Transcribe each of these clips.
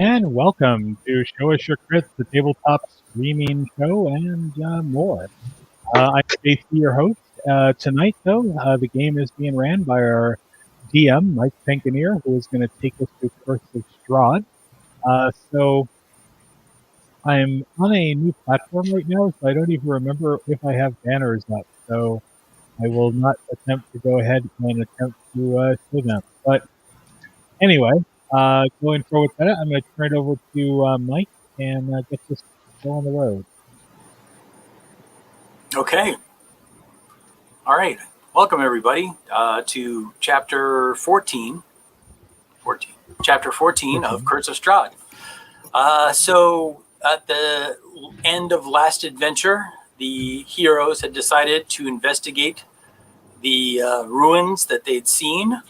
And welcome to Show Us Your Crits, the tabletop streaming show, and more. I'm JC, your host. Tonight, though, the game is being ran by our DM, Mike Penkineer, who is going to take us through Curse of Strahd. So I'm on a new platform right now, so I don't even remember if I have banners up. So I will not attempt to go ahead and attempt to show them. But anyway, going forward with that, I'm going to turn it over to Mike and get this show on the road. Okay. All right. Welcome, everybody, to Chapter 14. Chapter 14 of Curse of Strahd. So at the end of last adventure, the heroes had decided to investigate the ruins that they'd seen,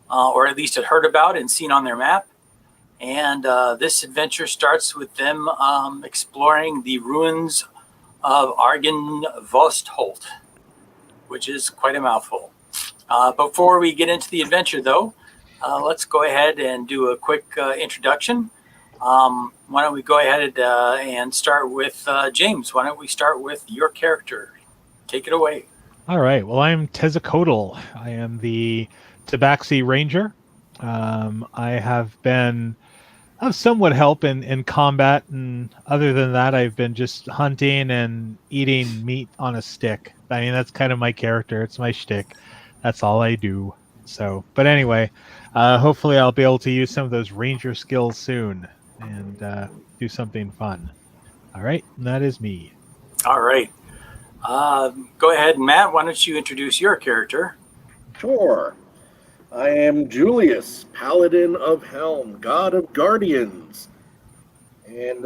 or at least had heard about and seen on their map. And this adventure starts with them exploring the ruins of Argenvostholt, which is quite a mouthful. Before we get into the adventure, though, let's go ahead and do a quick introduction. Why don't we go ahead and start with James? Why don't we start with your character? Take it away. All right. Well, I'm Tezzacotl. I am the Tabaxi Ranger. I have been of somewhat help in combat, and other than that, I've been just hunting and eating meat on a stick. I mean, that's kind of my character. It's my shtick. That's all I do. So, but anyway, hopefully I'll be able to use some of those ranger skills soon and do something fun. All right, and that is me. All right. Go ahead, Matt. Why don't you introduce your character? Sure. I am Julius, Paladin of Helm, God of Guardians. And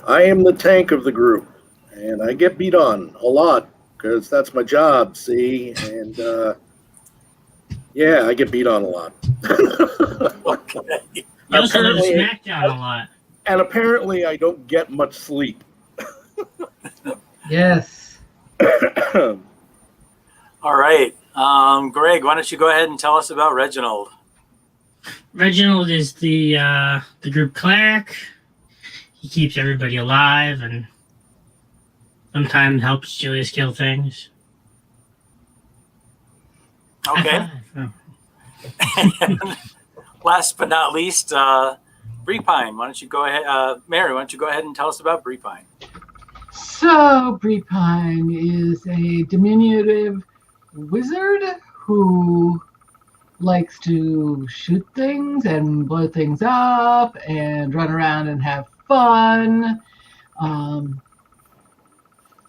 I am the tank of the group. And I get beat on a lot, because that's my job, see? And yeah, I get beat on a lot. Okay. You also go to SmackDown a lot. And apparently I don't get much sleep. Yes. All right. Greg, why don't you go ahead and tell us about Reginald? Reginald is the group cleric. He keeps everybody alive and sometimes helps Julius kill things. Okay. Last but not least, Breepine. Why don't you go ahead, Mary? Why don't you go ahead and tell us about Breepine? So Breepine is a diminutive wizard who likes to shoot things and blow things up and run around and have fun.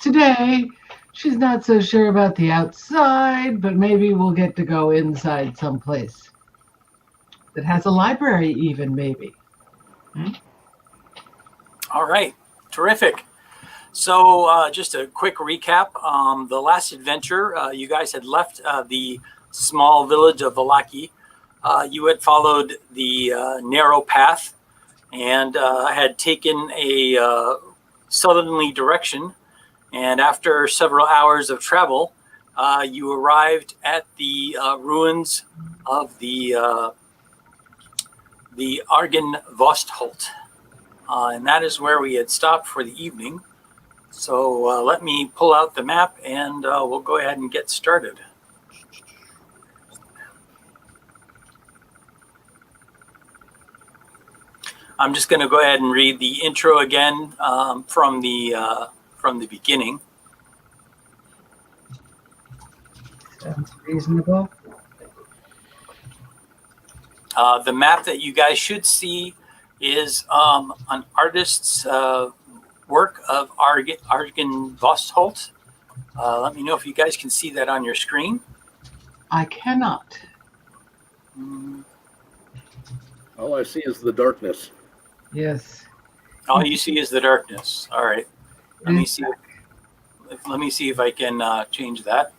Today, she's not so sure about the outside, but maybe we'll get to go inside someplace that has a library even, maybe. All right. Terrific. So just a quick recap. The last adventure, you guys had left the small village of Valaki. You had followed the narrow path and had taken a southerly direction. And after several hours of travel, you arrived at the ruins of the Argenvostholt. And that is where we had stopped for the evening. So let me pull out the map and we'll go ahead and get started. I'm just going to go ahead and read the intro again from the beginning. Sounds reasonable. The map that you guys should see is an artist's work of Argenvostholt. Let me know if you guys can see that on your screen. I cannot. All I see is the darkness. Yes. All you see is the darkness. All right. Let me It's- see. Let me see if I can change that.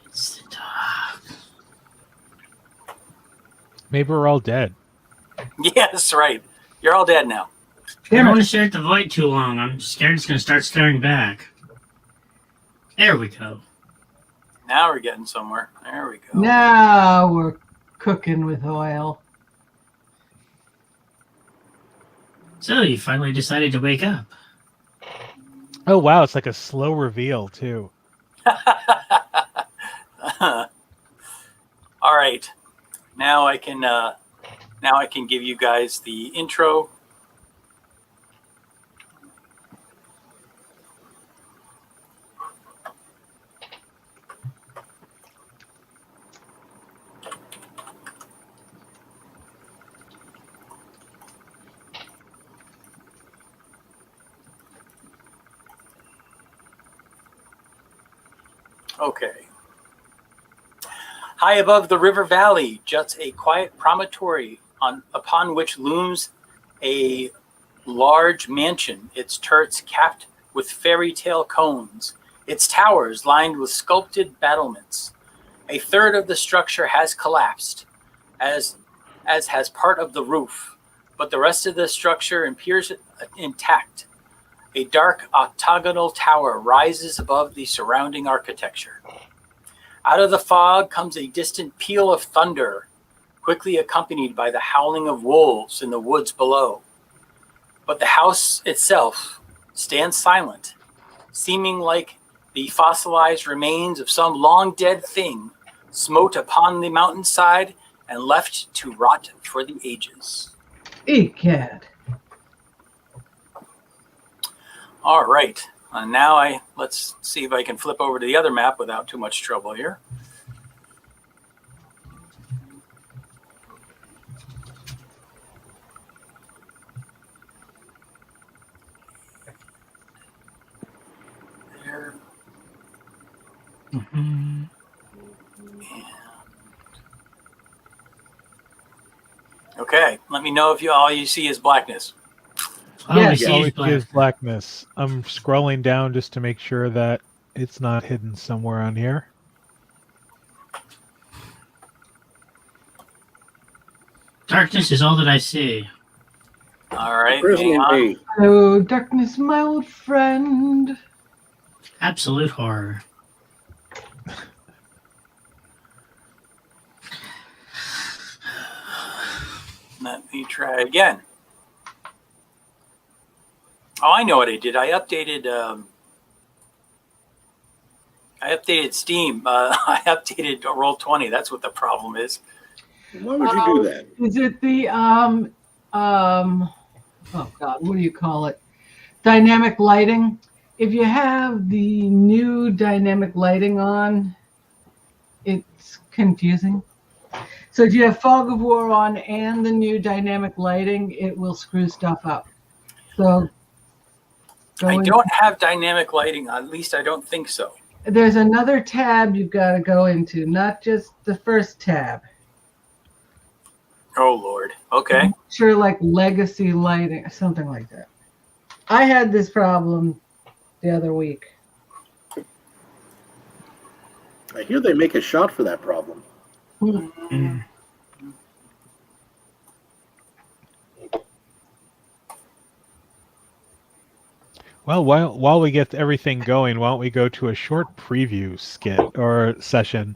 It's the dark. Maybe we're all dead. Yes, right. You're all dead now. I don't Damn want it. to stare at the void too long. I'm scared it's going to start staring back. There we go. Now we're getting somewhere. There we go. Now we're cooking with oil. So you finally decided to wake up. Oh wow, it's like a slow reveal too. All right. Now I can give you guys the intro. Okay. High above the river valley juts a quiet promontory upon which looms a large mansion, its turrets capped with fairy tale cones, its towers lined with sculpted battlements. A third of the structure has collapsed, as has part of the roof, but the rest of the structure appears intact. A dark octagonal tower rises above the surrounding architecture. Out of the fog comes a distant peal of thunder, quickly accompanied by the howling of wolves in the woods below. But the house itself stands silent, seeming like the fossilized remains of some long dead thing smote upon the mountainside and left to rot for the ages. Egad. All right. Now let's see if I can flip over to the other map without too much trouble here. There. Mm-hmm. Okay. Let me know if all you see is blackness. All Yeah, we see All is we see black. is blackness. I'm scrolling down just to make sure that it's not hidden somewhere on here. Darkness is all that I see. All right. Hang Imprisoning on. me. Hello, darkness, my old friend. Absolute horror. Let me try again. Oh, I know what I did. I updated Steam. I updated Roll20. That's what the problem is. Why would you do that? Is it the oh God, what do you call it? Dynamic lighting. If you have the new dynamic lighting on, it's confusing. So if you have Fog of War on and the new dynamic lighting, it will screw stuff up. So I don't have dynamic lighting. At least I don't think so. there's another tab you've got to go into, not just the first tab. Oh, Lord. Okay. Sure, like legacy lighting or something like that. I had this problem the other week. I hear they make a shot for that problem. Mm. Well, while we get everything going, why don't we go to a short preview skit or session,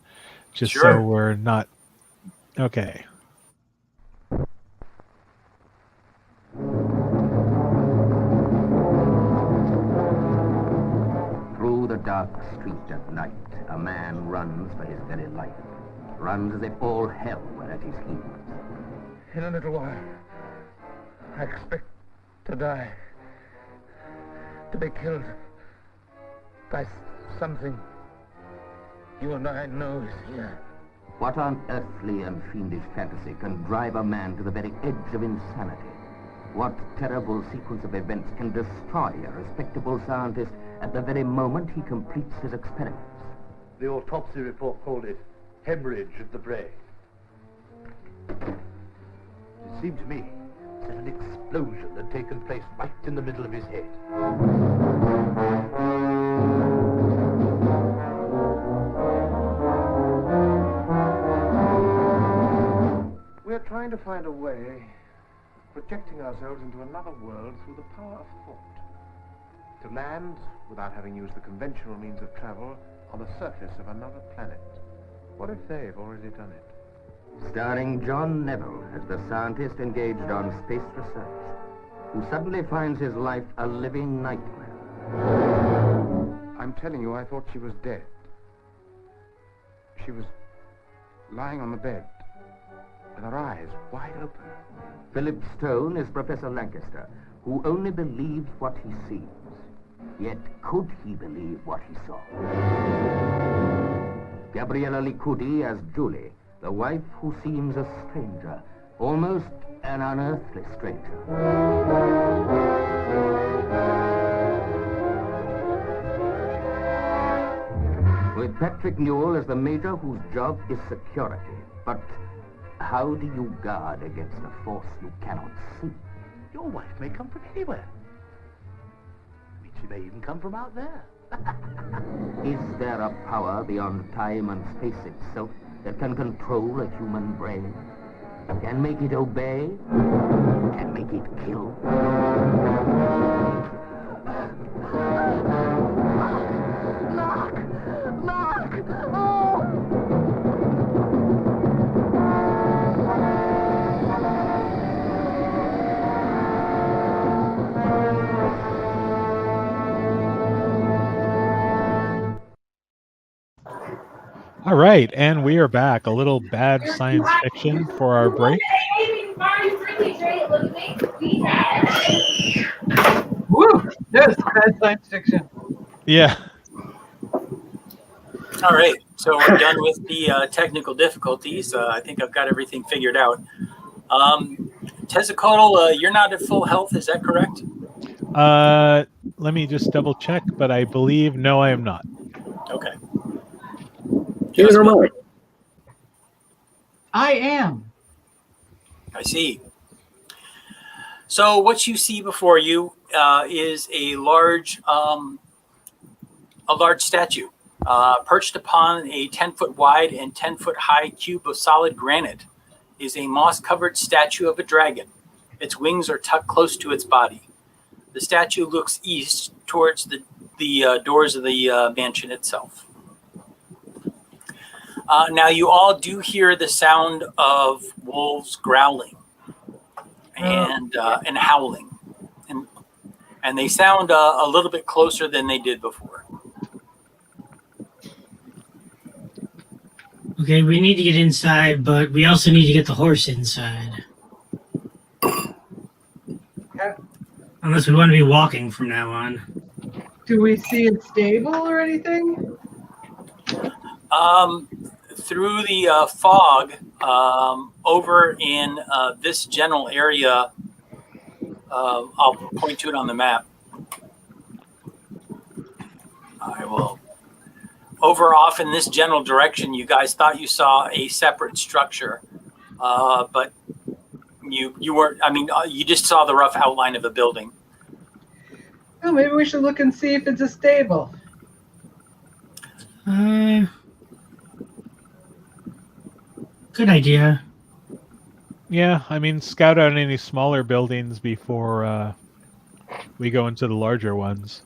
just Sure. so we're not okay. Through the dark street at night, a man runs for his very life. Runs as if all hell were at his heels. In a little while, I expect to die. To be killed by something you and I know is here. What unearthly and fiendish fantasy can drive a man to the very edge of insanity? What terrible sequence of events can destroy a respectable scientist at the very moment he completes his experiments? The autopsy report called it hemorrhage of the brain. It seemed to me that an explosion had taken place right in the middle of his head. We're trying to find a way of projecting ourselves into another world through the power of thought. To land, without having used the conventional means of travel, on the surface of another planet. What if they've already done it? Starring John Neville as the scientist engaged on space research, who suddenly finds his life a living nightmare. I'm telling you, I thought she was dead. She was lying on the bed, with her eyes wide open. Philip Stone is Professor Lancaster, who only believes what he sees. Yet could he believe what he saw? Gabriella Licudi as Julie, the wife who seems a stranger, almost an unearthly stranger. With Patrick Newell as the major whose job is security. But how do you guard against a force you cannot see? Your wife may come from anywhere. I mean, she may even come from out there. Is there a power beyond time and space itself that can control a human brain? Can make it obey? Can make it kill? All right, and we are back. A little bad science fiction for our break. Woo! There's bad science fiction. Yeah. All right, so we're done with the technical difficulties. I think I've got everything figured out. Tezzacotl, you're not at full health, is that correct? Let me just double check, but I believe no, I am not. Okay. Neither am I. I am. I see. So what you see before you is a large statue perched upon a 10-foot wide and 10-foot high cube of solid granite. Is a moss-covered statue of a dragon. Its wings are tucked close to its body. The statue looks east towards the doors of the mansion itself. Now you all do hear the sound of wolves growling and howling, and they sound a little bit closer than they did before. Okay, we need to get inside, but we also need to get the horse inside. Okay. Unless we want to be walking from now on. Do we see it stable or anything? Through the fog, over in this general area, I'll point to it on the map. I will. Over off in this general direction, you guys thought you saw a separate structure, but you weren't. I mean, you just saw the rough outline of a building. Oh, maybe we should look and see if it's a stable. Good idea. Yeah, I mean, scout out any smaller buildings before we go into the larger ones.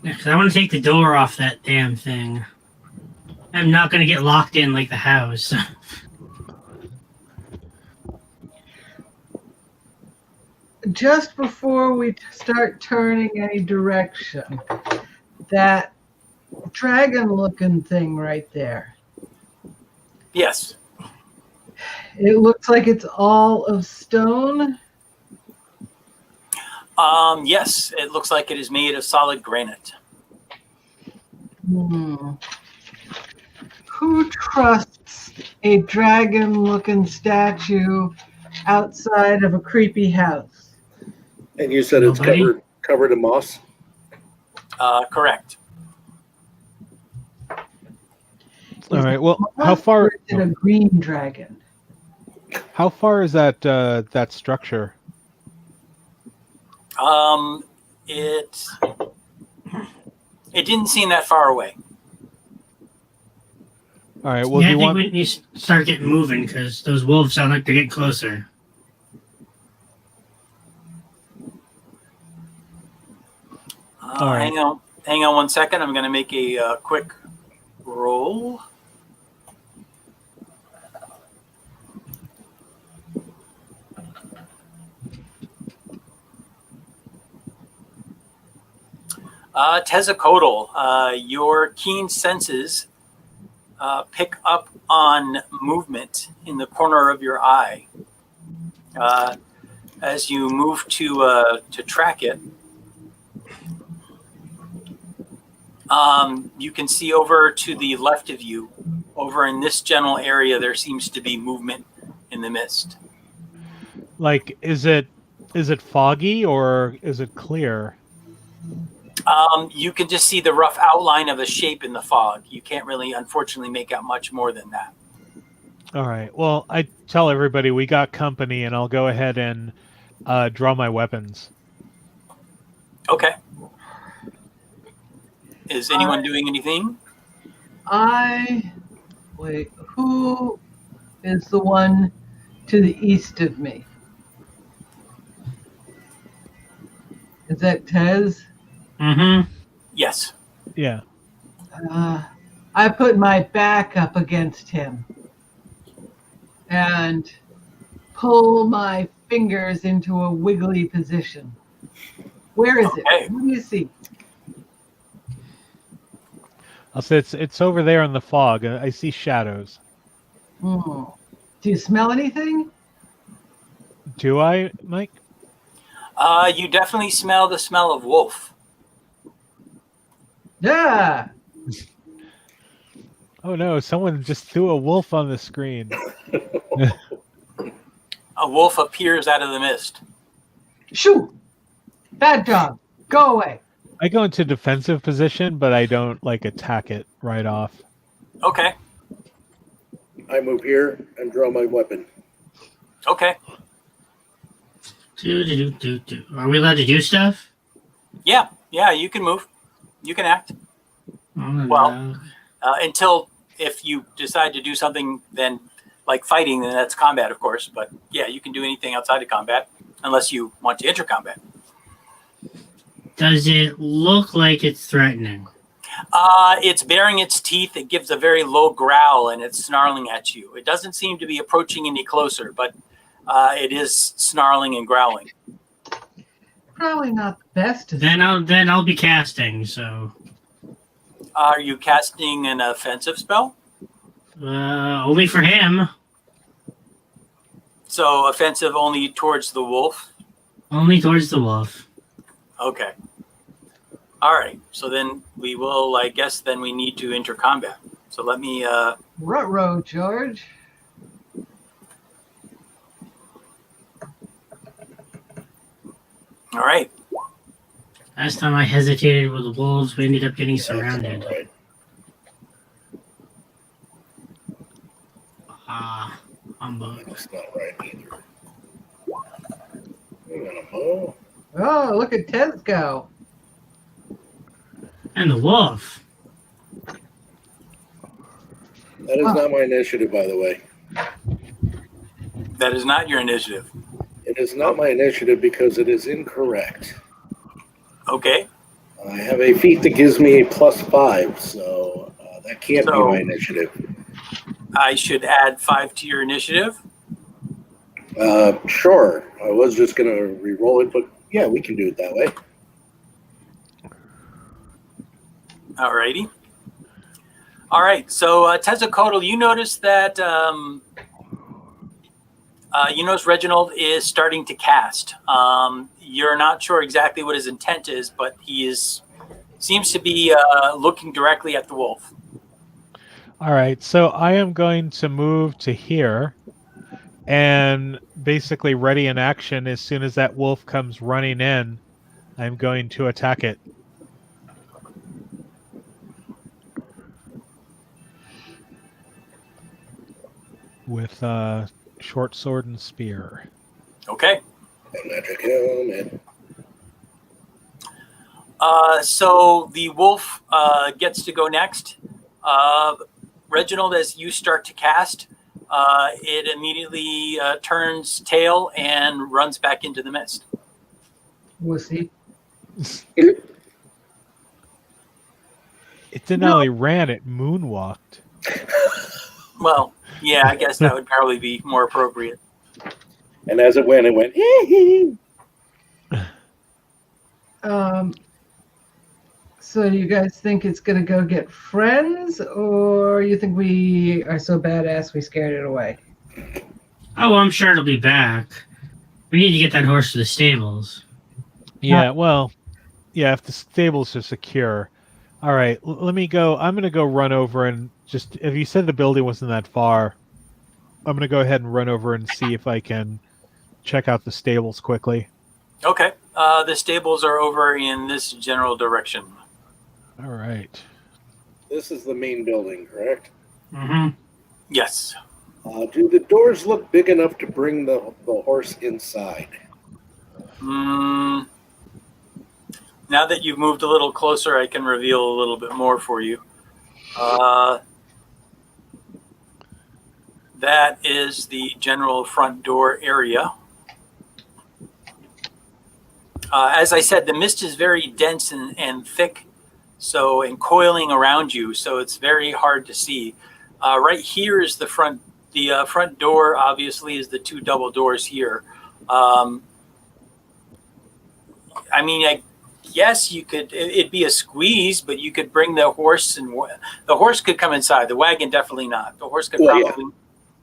Yeah, 'cause I want to take the door off that damn thing. I'm not going to get locked in like the house. Just before we start turning any direction, that dragon-looking thing right there. Yes. It looks like it's all of stone. Yes, it looks like it is made of solid granite. Who trusts a dragon-looking statue outside of a creepy house. And you said it's Nobody? covered in moss? Correct. All Is right. it Well, moss how far? or is it a green dragon? How far is that structure? It didn't seem that far away. All right. Well, Yeah, do I you think want? we need to start getting moving because those wolves sound like they're getting closer. All right. Hang on 1 second. I'm going to make a quick roll. Tezzacodal, your keen senses pick up on movement in the corner of your eye. As you move to track it, you can see over to the left of you, over in this general area, there seems to be movement in the mist. Like, is it foggy or is it clear? You can just see the rough outline of a shape in the fog. You can't really, unfortunately, make out much more than that. All right. Well, I tell everybody we got company, and I'll go ahead and draw my weapons. Okay. Is anyone doing anything? Wait, who is the one to the east of me? Is that Tez? Mm-hmm. Yes. Yeah. I put my back up against him and pull my fingers into a wiggly position. Where is it? What do you see? I'll say it's over there in the fog. I see shadows. Do you smell anything? Do I, Mike? You definitely smell the smell of wolf. Yeah. Oh no! Someone just threw a wolf on the screen. A wolf appears out of the mist. Shoo! Bad job. Go away. I go into defensive position, but I don't attack it right off. Okay. I move here and draw my weapon. Okay. Are we allowed to do stuff? Yeah, you can move. You can act. Well, Until if you decide to do something then like fighting, then that's combat, of course. But yeah, you can do anything outside of combat unless you want to enter combat. does it look like it's threatening? It's baring its teeth. It gives a very low growl and it's snarling at you. It doesn't seem to be approaching any closer, but it is snarling and growling. Probably not the best. Then I'll be casting. So. Are you casting an offensive spell? Only for him. So offensive only towards the wolf? Only towards the wolf. Okay. All right. So then we will, I guess, then we need to enter combat. So let me... Ruh-roh, George. All right. Last time I hesitated with the wolves, we ended up getting surrounded. Right. Humbug. That's not right either. Hang on a moment. Oh, look at Tez go. And the wolf. That is not my initiative, by the way. That is not your initiative. It is not my initiative because it is incorrect. Okay. I have a feat that gives me a +5, so that can't be my initiative. I should add 5 to your initiative. Sure. I was just going to re-roll it, but yeah, we can do it that way. All righty. All right. So, Tezzacodal, you notice that Reginald is starting to cast. You're not sure exactly what his intent is, but he seems to be looking directly at the wolf. All right, so I am going to move to here, and basically ready in action as soon as that wolf comes running in. I'm going to attack it. With short sword and spear. Okay. Magic helmet. So the wolf gets to go next. Reginald, as you start to cast, it immediately turns tail and runs back into the mist. Wussy. It didn't only ran, it moonwalked. Well, yeah, I guess that would probably be more appropriate. And as it went, hee hee. So you guys think it's going to go get friends, or you think we are so badass we scared it away? Oh, I'm sure it'll be back. We need to get that horse to the stables. Yeah, well, yeah, if the stables are secure. All right, let me go. I'm going to go run over and just, if you said the building wasn't that far, I'm going to go ahead and run over and see if I can check out the stables quickly. Okay. The stables are over in this general direction. All right. This is the main building, correct? Mm-hmm. Yes. Do the doors look big enough to bring the horse inside? Now that you've moved a little closer, I can reveal a little bit more for you. That is the general front door area. As I said, the mist is very dense and thick, and coiling around you, so it's very hard to see. Right here is the front. The front door, obviously, is the two double doors here. I mean, I guess you could. It'd be a squeeze, but you could bring the horse, and the horse could come inside. The wagon definitely not. The horse could probably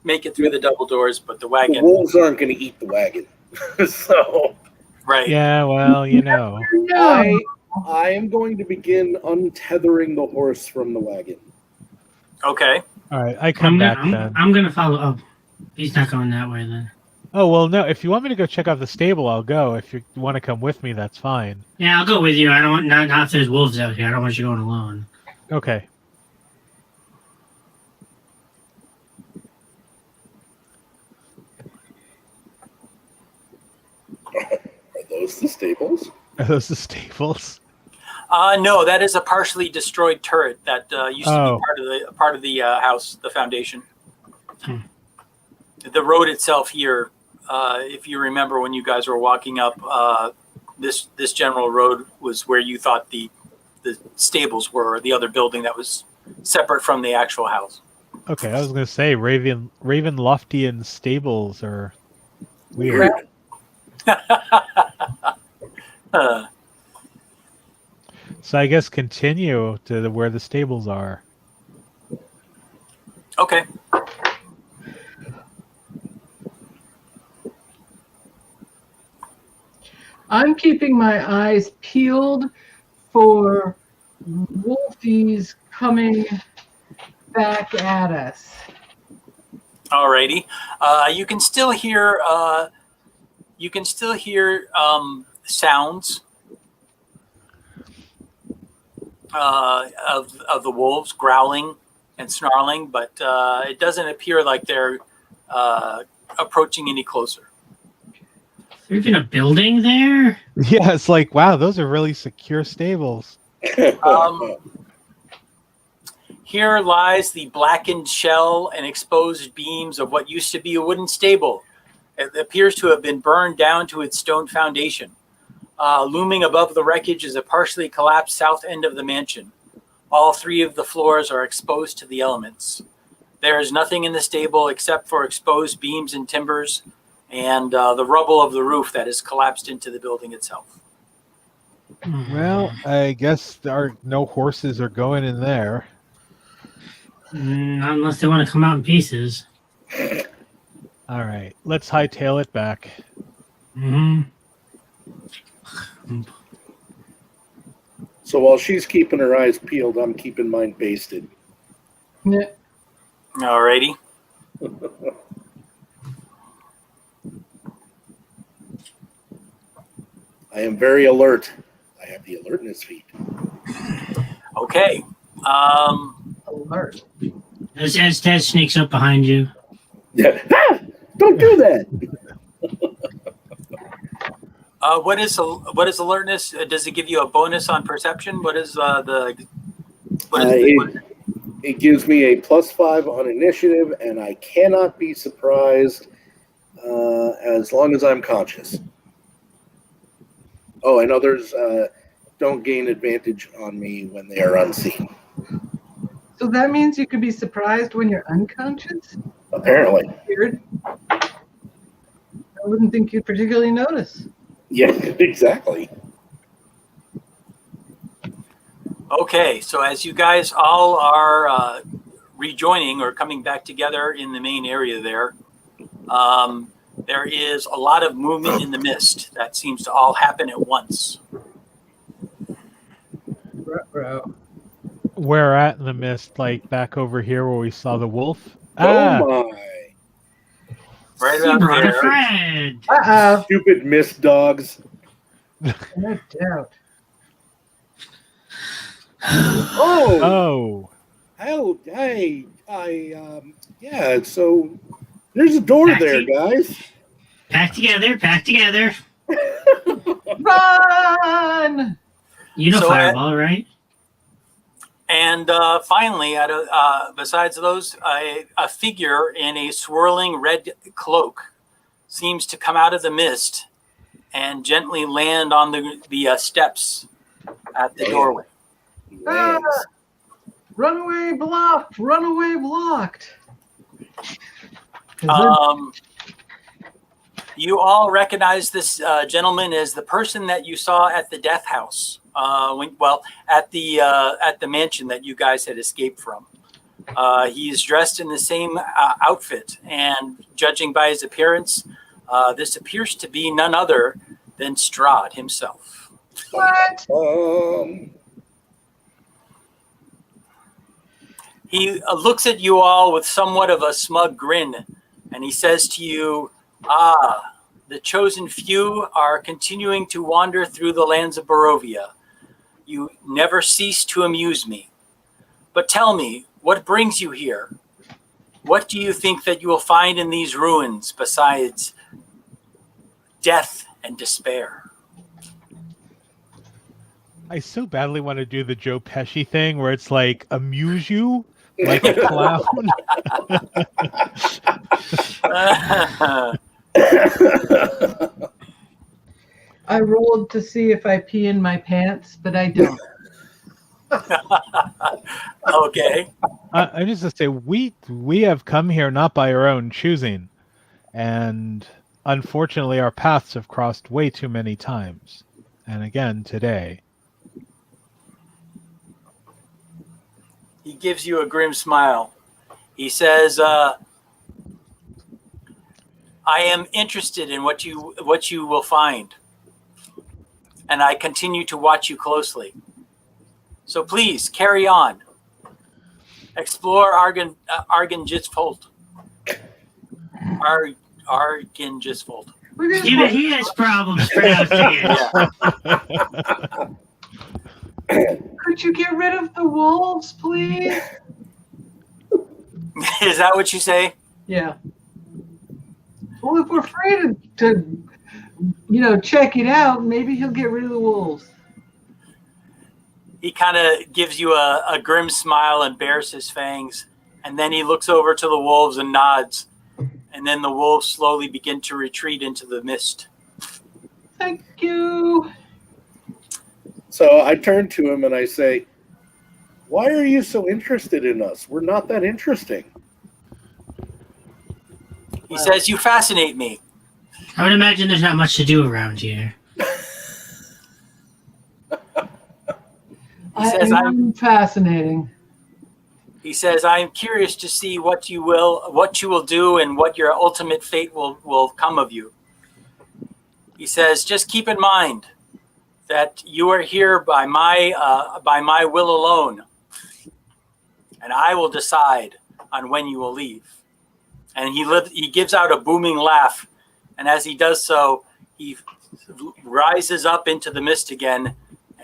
make it through the double doors, but the wagon. The wolves aren't going to eat the wagon, so. Right. Yeah, well, you know. I am going to begin untethering the horse from the wagon. Okay. All right, I come back then. I'm going to follow up. He's not going that way then. Oh, well, no. If you want me to go check out the stable, I'll go. If you want to come with me, that's fine. Yeah, I'll go with you. I don't want not if there's wolves out here. I don't want you going alone. Okay. Are those the stables? Are those the stables? No, that is a partially destroyed turret that used to be part of the house, the foundation. The road itself here, if you remember when you guys were walking up, this general road was where you thought the stables were, or the other building that was separate from the actual house. Okay, I was going to say Raven Loftian stables are weird. So I guess continue to where the stables are. Okay. I'm keeping my eyes peeled for wolfies coming back at us. Alrighty. You can still hear sounds of the wolves growling and snarling, but it doesn't appear like they're approaching any closer. There's even a building there? Yeah, it's like, wow, those are really secure stables. Here lies the blackened shell and exposed beams of what used to be a wooden stable. It appears to have been burned down to its stone foundation. Looming above the wreckage is a partially collapsed south end of the mansion. All three of the floors are exposed to the elements. There is nothing in the stable except for exposed beams and timbers and the rubble of the roof that has collapsed into the building itself. Well, I guess no horses are going in there. Not unless they want to come out in pieces. All right, let's hightail it back. Mm-hmm. So while she's keeping her eyes peeled, I'm keeping mine basted. Yeah. Alrighty. I am very alert. I have the alertness feat. Okay. Alert. As Ted sneaks up behind you. Yeah. Ah! Don't do that. What is alertness? Does it give you a bonus on perception? What is It gives me a +5 on initiative, and I cannot be surprised as long as I'm conscious. Oh, and others don't gain advantage on me when they are unseen. So that means you could be surprised when you're unconscious? Apparently. Weird. I wouldn't think you'd particularly notice. Yeah, exactly. Okay, so as you guys all are rejoining or coming back together in the main area there, there is a lot of movement in the mist that seems to all happen at once. Ruh-roh. Where at in the mist, like back over here where we saw the wolf? Oh my. Right You about brought a there. friend. Uh-oh. Stupid mist dogs. No doubt. Oh! Oh, Yeah, so there's a door Back there, to- guys. Back together, back together. Run! You know So, Fireball, right? And finally, besides those, a figure in a swirling red cloak seems to come out of the mist and gently land on the steps at the doorway. Ah! Runaway blocked! Runaway blocked! You all recognize this gentleman as the person that you saw at the death house. At the mansion that you guys had escaped from. He's dressed in the same outfit, and judging by his appearance, this appears to be none other than Strahd himself. What? He looks at you all with somewhat of a smug grin, and he says to you, the chosen few are continuing to wander through the lands of Barovia. You never cease to amuse me. But tell me, what brings you here? What do you think that you will find in these ruins besides death and despair? I so badly want to do the Joe Pesci thing where it's like amuse you like a clown. I rolled to see if I pee in my pants, but I don't. Okay. I'm just gonna say we have come here not by our own choosing, and unfortunately our paths have crossed way too many times, and again today. He gives you a grim smile. He says, I am interested in what you will find, and I continue to watch you closely. So please carry on. Explore Argyngisfold. Argyngisfold. He has problems pronouncing it. Could you get rid of the wolves, please? Is that what you say? Yeah. Well, if we're free to check it out, maybe he'll get rid of the wolves. He kind of gives you a grim smile and bares his fangs, and then he looks over to the wolves and nods, and then the wolves slowly begin to retreat into the mist. Thank you. So I turn to him and I say, why are you so interested in us? We're not that interesting. He says, you fascinate me. I would imagine there's not much to do around here. He says, I'm fascinating. He says, I am curious to see what you will do and what your ultimate fate will come of you. He says, just keep in mind that you are here by my will alone, and I will decide on when you will leave. And he gives out a booming laugh, and as he does so, He rises up into the mist again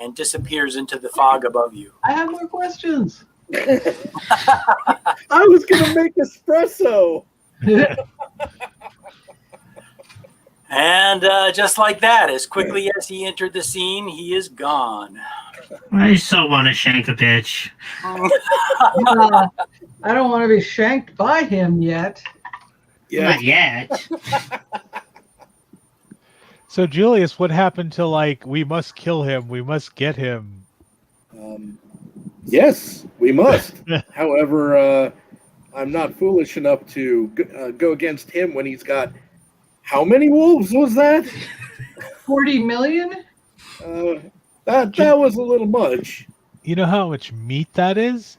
and disappears into the fog above you. I have more questions. I was going to make espresso. And just like that, as quickly as he entered the scene, he is gone. I so want to shank a bitch. I don't want to be shanked by him yet. Yeah. Not yet. So, Julius, what happened to, like, we must kill him, we must get him? Yes, we must. However, I'm not foolish enough to go against him when he's got... How many wolves was that? 40 million? That was a little much. You know how much meat that is?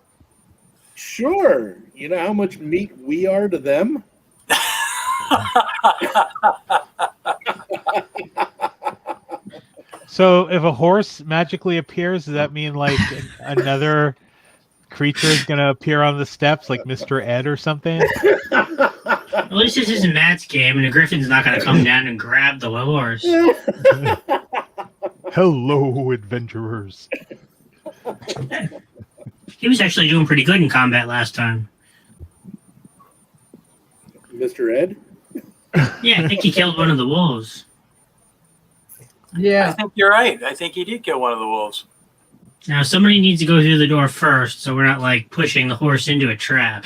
Sure. You know how much meat we are to them? So if a horse magically appears, does that mean like another creature is going to appear on the steps, like Mr. Ed or something? At least this isn't Matt's game, and the griffin's not going to come down and grab the horse. Hello, adventurers. He was actually doing pretty good in combat last time. Mr. Ed? Yeah, I think he killed one of the wolves. I Yeah. think you're right. I think he did kill one of the wolves. Now, somebody needs to go through the door first, so we're not, like, pushing the horse into a trap.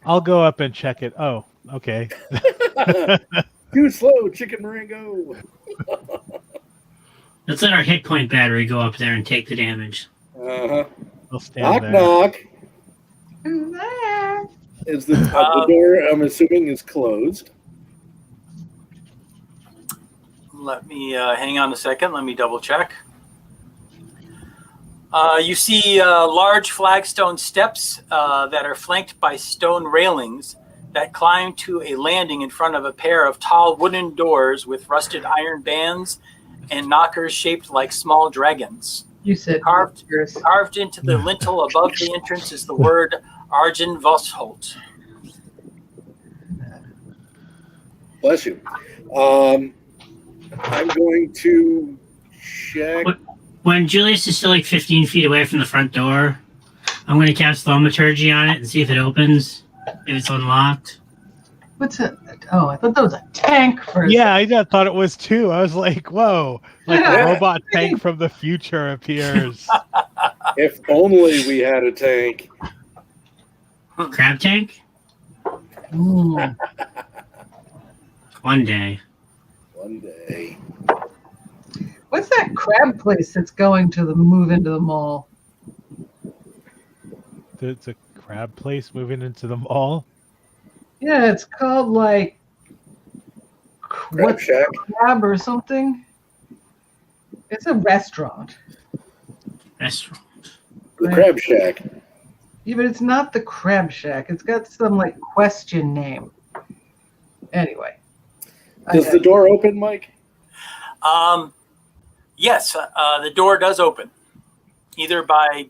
I'll go up and check it. Oh, okay. Too slow, chicken Marengo. Let's let our hit point battery go up there and take the damage. Uh-huh. I'll stand Knock, there. knock. Who's there? Is the door, I'm assuming, is closed? Let me hang on a second. Let me double check. You see large flagstone steps that are flanked by stone railings that climb to a landing in front of a pair of tall wooden doors with rusted iron bands and knockers shaped like small dragons. You said Carved into the lintel above the entrance is the word Arjen Vosholt. Bless you. I'm going to check. When Julius is still, like, 15 feet away from the front door, I'm going to cast Thaumaturgy on it and see if it opens, if it's unlocked. What's it? Oh, I thought that was a tank for Yeah, I thought it was too. I was like, whoa, like a robot tank from the future appears. If only we had a tank. Crab tank? Mm. One day. One day. What's that crab place that's going to move into the mall? There's a crab place moving into the mall. Yeah, it's called like Crab Shack. Crab or something. It's a restaurant. Restaurant. The Crab Shack. Yeah, but it's not the Crab Shack. It's got some like question name. Anyway. Does the door open, Mike? Yes, the door does open, either by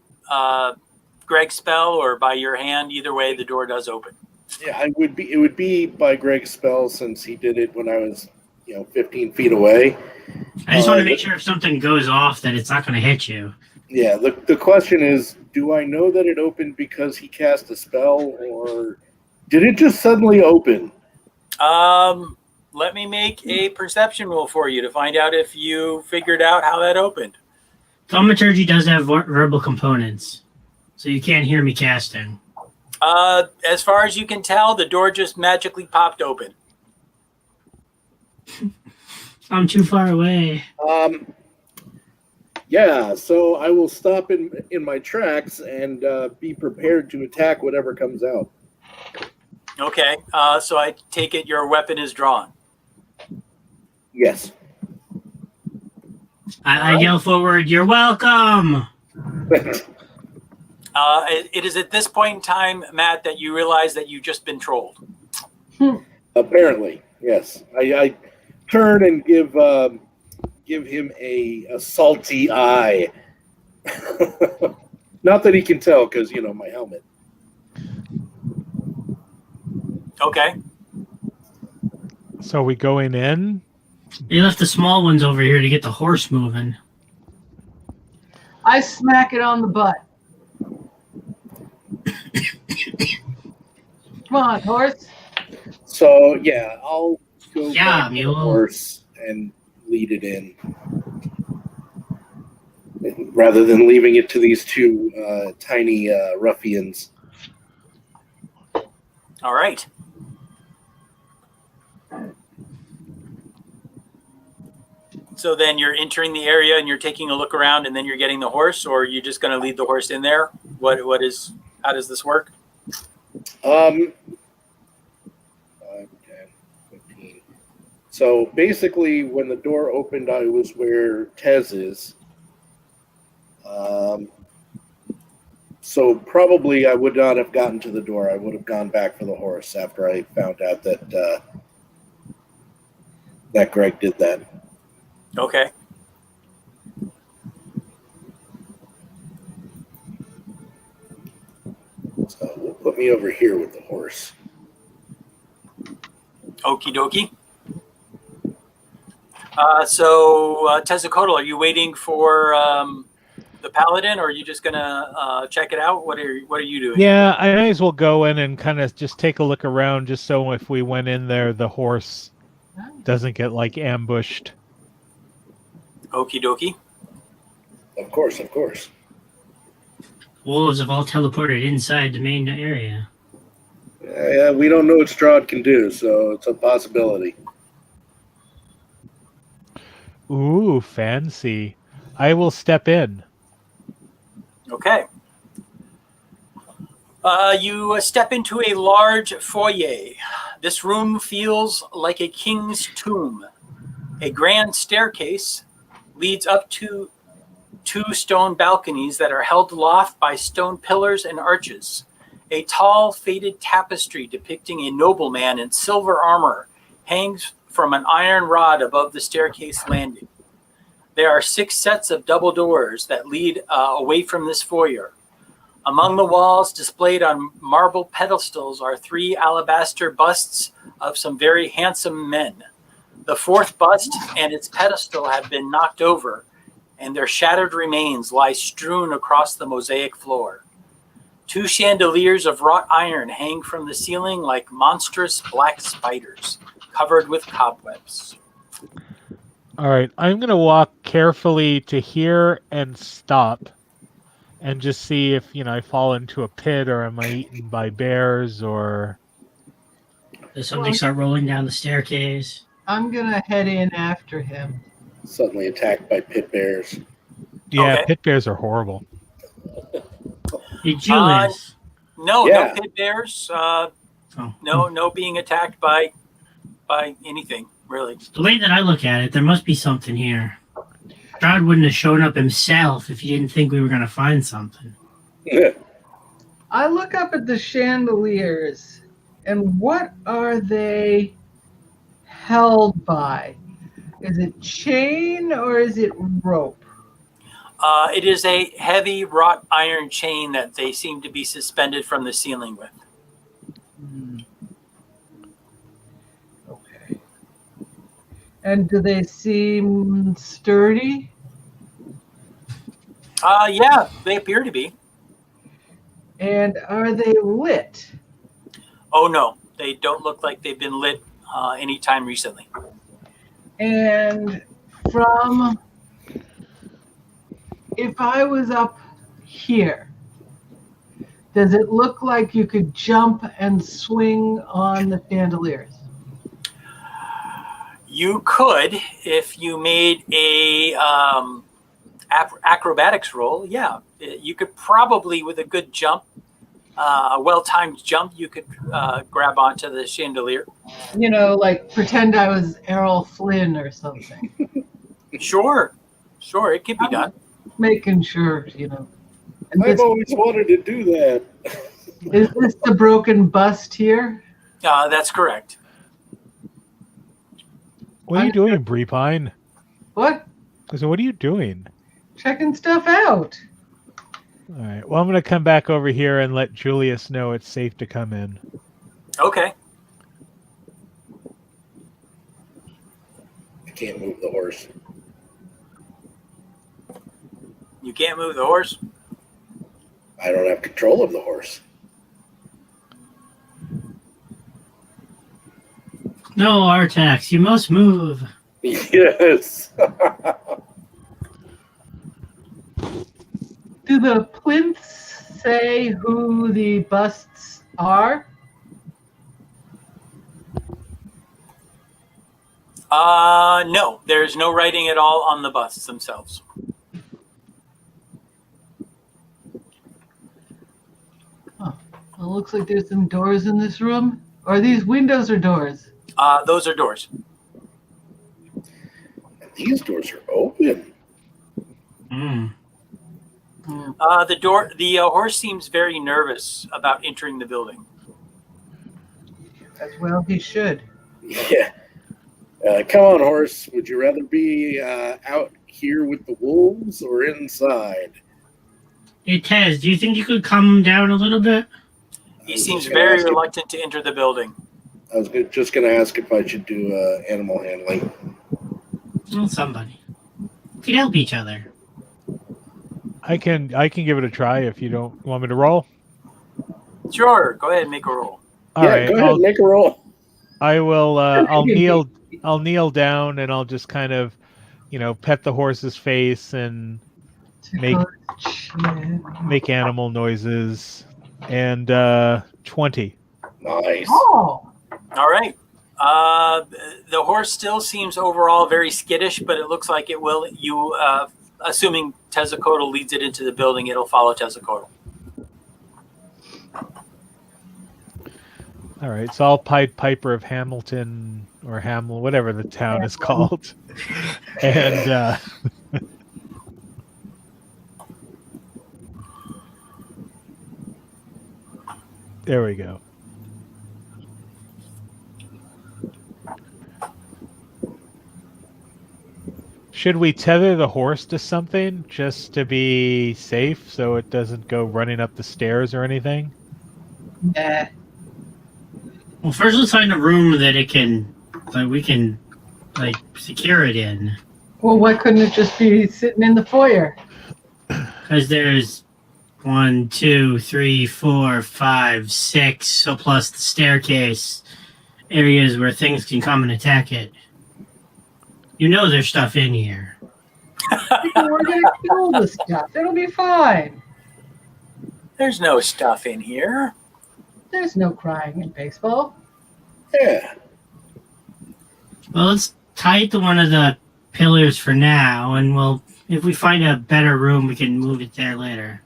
Greg's spell or by your hand. Either way, the door does open. Yeah, it would be by Greg's spell since he did it when I was, 15 feet away. I just want to make sure if something goes off that it's not going to hit you. Yeah, the question is, do I know that it opened because he cast a spell, or did it just suddenly open? Let me make a perception roll for you to find out if you figured out how that opened. Thaumaturgy does have verbal components, so you can't hear me casting. As far as you can tell, the door just magically popped open. I'm too far away. Yeah, so I will stop in my tracks and be prepared to attack whatever comes out. Okay, so I take it your weapon is drawn. Yes. I yell forward, "You're welcome!" It is at this point in time, Matt, that you realize that you've just been trolled. Apparently, yes. I turn and give him a salty eye. Not that he can tell, because my helmet. Okay. So are we going in? They left the small ones over here to get the horse moving. I smack it on the butt. Come on, horse. So yeah, I'll go Yeah, back to the mule. horse and lead it in, rather than leaving it to these two tiny ruffians. All right. So then you're entering the area and you're taking a look around, and then you're getting the horse, or are you just going to lead the horse in there? How does this work? 5, 10, 15. So basically, when the door opened, I was where Tez is. So probably I would not have gotten to the door. I would have gone back for the horse after I found out that that Greg did that. Okay. So we'll put me over here with the horse. Okie dokie. So Tezzacotl, are you waiting for the paladin, or are you just gonna check it out? What are you doing? Yeah, I might as well go in and kind of just take a look around, just so if we went in there, the horse doesn't get like ambushed. Okie dokie. Of course, of course. Wolves have all teleported inside the main area. Yeah, we don't know what Strahd can do, so it's a possibility. Ooh, fancy. I will step in. Okay. You step into a large foyer. This room feels like a king's tomb. A grand staircase leads up to 2 stone balconies that are held aloft by stone pillars and arches. A tall, faded tapestry depicting a nobleman in silver armor hangs from an iron rod above the staircase landing. There are 6 sets of double doors that lead away from this foyer. Among the walls, displayed on marble pedestals, are 3 alabaster busts of some very handsome men. The 4th bust and its pedestal have been knocked over, and their shattered remains lie strewn across the mosaic floor. 2 chandeliers of wrought iron hang from the ceiling like monstrous black spiders, covered with cobwebs. All right, I'm going to walk carefully to here and stop and just see if, I fall into a pit, or am I eaten by bears, or... Does something start rolling down the staircase? I'm gonna head in after him. Suddenly attacked by pit bears. Yeah, Okay. pit bears are horrible. Hey, Julius. No Yeah. pit bears. Oh. No being attacked by anything, really. The way that I look at it, there must be something here. Strahd wouldn't have shown up himself if he didn't think we were going to find something. I look up at the chandeliers, and what are they held by? Is it chain or is it rope? It is a heavy wrought iron chain that they seem to be suspended from the ceiling with. Okay. And do they seem sturdy? Yeah, they appear to be. And are they lit? Oh, no. They don't look like they've been lit anytime recently. And from, if I was up here, does it look like you could jump and swing on the chandeliers? You could, if you made a acrobatics roll, yeah. You could probably, with a good jump, a well-timed jump, you could grab onto the chandelier. Like pretend I was Errol Flynn or something. Sure, it could be done. Making sure, And I've always wanted to do that. Is this the broken bust here? That's correct. What are you doing, Breepine? What? I said, what are you doing? Checking stuff out. All right. Well, I'm going to come back over here and let Julius know it's safe to come in. Okay. can't move the horse. You can't move the horse? I don't have control of the horse. No, Artax, you must move. Yes. Do the plinths say who the busts are? No, there's no writing at all on the busts themselves. Huh. Well, it looks like there's some doors in this room. Are these windows or doors? Those are doors. And these doors are open. The horse seems very nervous about entering the building. As well, he should. Yeah. Come on, horse. Would you rather be out here with the wolves or inside? Hey, Tez, do you think you could calm down a little bit? He seems very reluctant to enter the building. I was just going to ask if I should do animal handling. Well, somebody. We could help each other. I can give it a try if you don't want me to roll. Sure, go ahead and make a roll. All right, go ahead, make a roll. I will. I'll kneel. I'll kneel down and I'll just kind of, pet the horse's face and make animal noises. And 20. Nice. Oh. All right. The horse still seems overall very skittish, but it looks like it will. Assuming Tezzacotl leads it into the building, it'll follow Tezzacotl. All right, so I'll Pied Piper of Hamilton or whatever the town is called, and there we go. Should we tether the horse to something just to be safe so it doesn't go running up the stairs or anything? Yeah. Well, first let's find a room that we can secure it in. Well, why couldn't it just be sitting in the foyer? Because there's 1, 2, 3, 4, 5, 6, so plus the staircase areas where things can come and attack it. There's stuff in here. We're going to kill the stuff. It'll be fine. There's no stuff in here. There's no crying in baseball. Yeah. Well, let's tie it to one of the pillars for now, and if we find a better room, we can move it there later.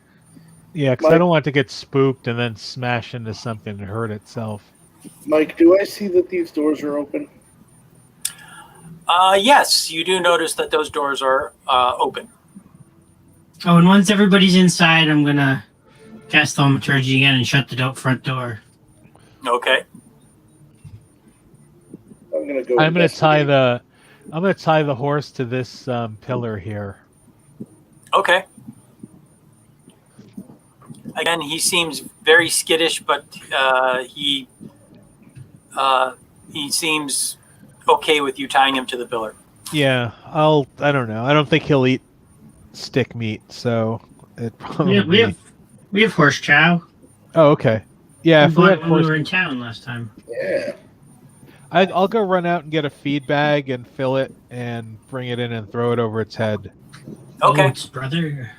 Yeah, because I don't want it to get spooked and then smash into something and hurt itself. Mike, do I see that these doors are open? Yes, you do notice that those doors are open. Oh, and once everybody's inside, I'm going to cast Thaumaturgy again and shut the front door. Okay. I'm going to go. I'm going to tie the horse to this pillar here. Okay. Again, he seems very skittish, but he seems okay with you tying him to the pillar. Yeah, I don't know. I don't think he'll eat stick meat, so it probably... We have horse chow. Oh, okay. Yeah, we were in town last time. Yeah. I'll go run out and get a feed bag and fill it and bring it in and throw it over its head. Okay. Oh, its brother.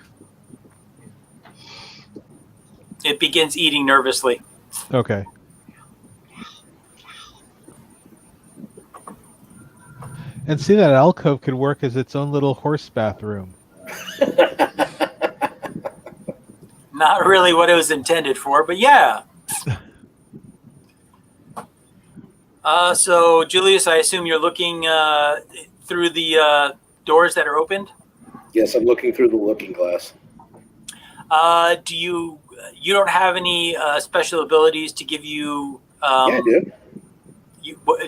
It begins eating nervously. Okay. And see, that alcove could work as its own little horse bathroom. Not really what it was intended for, but yeah. So, Julius, I assume you're looking through the doors that are opened? Yes, I'm looking through the looking glass. You don't have any special abilities to give you... yeah, I do.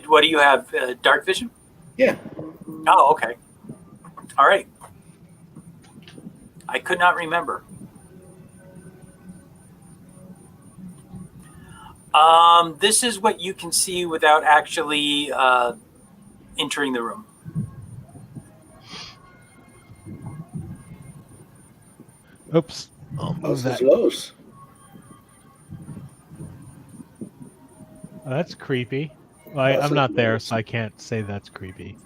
What do you have? Dark vision? Yeah. Oh, okay. All right. I could not remember. This is what you can see without actually entering the room. Oops. I'll move How's that. Los? Oh, that's creepy. Well, I'm How's not there, Los? so I can't say that's creepy.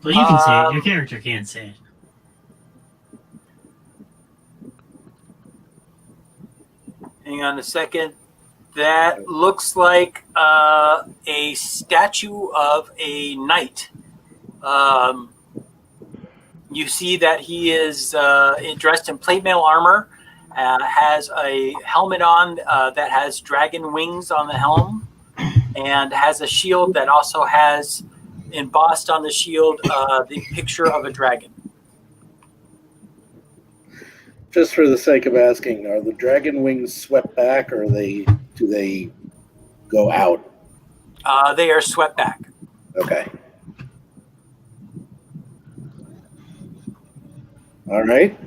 Well, you can say it. Your character can't say it. Hang on a second. That looks like a statue of a knight. You see that he is dressed in plate mail armor, has a helmet on that has dragon wings on the helm, and has a shield that also has embossed on the shield the picture of a dragon. Just for the sake of asking, are the dragon wings swept back, or do they go out? They are swept back. Okay. All right.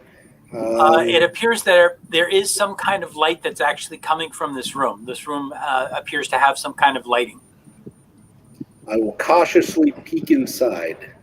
It appears there is some kind of light that's actually coming from this room. This room appears to have some kind of lighting. I will cautiously peek inside.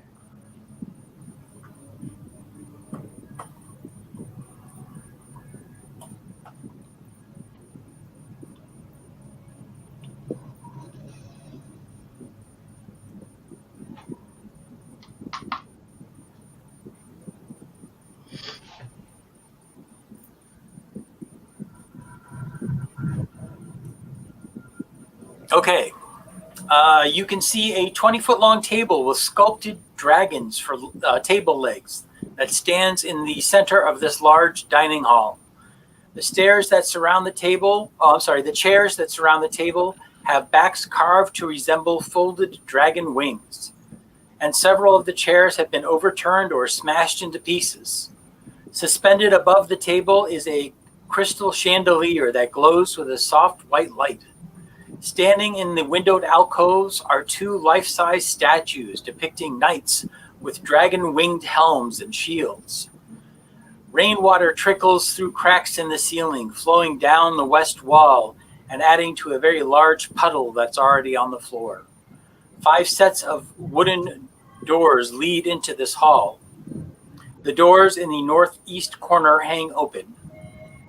Okay. You can see a 20-foot long table with sculpted dragons for table legs that stands in the center of this large dining hall. The stairs that surround the table, the chairs that surround the table have backs carved to resemble folded dragon wings. And several of the chairs have been overturned or smashed into pieces. Suspended above the table is a crystal chandelier that glows with a soft white light. Standing in the windowed alcoves are two life-size statues depicting knights with dragon-winged helms and shields. Rainwater trickles through cracks in the ceiling, flowing down the west wall and adding to a very large puddle that's already on the floor. 5 sets of wooden doors lead into this hall. The doors in the northeast corner hang open.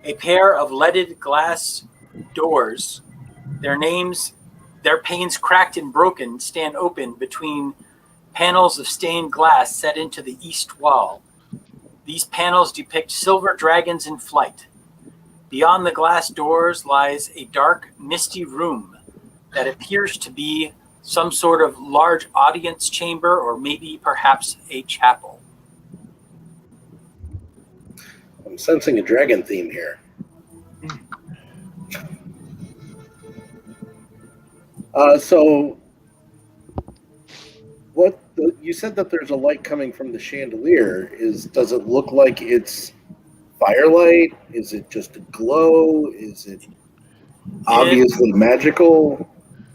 A pair of leaded glass doors, their panes cracked and broken, stand open between panels of stained glass set into the east wall. These panels depict silver dragons in flight. Beyond the glass doors lies a dark, misty room that appears to be some sort of large audience chamber or maybe perhaps a chapel. I'm sensing a dragon theme here. So, you said that there's a light coming from the chandelier. Does it look like it's firelight? Is it just a glow? Is it obviously magical?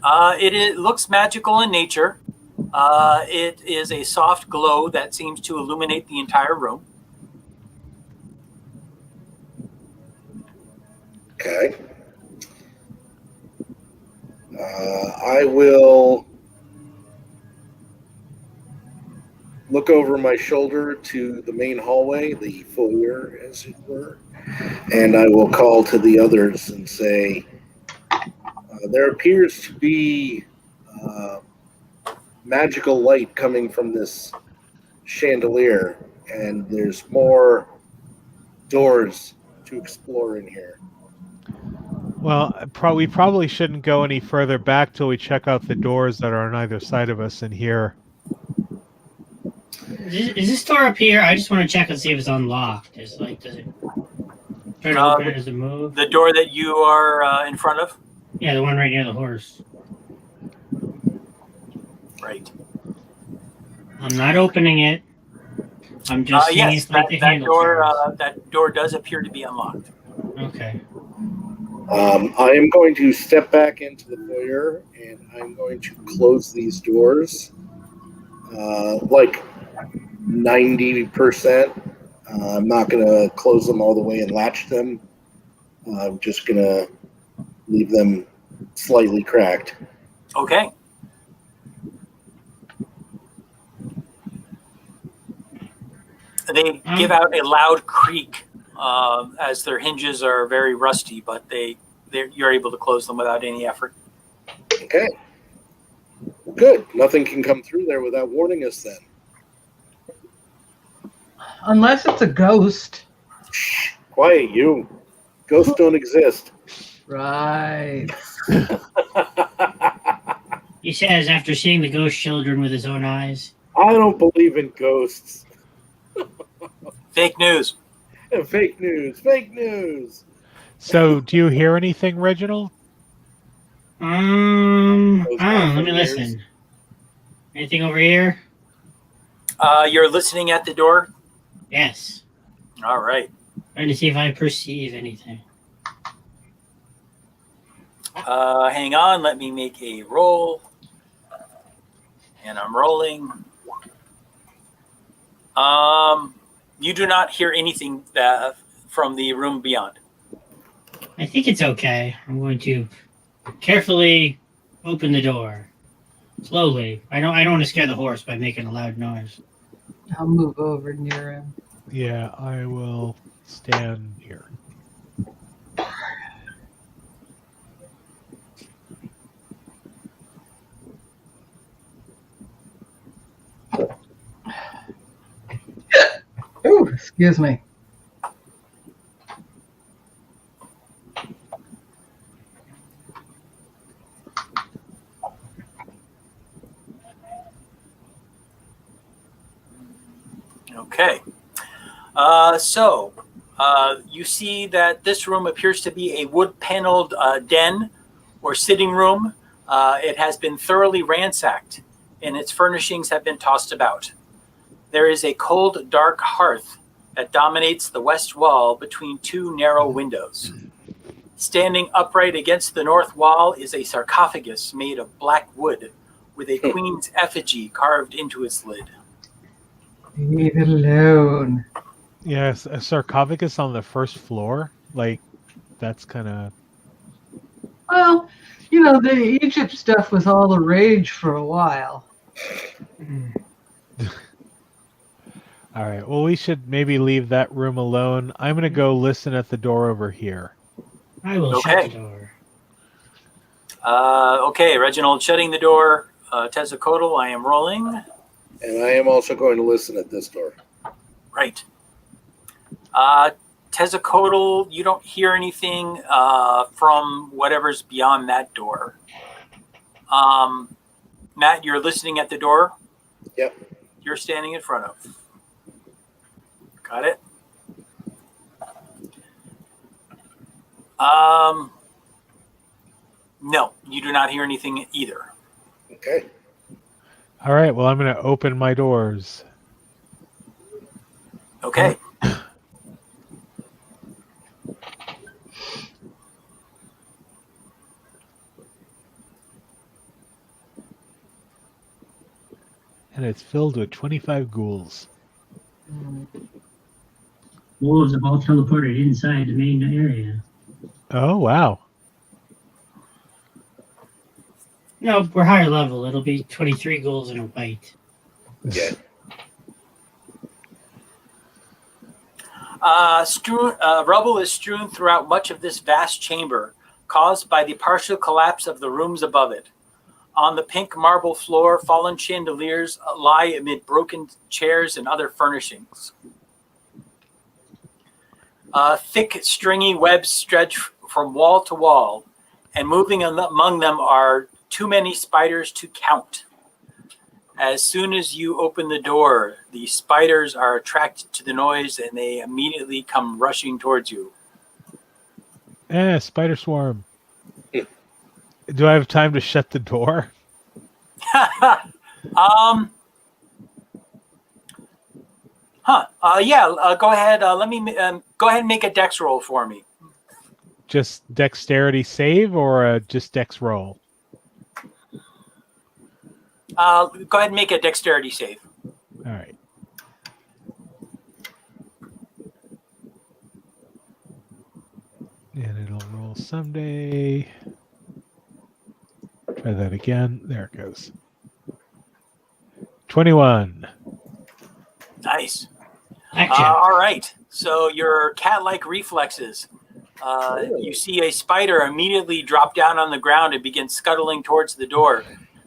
It looks magical in nature. It is a soft glow that seems to illuminate the entire room. Okay. I will look over my shoulder to the main hallway, the foyer, as it were, and I will call to the others and say, there appears to be magical light coming from this chandelier, and there's more doors to explore in here. Well, we probably shouldn't go any further back till we check out the doors that are on either side of us in here. Is this door up here? I just want to check and see if it's unlocked. Does it try to open it? Does it move? The door that you are in front of? Yeah, the one right near the horse. Right. I'm not opening it. I'm just seeing yes, if the handle that door does appear to be unlocked. Okay. I am going to step back into the foyer, and I'm going to close these doors, like 90%. I'm not going to close them all the way and latch them. I'm just going to leave them slightly cracked. Okay. They give out a loud creak as their hinges are very rusty, but you're able to close them without any effort. Okay. Good. Nothing can come through there without warning us then. Unless it's a ghost. Quiet, you. Ghosts don't exist. Right. He says after seeing the ghost children with his own eyes. I don't believe in ghosts. Fake news. Fake news. Fake news. So, do you hear anything, Reginald? I don't know. Let me ears. listen. Anything over here? You're listening at the door? Yes. All right. Trying to see if I perceive anything. Hang on. Let me make a roll. And I'm rolling. You do not hear anything from the room beyond. I think it's okay. I'm going to carefully open the door. Slowly. I don't want to scare the horse by making a loud noise. I'll move over near him. Yeah, I will stand here. Ooh, excuse me. Okay. You see that this room appears to be a wood-paneled den or sitting room. It has been thoroughly ransacked, and its furnishings have been tossed about. There is a cold, dark hearth that dominates the west wall between two narrow windows. Standing upright against the north wall is a sarcophagus made of black wood with a queen's effigy carved into its lid. Leave it alone. Yes, a sarcophagus on the first floor. Like, that's kind of... Well, you know, the Egypt stuff was all the rage for a while. All right, well, we should maybe leave that room alone. I'm going to go listen at the door over here. I will shut the door. Okay, Reginald shutting the door. Tezzacotl, I am rolling. And I am also going to listen at this door. Right. Tezzacotl, you don't hear anything from whatever's beyond that door. Matt, you're listening at the door? Yep. You're standing in front of. Got it? No, you do not hear anything either. Okay. All right, well, I'm going to open my doors. Okay. And it's filled with 25 ghouls. Wolves have all teleported inside the main area. Oh, wow. No, we're higher level. It'll be 23 ghouls and a white. Yeah. Rubble is strewn throughout much of this vast chamber, caused by the partial collapse of the rooms above it. On the pink marble floor, fallen chandeliers lie amid broken chairs and other furnishings. Thick, stringy webs stretch from wall to wall, and moving among them are too many spiders to count. As soon as you open the door, the spiders are attracted to the noise and they immediately come rushing towards you. Spider swarm. Do I have time to shut the door? Yeah. Go ahead. Let me go ahead and make a dex roll for me. Just dexterity save or just dex roll? Go ahead and make a dexterity save. All right. And it'll roll someday. Try that again. There it goes. 21. Nice. Action. All right. So your cat-like reflexes. You see a spider immediately drop down on the ground and begin scuttling towards the door.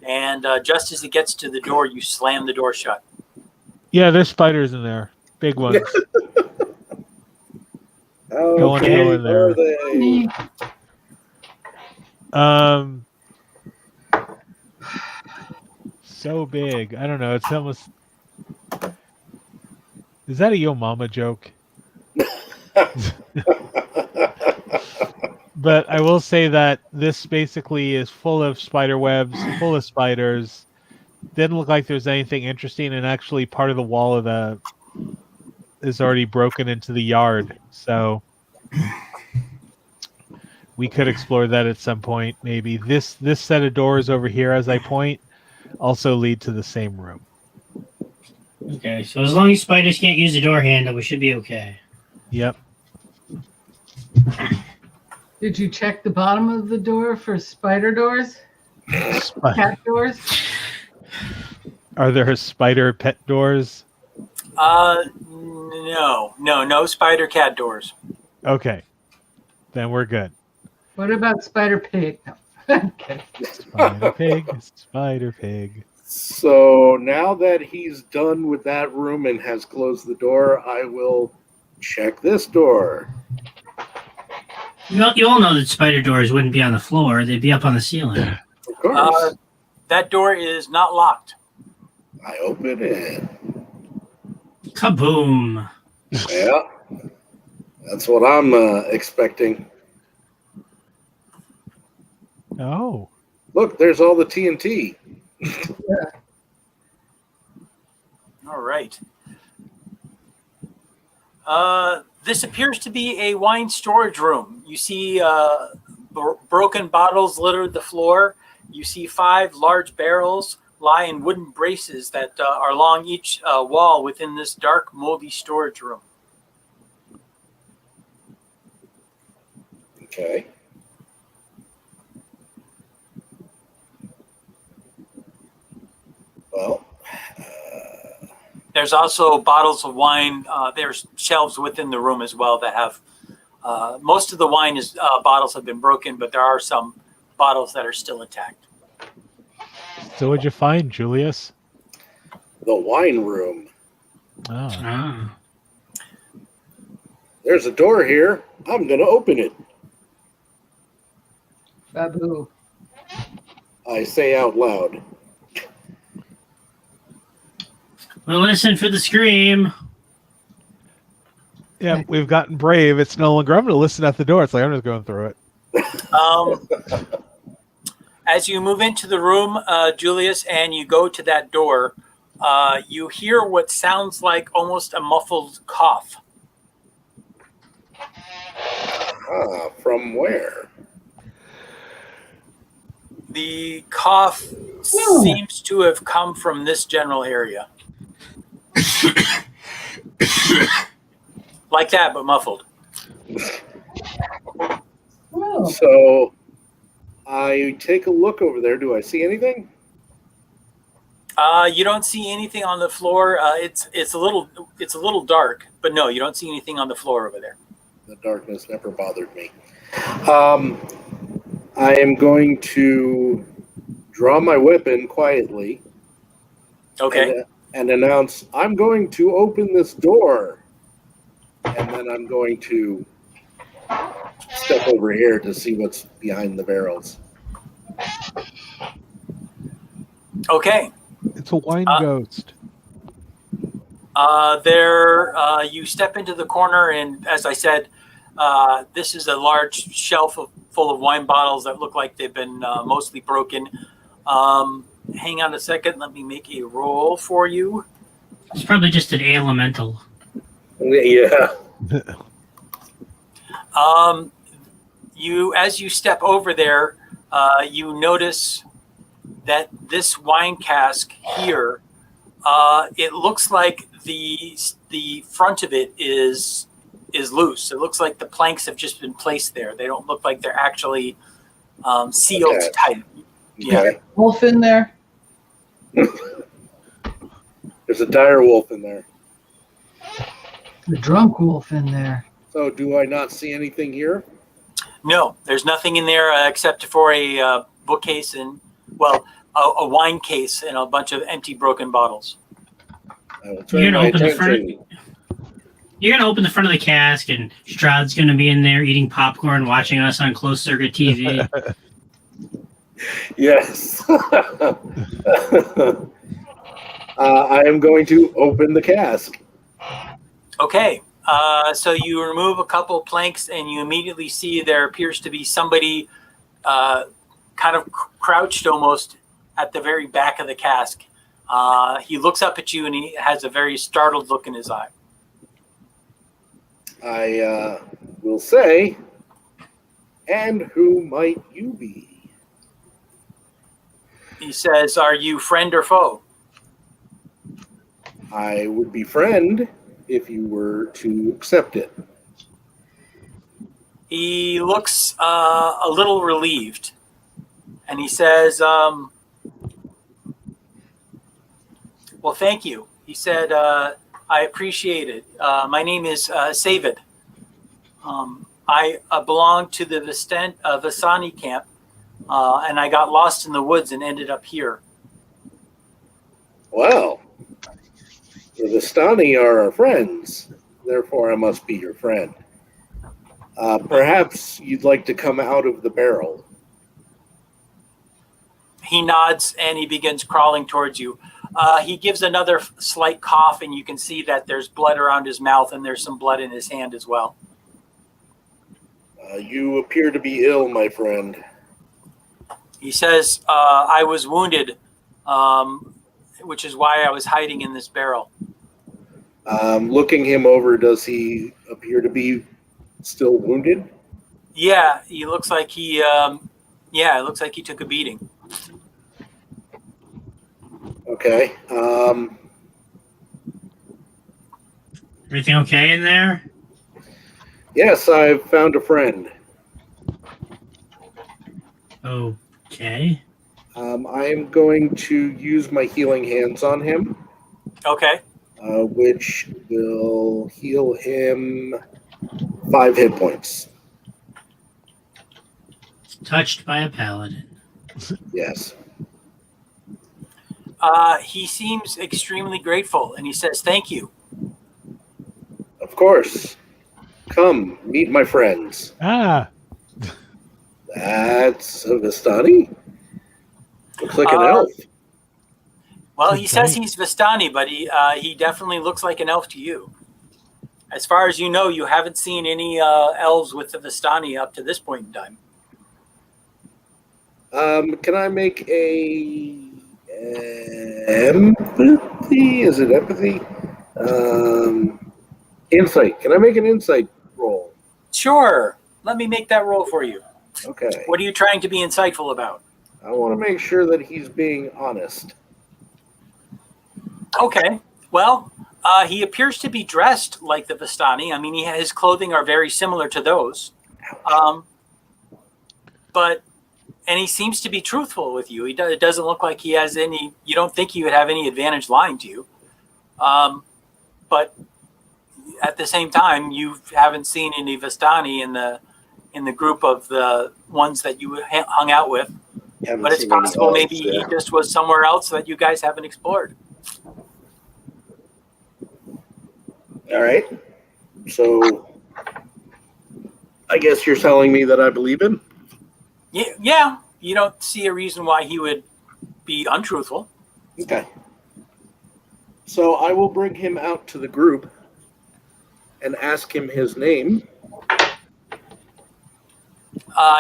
And just as it gets to the door, you slam the door shut. Yeah, there's spiders in there. Big ones. How Going hell big in there. are they? So big. I don't know. It's almost. Is that a Yo Mama joke? But I will say that this basically is full of spider webs, full of spiders. Didn't look like there's anything interesting, and actually part of the wall of the is already broken into the yard. So we could explore that at some point. Maybe this set of doors over here, as I point, also lead to the same room. Okay, so as long as spiders can't use the door handle, we should be okay. Yep. Did you check the bottom of the door for spider doors? Cat doors? Are there spider pet doors? No spider cat doors. Okay. Then we're good. What about spider pig? No. Okay. Spider pig. So now that he's done with that room and has closed the door, I will check this door. You all know that spider doors wouldn't be on the floor; they'd be up on the ceiling. Of course. That door is not locked. I open it. Kaboom! Yeah, that's what I'm expecting. Oh. Look, there's all the TNT. All right. This appears to be a wine storage room. You see broken bottles litter the floor. You see 5 large barrels lie in wooden braces that are along each wall within this dark, moldy storage room. Okay. Well, there's also bottles of wine. There's shelves within the room as well that have most of the wine bottles have been broken, but there are some bottles that are still intact. So what'd you find, Julius? the wine room. Oh. There's a door here. I'm going to open it. Babu. I say out loud. We'll listen for the scream. Yeah, we've gotten brave. It's no longer, I'm going to listen at the door. It's like, I'm just going through it. As you move into the room, Julius, and you go to that door, you hear what sounds like almost a muffled cough. From where? The cough seems to have come from this general area. Like that, but muffled. So I take a look over there. Do I see anything? You don't see anything on the floor. It's a little dark, but no, you don't see anything on the floor over there. The darkness never bothered me. I am going to draw my weapon quietly. Okay. And announce, I'm going to open this door. And then I'm going to step over here to see what's behind the barrels. Okay. It's a wine ghost. You step into the corner, and as I said, this is a large shelf full of wine bottles that look like they've been mostly broken. Hang on a second. Let me make a roll for you. It's probably just an elemental. Yeah. As you step over there, you notice that this wine cask here, it looks like the front of it is loose. It looks like the planks have just been placed there. They don't look like they're actually sealed tight. Yeah. Okay. Wolf in there. There's a dire wolf in there. The drunk wolf in there. So do I not see anything here? No, there's nothing in there except for a bookcase and, well, a wine case and a bunch of empty broken bottles. I will You're turn gonna my open the front. attention. You're gonna open the front of the cask, and Strahd's gonna be in there eating popcorn, watching us on closed circuit TV. Yes. I am going to open the cask. Okay, so you remove a couple planks and you immediately see there appears to be somebody kind of crouched almost at the very back of the cask. He looks up at you and he has a very startled look in his eye. I will say, and who might you be? He says, "Are you friend or foe?" I would be friend if you were to accept it. He looks a little relieved, and he says, "Well, thank you." He said, "I appreciate it. My name is Savid. I belong to the Vistani camp, and I got lost in the woods and ended up here." Well, the Vistani are our friends, therefore I must be your friend. Perhaps you'd like to come out of the barrel. He nods and he begins crawling towards you. He gives another slight cough, and you can see that there's blood around his mouth and there's some blood in his hand as well. You appear to be ill, my friend. He says, "I was wounded, which is why I was hiding in this barrel." Looking him over, does he appear to be still wounded? Yeah, he looks like it looks like he took a beating. Okay. Everything okay in there? Yes, I've found a friend. Okay. I am going to use my healing hands on him, Okay. which will heal him 5 hit points. Touched by a paladin. Yes. He seems extremely grateful, and he says, "Thank you." Of course. Come, meet my friends. Ah, That's a Vistani? Looks like an elf. Well, he Okay. says he's Vistani, but he definitely looks like an elf to you. As far as you know, you haven't seen any elves with the Vistani up to this point in time. Can I make a empathy? Is it empathy? Insight. Can I make an insight roll? Sure. Let me make that roll for you. Okay. What are you trying to be insightful about? I want to make sure that he's being honest. Okay. Well, he appears to be dressed like the Vistani. I mean, his clothing are very similar to those. And he seems to be truthful with you. It doesn't look like he has any, you don't think he would have any advantage lying to you. But at the same time, you haven't seen any Vistani in the group of the ones that you hung out with. Haven't But it's seen any possible elves, maybe yeah. he just was somewhere else that you guys haven't explored. All right. So I guess you're telling me that I believe him? Yeah, you don't see a reason why he would be untruthful. Okay. So I will bring him out to the group and ask him his name.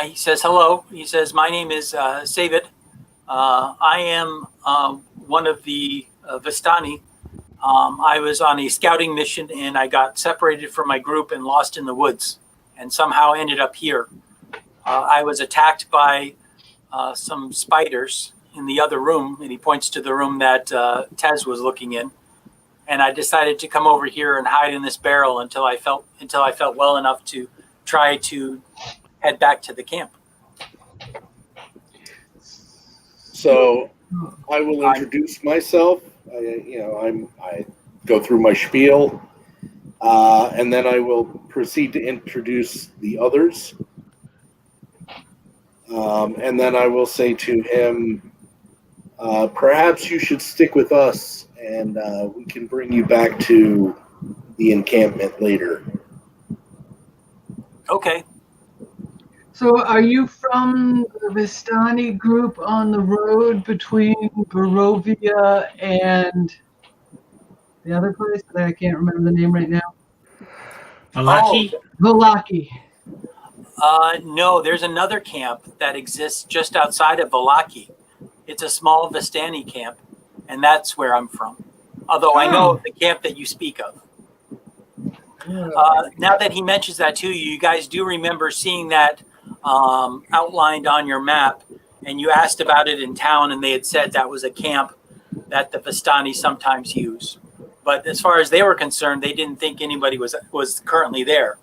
He says, "Hello." He says, "My name is Savid. I am one of the Vistani. I was on a scouting mission and I got separated from my group and lost in the woods and somehow ended up here. I was attacked by some spiders in the other room," and he points to the room that Tez was looking in. "And I decided to come over here and hide in this barrel until I felt well enough to try to head back to the camp." So I will introduce myself. I go through my spiel. And then I will proceed to introduce the others. And then I will say to him, perhaps you should stick with us, and we can bring you back to the encampment later. Okay. So are you from the Vistani group on the road between Barovia and the other place that I can't remember the name right now? Valaki? Valaki. No, there's another camp that exists just outside of Valaki. It's a small Vistani camp, and that's where I'm from. Although I know the camp that you speak of. Now that he mentions that to you, you guys do remember seeing that outlined on your map, and you asked about it in town, and they had said that was a camp that the Vistani sometimes use. But as far as they were concerned, they didn't think anybody was currently there.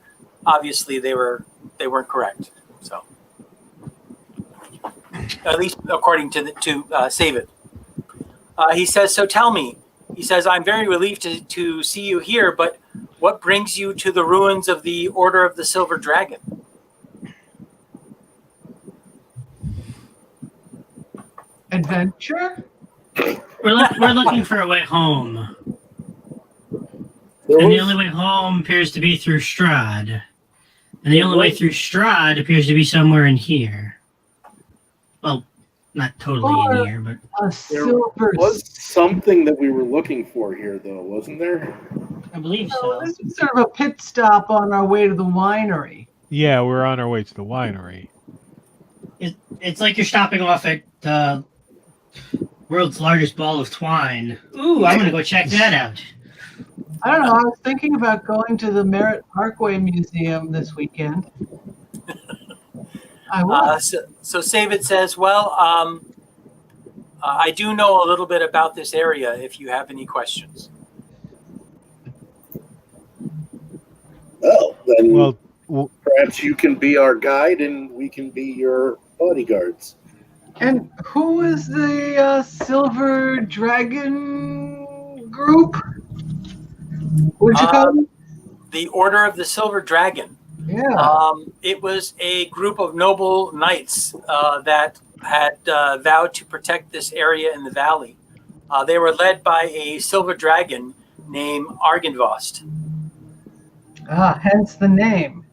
Obviously, they weren't correct. So, at least according to Save It. He says, so tell me. He says, I'm very relieved to see you here, but what brings you to the ruins of the Order of the Silver Dragon? Adventure? We're looking for a way home. And the only way home appears to be through Strahd. And the only way through Strahd appears to be somewhere in here. Well, not totally in here, but... There was something that we were looking for here, though, wasn't there? I believe so. This is sort of a pit stop on our way to the winery. Yeah, we're on our way to the winery. It's like you're stopping off at the world's largest ball of twine. Ooh, I'm going to go check that out. I don't know. I was thinking about going to the Merritt Parkway Museum this weekend. I was. So Save It says, well, I do know a little bit about this area if you have any questions. Well, then Well, perhaps you can be our guide and we can be your bodyguards. And who is the Silver Dragon group? What'd you call it? The Order of the Silver Dragon. Yeah. It was a group of noble knights that had vowed to protect this area in the valley. They were led by a silver dragon named Argynvost. Hence the name.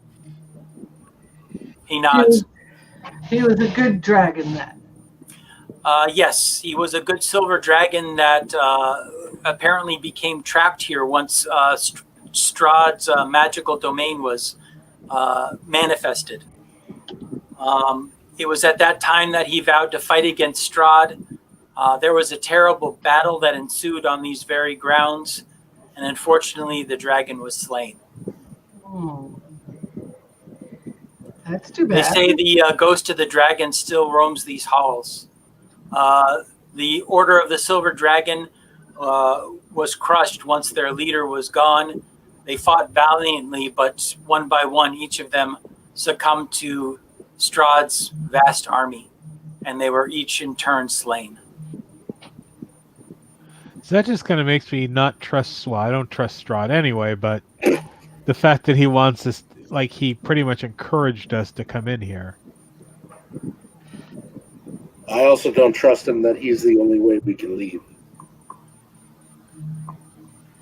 He nods. He was a good dragon then. Yes, he was a good silver dragon that apparently became trapped here once Strahd's magical domain was manifested. It was at that time that he vowed to fight against Strahd. There was a terrible battle that ensued on these very grounds, and unfortunately the dragon was slain. Oh. That's too bad. They say the ghost of the dragon still roams these halls. The Order of the Silver Dragon was crushed once their leader was gone. They fought valiantly, but one by one, each of them succumbed to Strahd's vast army, and they were each in turn slain. so that just kind of makes me not trust. Well, I don't trust Strahd anyway, but the fact that he wants us, like he pretty much encouraged us to come in here. I also don't trust him that he's the only way we can leave.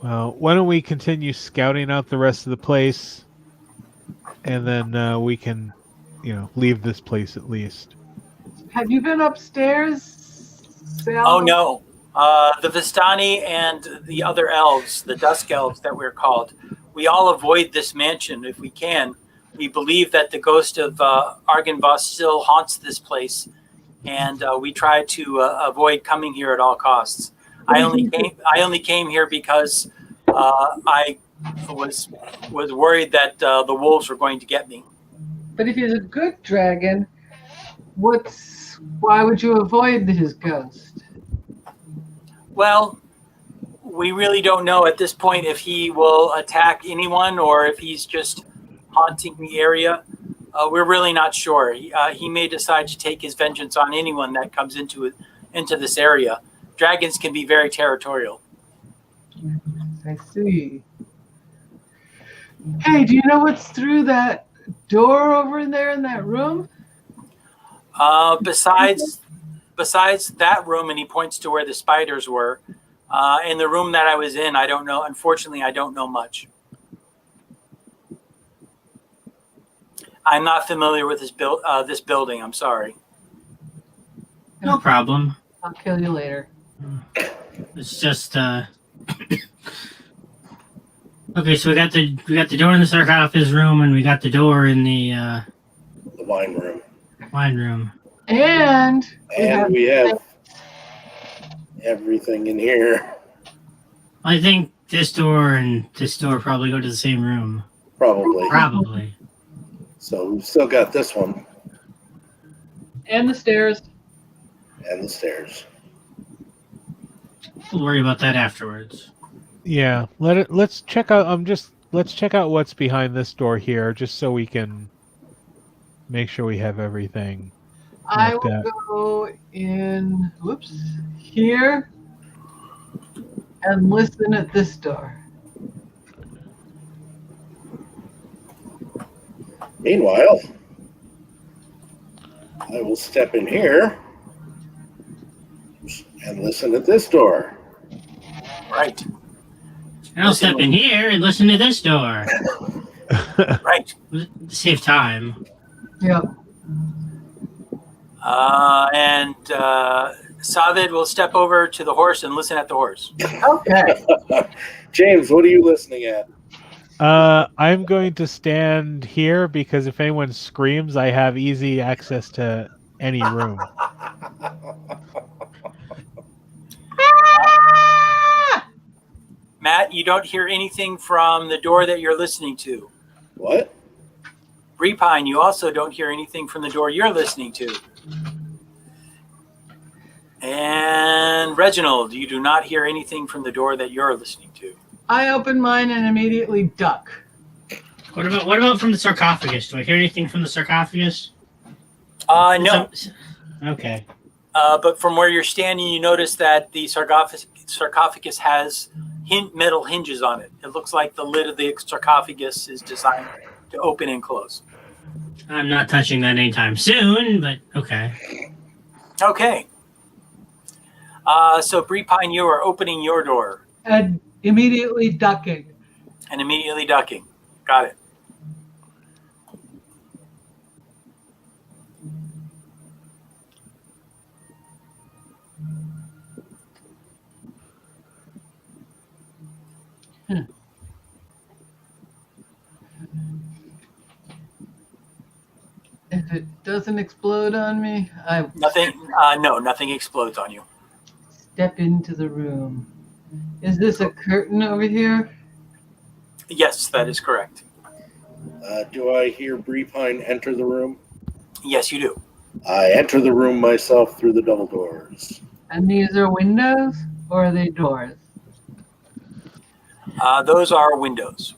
Well, why don't we continue scouting out the rest of the place, and then we can, leave this place at least. Have you been upstairs, Sal? Oh no, the Vistani and the other elves, the Dusk Elves that we're called, we all avoid this mansion if we can. We believe that the ghost of Argynvost still haunts this place, and we try to avoid coming here at all costs. I only came here because I was worried that the wolves were going to get me. But if he's a good dragon, why would you avoid his ghost? Well, we really don't know at this point if he will attack anyone or if he's just haunting the area. We're really not sure. He may decide to take his vengeance on anyone that comes into this area. Dragons can be very territorial. I see. Hey, do you know what's through that door over in there in that room? Besides that room, and he points to where the spiders were, in the room that I was in, I don't know. Unfortunately, I don't know much. I'm not familiar with this building. I'm sorry. No problem. I'll kill you later. It's just okay. So we got the door in the sarcophagus room, and we got the door in the wine room. wine room. And We have everything in here. I think this door and this door probably go to the same room. Probably. Probably. So we've still got this one. And the stairs. And the stairs. We'll worry about that afterwards. Yeah, let's check out. Let's check out what's behind this door here, just so we can make sure we have everything. I will go in. Whoops. Here. And listen at this door. Meanwhile, I will step in here and listen at this door. Right. And I'll step in here and listen to this door. Right. Save time. Yep. And Savid will step over to the horse and listen at the horse. Okay. James, what are you listening at? I'm going to stand here because if anyone screams, I have easy access to any room. Matt, you don't hear anything from the door that you're listening to. What? Repine, you also don't hear anything from the door you're listening to. And Reginald, you do not hear anything from the door that you're listening to. I open mine and immediately duck. What about from the sarcophagus? Do I hear anything from the sarcophagus? No. Okay. But from where you're standing, you notice that the sarcophagus has metal hinges on it. It looks like the lid of the sarcophagus is designed to open and close. I'm not touching that anytime soon, but okay. Okay. So Brepine, you are opening your door. And immediately ducking. And immediately ducking. Got it. If it doesn't explode on me, I nothing explodes on you. Step into the room. Is this a curtain over here? Yes, that is correct. Do I hear Brepine enter the room? Yes, you do. I enter the room myself through the double doors. And these are windows, or are they doors? Those are windows.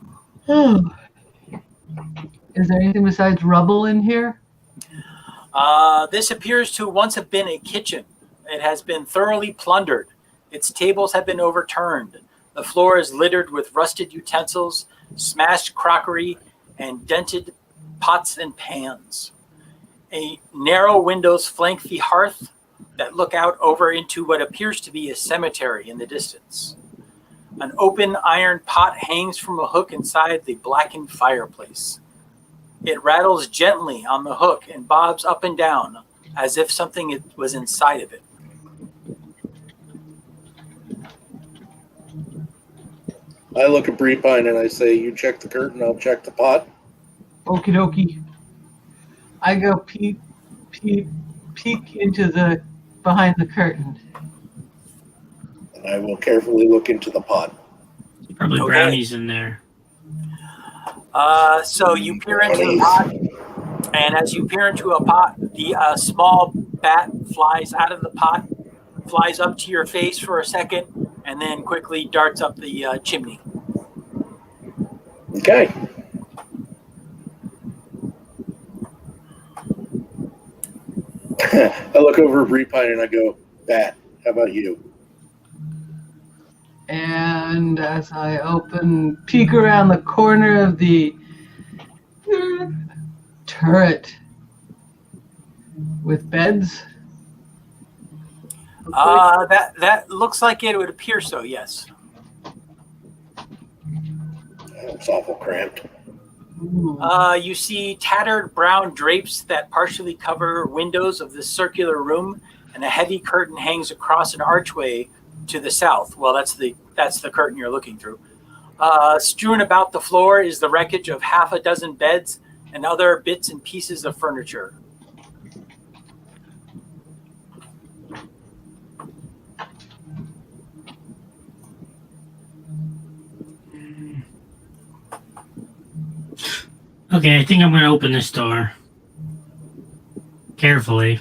Is there anything besides rubble in here? This appears to once have been a kitchen. It has been thoroughly plundered. Its tables have been overturned. The floor is littered with rusted utensils, smashed crockery, and dented pots and pans. Narrow windows flank the hearth that look out over into what appears to be a cemetery in the distance. An open iron pot hangs from a hook inside the blackened fireplace. It rattles gently on the hook and bobs up and down as if something was inside of it. I look at Brepine and I say, you check the curtain, I'll check the pot. Okie dokie. I go peek into behind the curtain. And I will carefully look into the pot. Probably brownies in there. So you peer into the pot, and as you peer into a pot, the small bat flies out of the pot, flies up to your face for a second, and then quickly darts up the chimney. Okay. I look over at Brepine and I go, Bat, how about you? And And as I peek around the corner of the turret with beds. That looks like it would appear so, yes. It's awful cramped. You see tattered brown drapes that partially cover windows of this circular room, and a heavy curtain hangs across an archway to the south. Well, that's the curtain you're looking through. Strewn about the floor is the wreckage of half a dozen beds and other bits and pieces of furniture. Okay, I think I'm going to open this door. Carefully.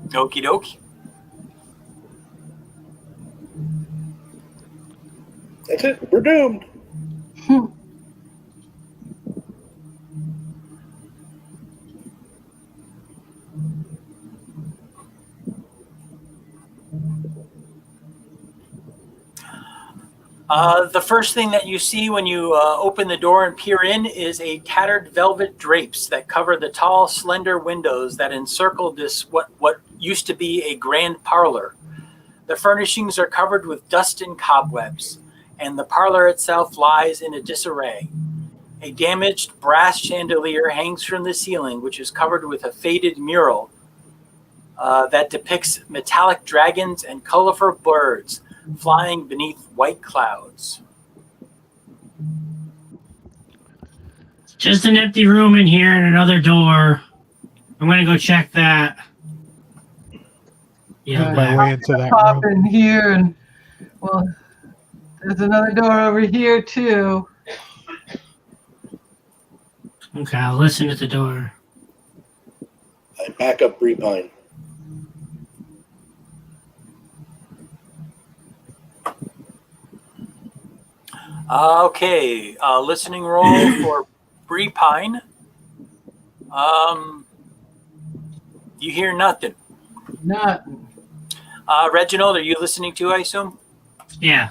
Okie dokie. That's it. We're doomed. The first thing that you see when you open the door and peer in is a tattered velvet drapes that cover the tall, slender windows that encircle this what used to be a grand parlor. The furnishings are covered with dust and cobwebs, and the parlor itself lies in a disarray. A damaged brass chandelier hangs from the ceiling, which is covered with a faded mural that depicts metallic dragons and colorful birds flying beneath white clouds. Just an empty room in here and another door. I'm going to go check that. Yeah, My way into that Pop room. in here, and well, there's another door over here too. Okay, I'll listen at the door. I back up Repine. Okay, listening roll for Bree Pine. You hear nothing. Nothing. Reginald, are you listening too, I assume? Yeah.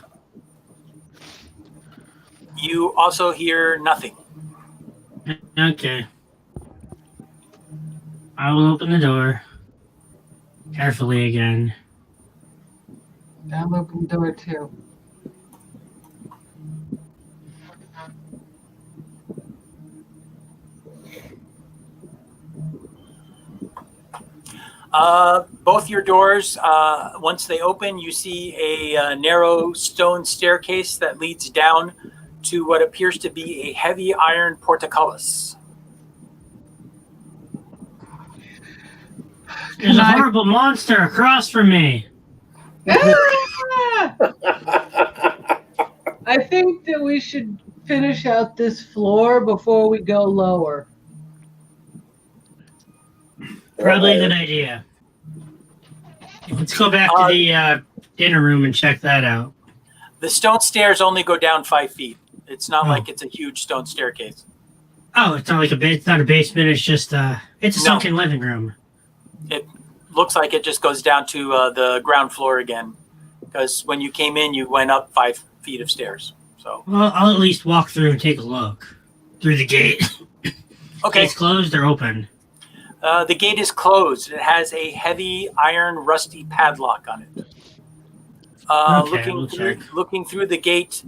You also hear nothing. Okay. I will open the door. Carefully again. I'll open the door too. Both your doors, once they open, you see a narrow stone staircase that leads down to what appears to be a heavy iron portcullis. There's a horrible monster across from me. I think that we should finish out this floor before we go lower. Probably a good idea. Let's go back to the dinner room and check that out. The stone stairs only go down 5 feet. It's not like it's a huge stone staircase. Oh, it's not like it's not a basement. It's just it's a sunken living room. It looks like it just goes down to the ground floor again, because when you came in, you went up 5 feet of stairs. So Well, I'll at least walk through and take a look through the gate. okay, It's closed or open. The gate is closed. It has a heavy iron rusty padlock on it. Okay, looking through the gate,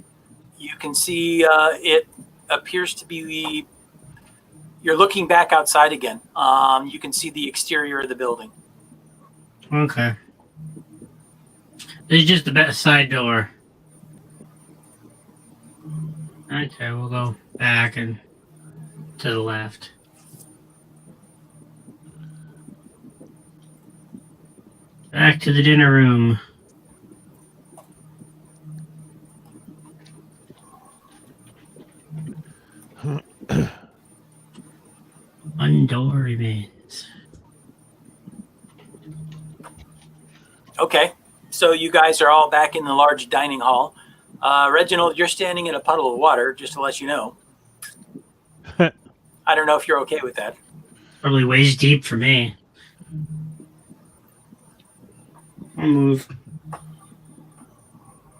you can see it appears to be. You're looking back outside again. You can see the exterior of the building. Okay. This is just the side door. Okay, we'll go back and to the left. Back to the dinner room. One door remains. Okay, so you guys are all back in the large dining hall. Reginald, you're standing in a puddle of water, just to let you know. I don't know if you're okay with that. Probably waist deep for me. I'll move.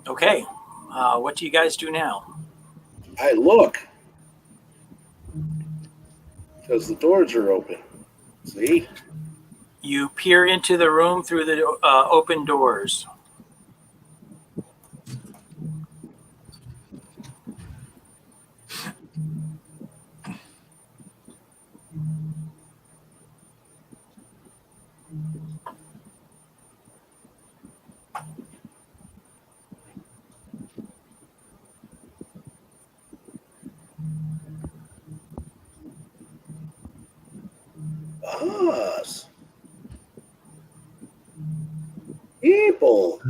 Okay. What do you guys do now? I look. Because the doors are open. See? You peer into the room through the open doors. Us. People.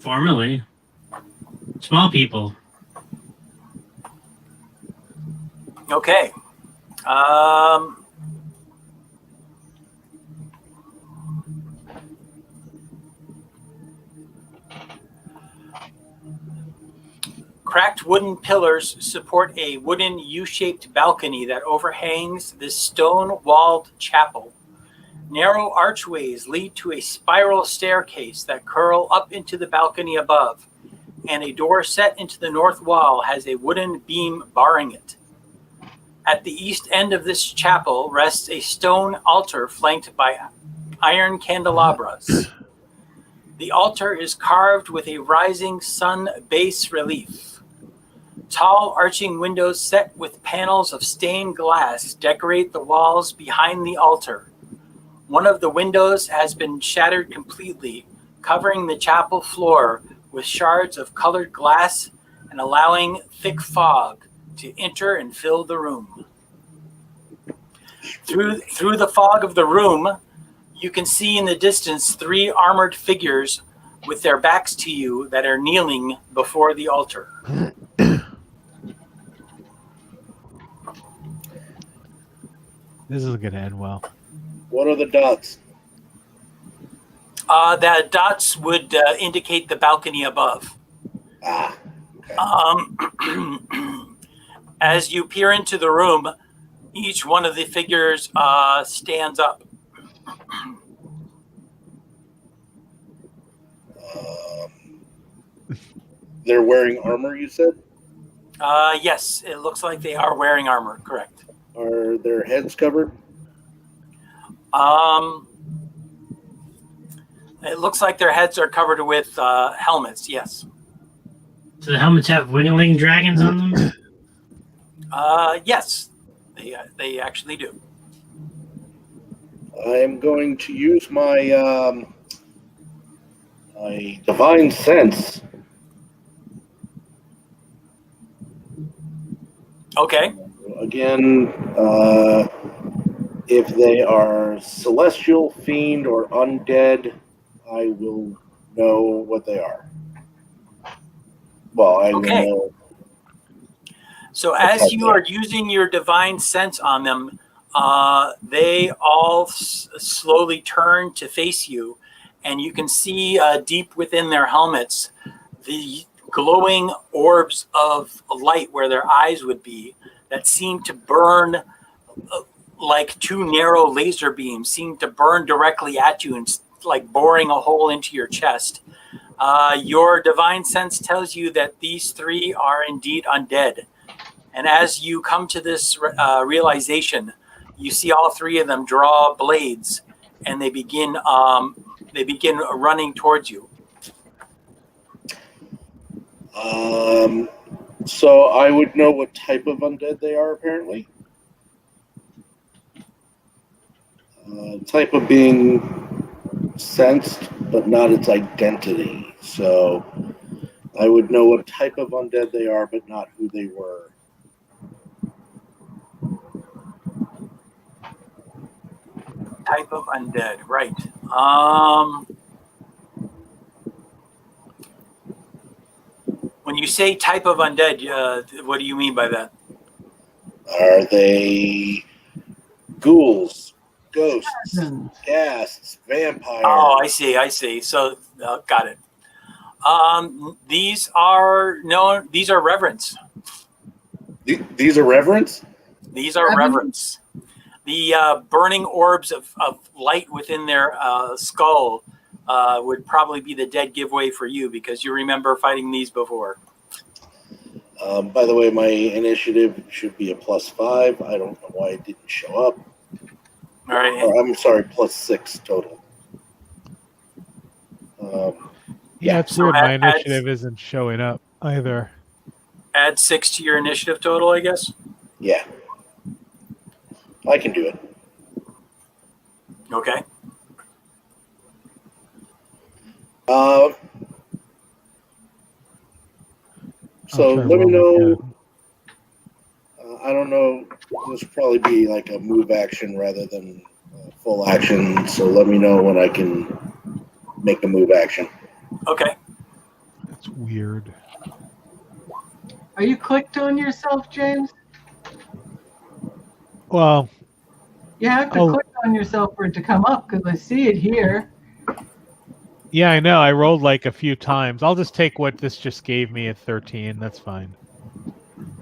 Formerly. Small people. Okay. Cracked wooden pillars support a wooden U-shaped balcony that overhangs this stone-walled chapel. Narrow archways lead to a spiral staircase that curl up into the balcony above, and a door set into the north wall has a wooden beam barring it. At the east end of this chapel rests a stone altar flanked by iron candelabras. The altar is carved with a rising sun bas relief. Tall arching windows set with panels of stained glass decorate the walls behind the altar. One of the windows has been shattered completely, covering the chapel floor with shards of colored glass and allowing thick fog to enter and fill the room. Through the fog of the room, you can see in the distance 3 armored figures with their backs to you that are kneeling before the altar. This isn't going to end well. What are the dots? The dots would indicate the balcony above. Ah. Okay. As you peer into the room, each one of the figures stands up. They're wearing armor, you said? Yes, it looks like they are wearing armor, correct. Are their heads covered? It looks like their heads are covered with helmets, yes. So the helmets have wingling dragons on them? Yes, they actually do. I'm going to use my my divine sense. Okay. Again, if they are celestial, fiend, or undead, I will know what they are. Well, I will know. So as you are using your divine sense on them, they all slowly turn to face you, and you can see deep within their helmets the glowing orbs of light where their eyes would be that seem to burn like 2 narrow laser beams, seem to burn directly at you and like boring a hole into your chest. Your divine sense tells you that these 3 are indeed undead. And as you come to this realization, you see all 3 of them draw blades, and they begin running towards you. So I would know what type of undead they are, apparently. Type of being sensed, but not its identity. So I would know what type of undead they are, but not who they were. Type of undead, right. When you say type of undead, what do you mean by that? Are they ghouls, ghosts, ghasts, vampires? Oh, I see. So, got it. These are reverends. These are reverends? These are reverends. The burning orbs of light within their skull would probably be the dead giveaway for you because you remember fighting these before. By the way, my initiative should be a +5. I don't know why it didn't show up. All right. Or, I'm sorry, +6 total. Yeah, it's So weird. My add- initiative isn't showing up either. Add 6 to your initiative total, I guess. Yeah. I can do it. Okay. So I'll try let me roll know. again. I don't know. This will probably be like a move action rather than full action. So let me know when I can make a move action. Okay. That's weird. Are you clicked on yourself, James? Well, You have to click on yourself for it to come up because I see it here. yeah, I know. I rolled like a few times. I'll just take what this just gave me at 13. That's fine.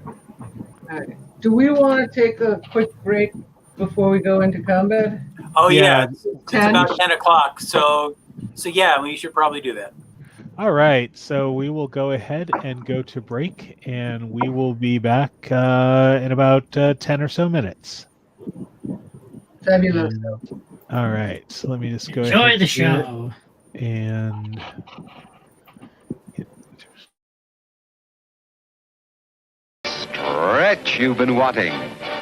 All right. Do we want to take a quick break before we go into combat? Oh Yeah. yeah, it's 10? about 10 o'clock. So yeah, we should probably do that. All right, so we will go ahead and go to break, and we will be back in about 10 or so minutes. Fabulous. All right, so let me just go Enjoy ahead the here show. and Stretch you've been wanting.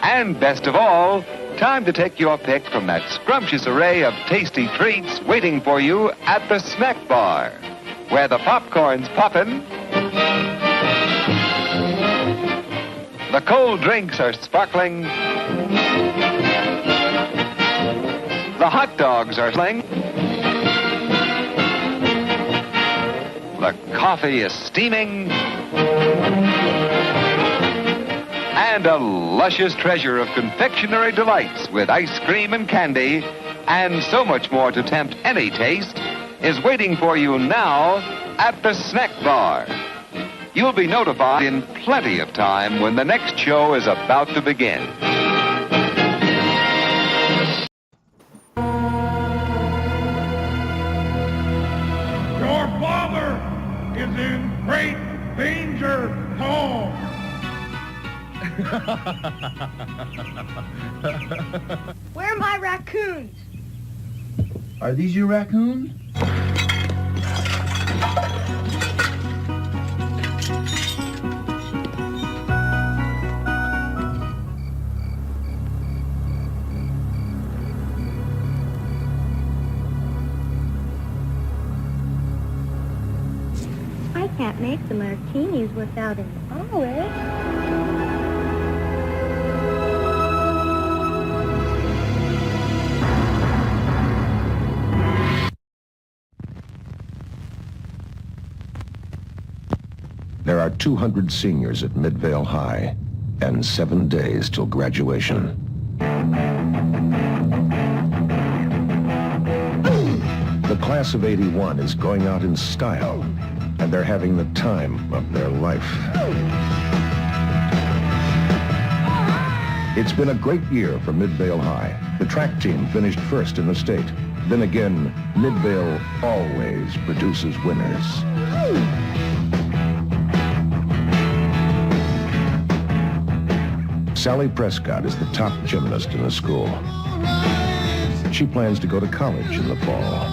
And best of all, time to take your pick from that scrumptious array of tasty treats waiting for you at the snack bar, where the popcorn's poppin', the cold drinks are sparkling, the hot dogs are sling, the coffee is steaming, and a luscious treasure of confectionery delights with ice cream and candy and so much more to tempt any taste is waiting for you now at the snack bar. You'll be notified in plenty of time when the next show is about to begin. Your father is in great danger, Paul. Where are my raccoons? Are these your raccoons? I can't make the martinis without an olive. There are 200 seniors at Midvale High and 7 days till graduation. The class of '81 is going out in style, and they're having the time of their life. It's been a great year for Midvale High. The track team finished first in the state. Then again, Midvale always produces winners. Sally Prescott is the top gymnast in the school. She plans to go to college in the fall.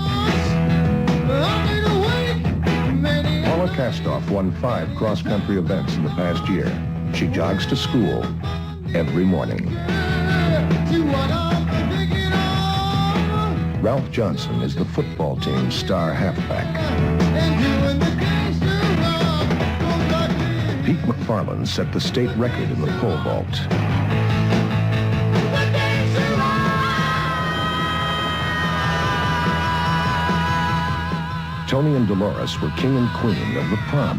Paula Castoff won 5 cross-country events in the past year. She jogs to school every morning. Ralph Johnson is the football team's star halfback. Pete McFarland set the state record in the pole vault. Tony and Dolores were king and queen of the prom.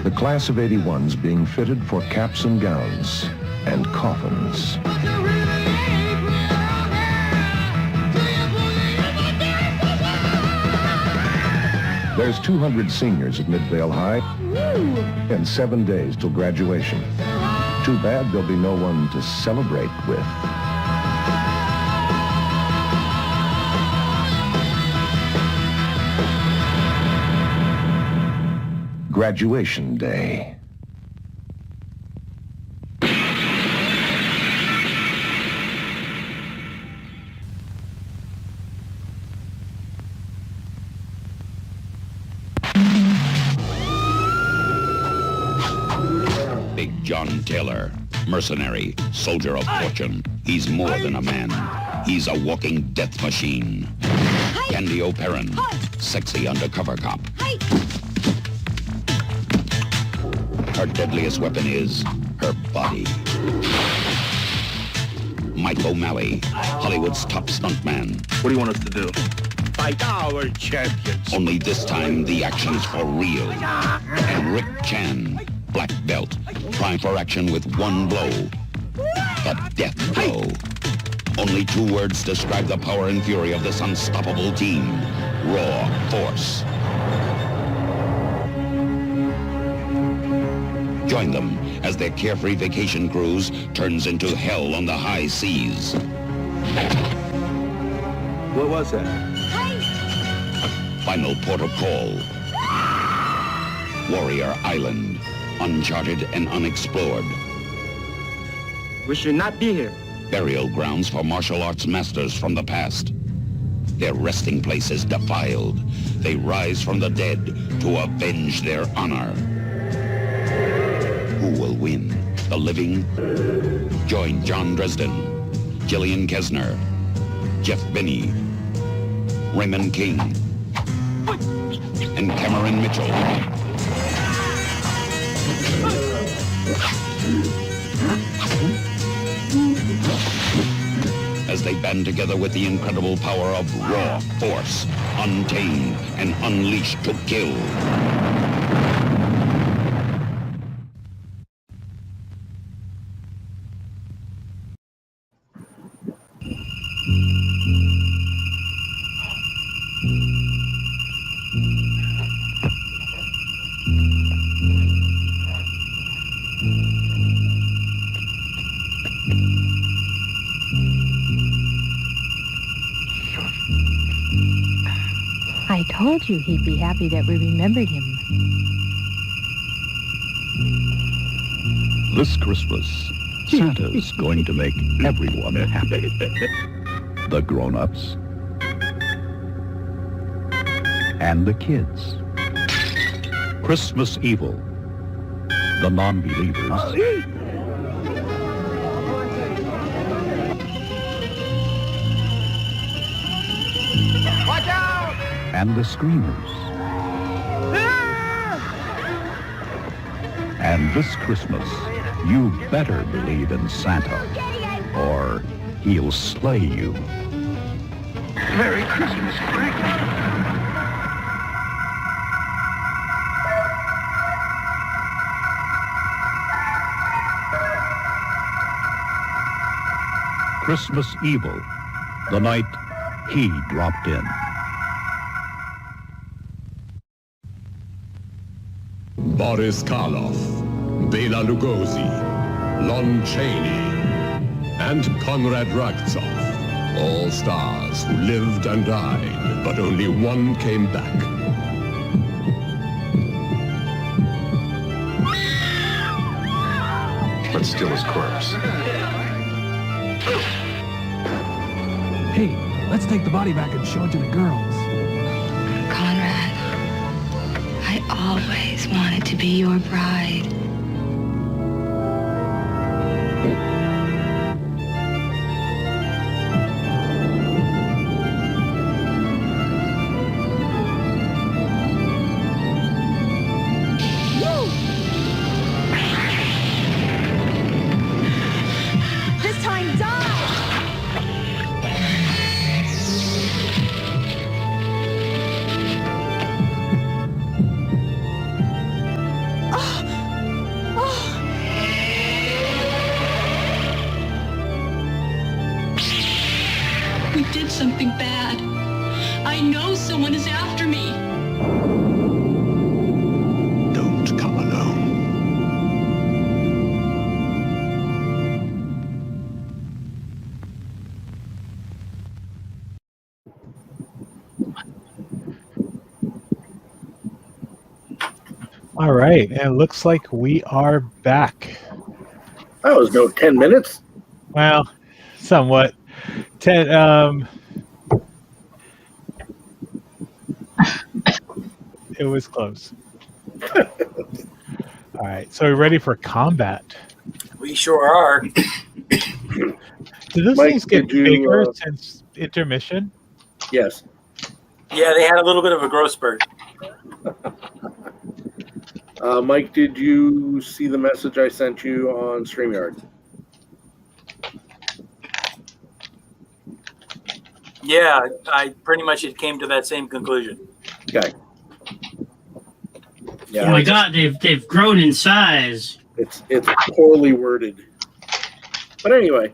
The class of '81's being fitted for caps and gowns and coffins. There's 200 seniors at Midvale High and 7 days till graduation. Too bad there'll be no one to celebrate with. graduation day. Big John Taylor, mercenary, soldier of fortune. He's more than a man. He's a walking death machine. Candy O'Perrin, sexy undercover cop. Her deadliest weapon is her body. Mike O'Malley, Hollywood's top stuntman. What do you want us to do? Fight our champions. Only this time the action's for real. And Rick Chan, black belt, prime for action with one blow. The death blow. Only 2 words describe the power and fury of this unstoppable team. Raw force. Join them as their carefree vacation cruise turns into hell on the high seas. What was that? Final port of call. Warrior Island, uncharted and unexplored. We should not be here. Burial grounds for martial arts masters from the past. Their resting place is defiled. They rise from the dead to avenge their honor. Who will win? The living? Join John Dresden, Gillian Kesner, Jeff Binney, Raymond King, and Cameron Mitchell. As they band together with the incredible power of raw force, untamed and unleashed to kill. I told you he'd be happy that we remembered him. This Christmas, Santa's going to make everyone happy. The grown-ups and the kids. Christmas evil. The non-believers. Watch out! And the screamers. And this Christmas, you better believe in Santa, or he'll slay you. Merry Christmas, Frank. Christmas Evil, the night he dropped in. Boris Karloff, Bela Lugosi, Lon Chaney, and Konrad Ragzov. All stars who lived and died, but only one came back. But still his corpse. Hey, let's take the body back and show it to the girls. Conrad, I always wanted to be your bride. This time, die! We did something bad. I know someone is after me. Don't come alone. All right, and it looks like we are back. That was no 10 minutes. Well, somewhat. 10. It was close. All right, so we're ready for combat. We sure are. Do those Mike, things get did you, bigger since intermission? Yes. Yeah, they had a little bit of a growth spurt. Mike, did you see the message I sent you on StreamYard? Yeah, I pretty much it came to that same conclusion. Okay. Oh my God, they've grown in size. It's poorly worded. But anyway,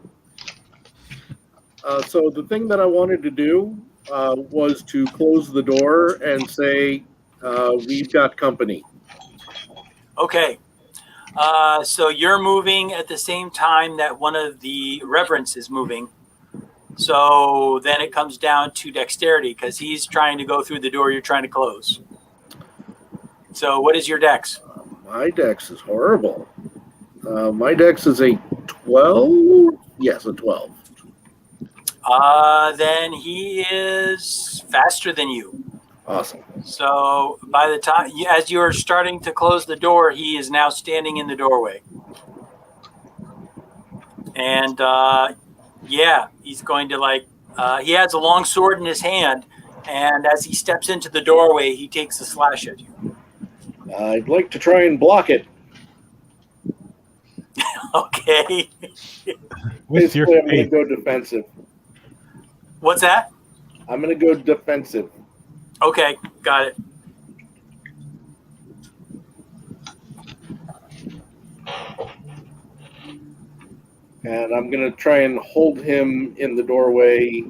so the thing that I wanted to do was to close the door and say, we've got company. Okay. So you're moving at the same time that one of the reverends is moving. So then it comes down to dexterity because he's trying to go through the door you're trying to close. So what is your dex? My dex is horrible. My dex is a 12? Yes, a 12. Then he is faster than you. Awesome. So by the time, as you're starting to close the door, he is now standing in the doorway. And yeah, he's going to he has a long sword in his hand. And as he steps into the doorway, he takes a slash at you. I'd like to try and block it. Okay. With your Basically, I'm going to faith. go defensive. What's that? I'm going to go defensive. Okay, got it. And I'm going to try and hold him in the doorway,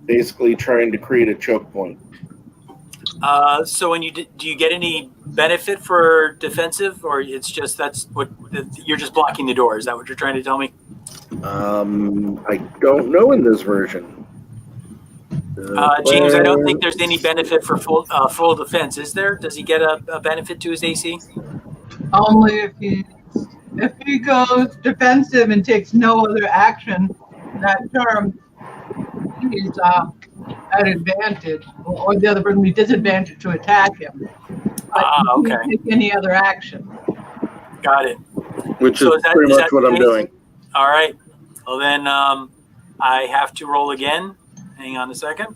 basically trying to create a choke point. So when you do you get any benefit for defensive, or it's just that's what you're just blocking the door? Is that what you're trying to tell me? I don't know in this version. James, I don't think there's any benefit for full defense, is there? Does he get a benefit to his AC? Only if he goes defensive and takes no other action that term, he's at advantage, or the other person will be disadvantaged to attack him. But he can't take any other action. Got it. Which is pretty much what I'm doing. All right. Well, then I have to roll again. Hang on a second.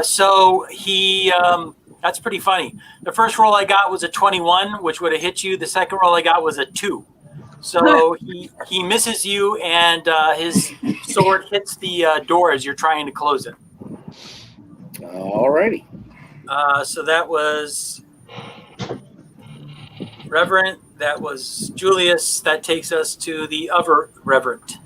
So he, that's pretty funny. The first roll I got was a 21, which would have hit you. The second roll I got was a 2. So he misses you, and his sword hits the door as you're trying to close it. Alrighty. So that was Reverend. That was Julius. That takes us to the other Reverend.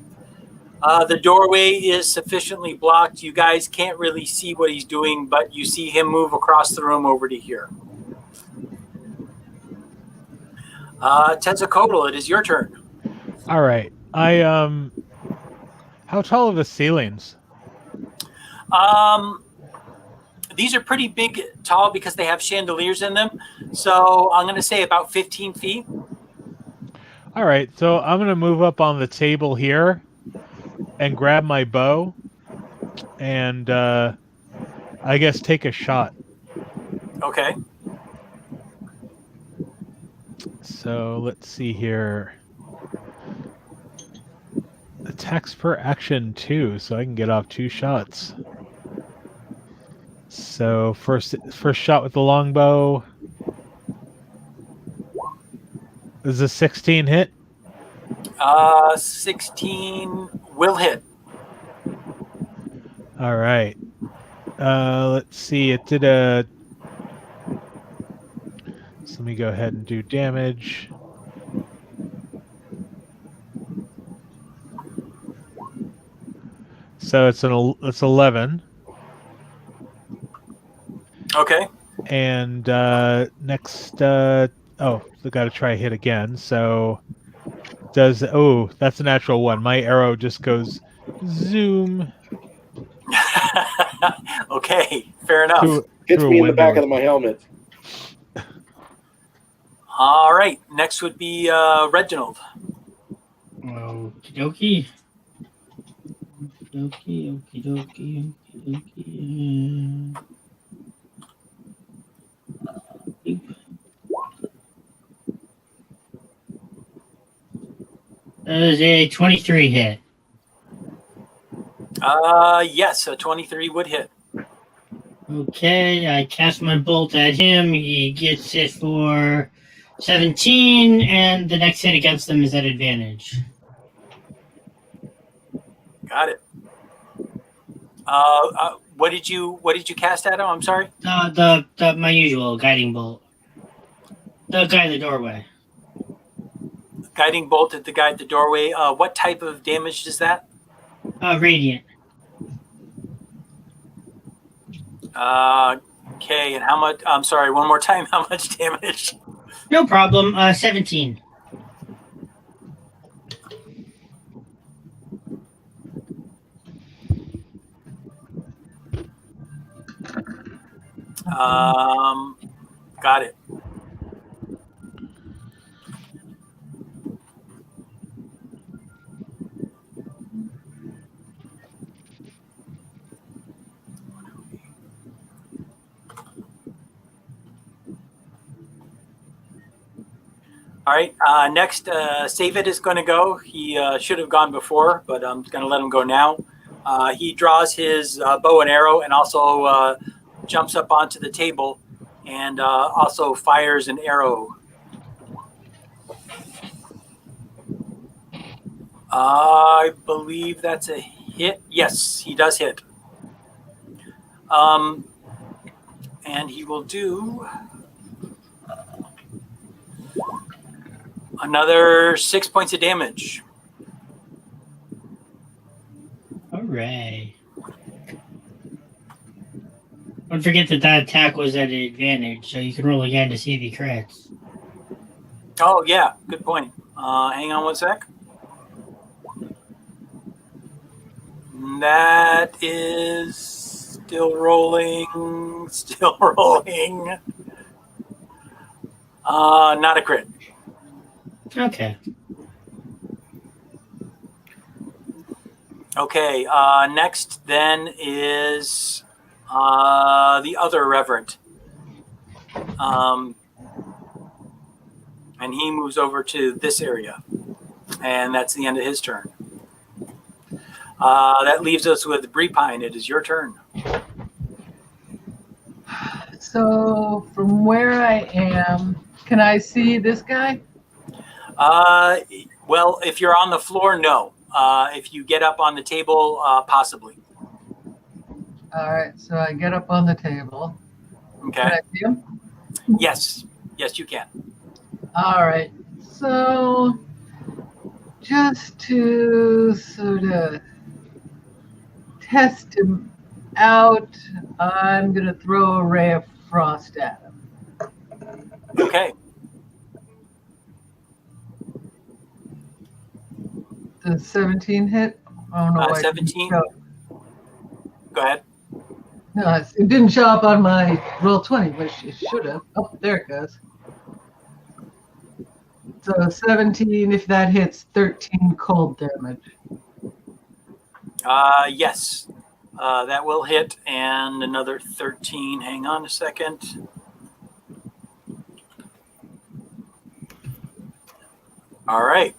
The doorway is sufficiently blocked. You guys can't really see what he's doing, but you see him move across the room over to here. Tenzakotl, it is your turn. All right. How tall are the ceilings? These are pretty big, tall, because they have chandeliers in them. So I'm going to say about 15 feet. All right. So I'm going to move up on the table here and grab my bow and I guess take a shot. Okay. So let's see here. Attacks per action 2, so I can get off 2 shots. So first shot with the longbow. Is a 16 hit? 16 will hit. All right. Let's see. It did a... So let me go ahead and do damage. So it's 11. Okay. And next Oh, so got to try hit again. So does that's a natural one. My arrow just goes zoom. Okay, fair enough. Hits through a me in the back window. of my helmet. All right, next would be Reginald. Okie dokie. Okie dokie. That is a 23 hit. Yes, a 23 would hit. Okay, I cast my bolt at him. He gets it for 17, and the next hit against them is at advantage. Got it. What did you cast at him? I'm sorry. The my usual guiding bolt. The guy in the doorway. Guiding bolt at the guy at the doorway. What type of damage is that? Radiant. Okay, and how much? I'm sorry, one more time. How much damage? No problem. 17. Got it. All right. Next, Save It is going to go. He should have gone before, but I'm going to let him go now. He draws his bow and arrow and also jumps up onto the table and also fires an arrow. I believe that's a hit. Yes, he does hit. And he will do another 6 points of damage. All right. Don't forget that attack was at an advantage, so you can roll again to see if he crits. Oh, yeah. Good point. Hang on one sec. That is still rolling. Not a crit. Okay. Okay. Next then is the other Reverend. And he moves over to this area. And that's the end of his turn. That leaves us with Brepine. It is your turn. So from where I am, can I see this guy? Well, if you're on the floor, no. If you get up on the table, possibly. All right, so I get up on the table. Okay. Can I see him? Yes, you can. All right, so just to sort of test him out, I'm going to throw a ray of frost at him. Okay. Does 17 hit? I don't know why. 17. Go ahead. No, it didn't show up on my roll 20, which it should have. Oh, there it goes. So 17, if that hits, 13 cold damage. Yes. That will hit, and another 13. Hang on a second. All right.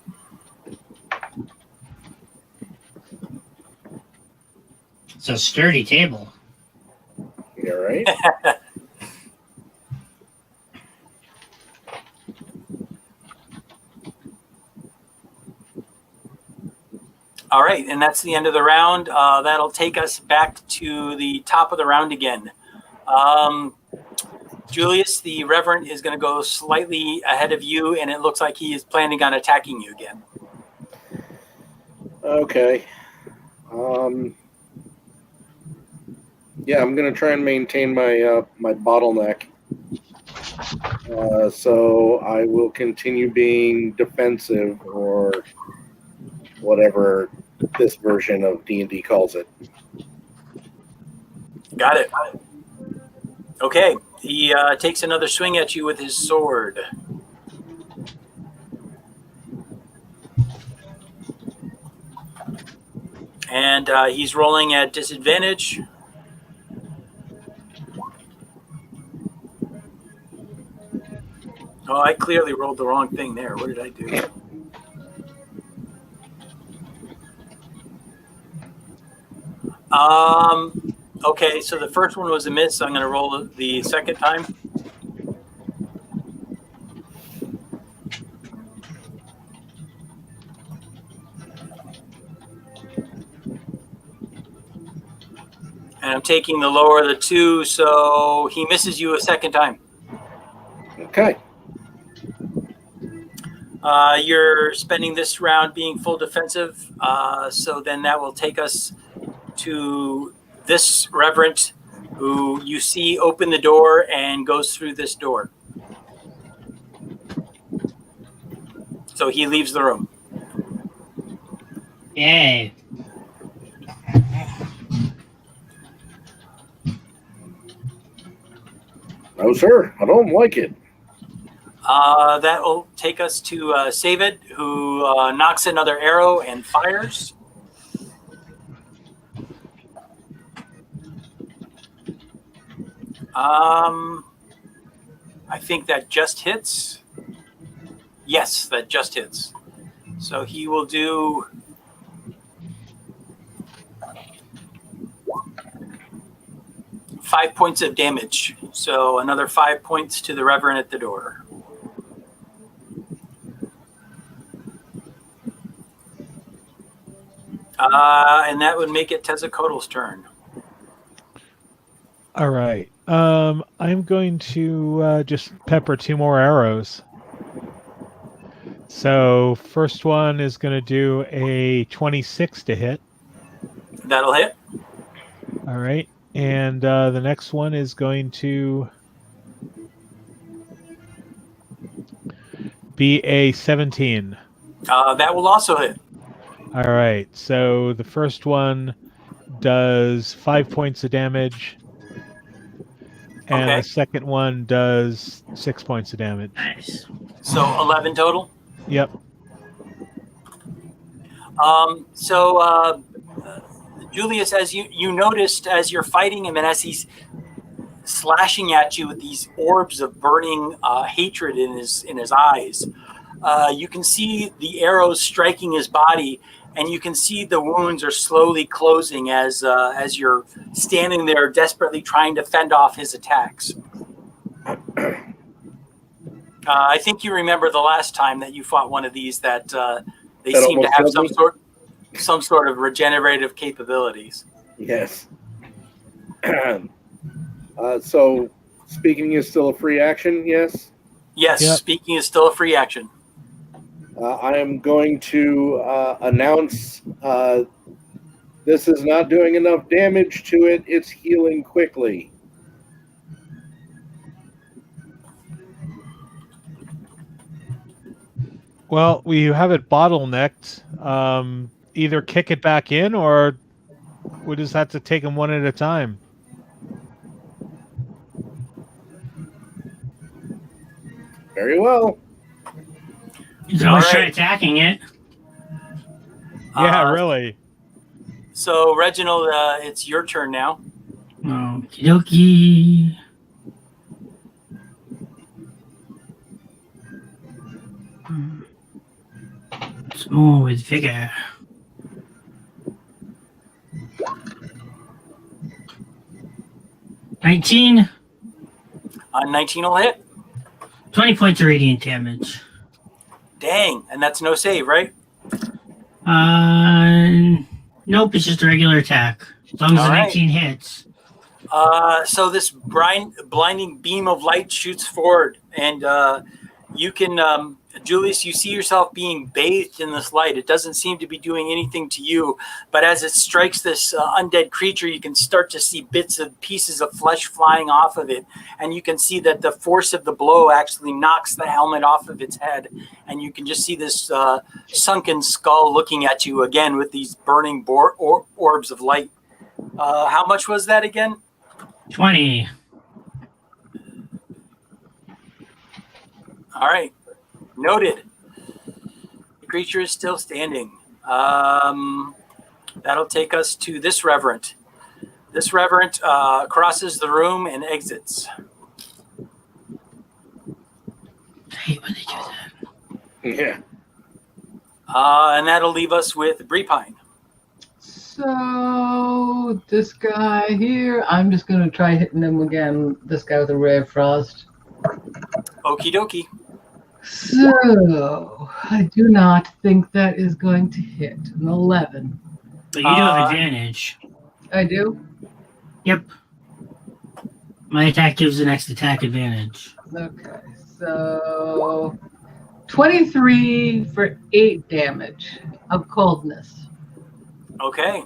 It's a sturdy table. Yeah, right. All right, and that's the end of the round. That'll take us back to the top of the round again. Julius, the Reverend, is going to go slightly ahead of you, and it looks like he is planning on attacking you again. Okay. Yeah, I'm gonna try and maintain my my bottleneck. So I will continue being defensive, or whatever this version of D&D calls it. Got it. Okay. He takes another swing at you with his sword. And he's rolling at disadvantage. Oh, I clearly rolled the wrong thing there. What did I do? Okay, so the first one was a miss. So I'm going to roll the second time. And I'm taking the lower of the two, so he misses you a second time. Okay. You're spending this round being full defensive, so then that will take us to this reverend who you see open the door and goes through this door. So he leaves the room. Yay. No, sir. I don't like it. That will take us to Savid, who knocks another arrow and fires. I think that just hits. Yes, that just hits. So he will do 5 points of damage. So another 5 points to the Reverend at the door. And that would make it Tezzacotl's turn. All right. I'm going to just pepper 2 more arrows. So first one is going to do a 26 to hit. That'll hit. All right. And the next one is going to be a 17. That will also hit. All right. So the first one does 5 points of damage. And Okay. the second one does 6 points of damage. Nice. So 11 total? Yep. Julius, as you noticed as you're fighting him and as he's slashing at you with these orbs of burning hatred in his eyes, you can see the arrows striking his body, and you can see the wounds are slowly closing as you're standing there desperately trying to fend off his attacks. I think you remember the last time that you fought one of these that they That seem to almost have killed some sort of regenerative capabilities. Yes. So, speaking is still a free action, yes? Yes, Yep. Speaking is still a free action. I am going to announce this is not doing enough damage to it. It's healing quickly. Well, we have it bottlenecked. Either kick it back in, or we just have to take them one at a time. Very well. You can always try attacking it. Yeah, really. So, Reginald, it's your turn now. Okie dokie. Some more with vigor. $19. 19 will hit. 20 points of radiant damage. Dang, and that's no save, right? Nope, it's just a regular attack. As long as the 19 hits. So this blinding beam of light shoots forward, and you can Julius, you see yourself being bathed in this light. It doesn't seem to be doing anything to you, but as it strikes this undead creature, you can start to see bits of pieces of flesh flying off of it, and you can see that the force of the blow actually knocks the helmet off of its head, and you can just see this sunken skull looking at you again with these burning orbs of light. How much was that again? 20. All right. Noted. The creature is still standing. That'll take us to this reverend. This reverend crosses the room and exits. I hate when they do that. Yeah. And that'll leave us with Brepine. So this guy here, I'm just going to try hitting him again. This guy with a ray of frost. Okie dokie. So I do not think that is going to hit. An 11. But you do have advantage. I do? Yep. My attack gives the next attack advantage. Okay, so 23 for 8 damage of coldness. Okay.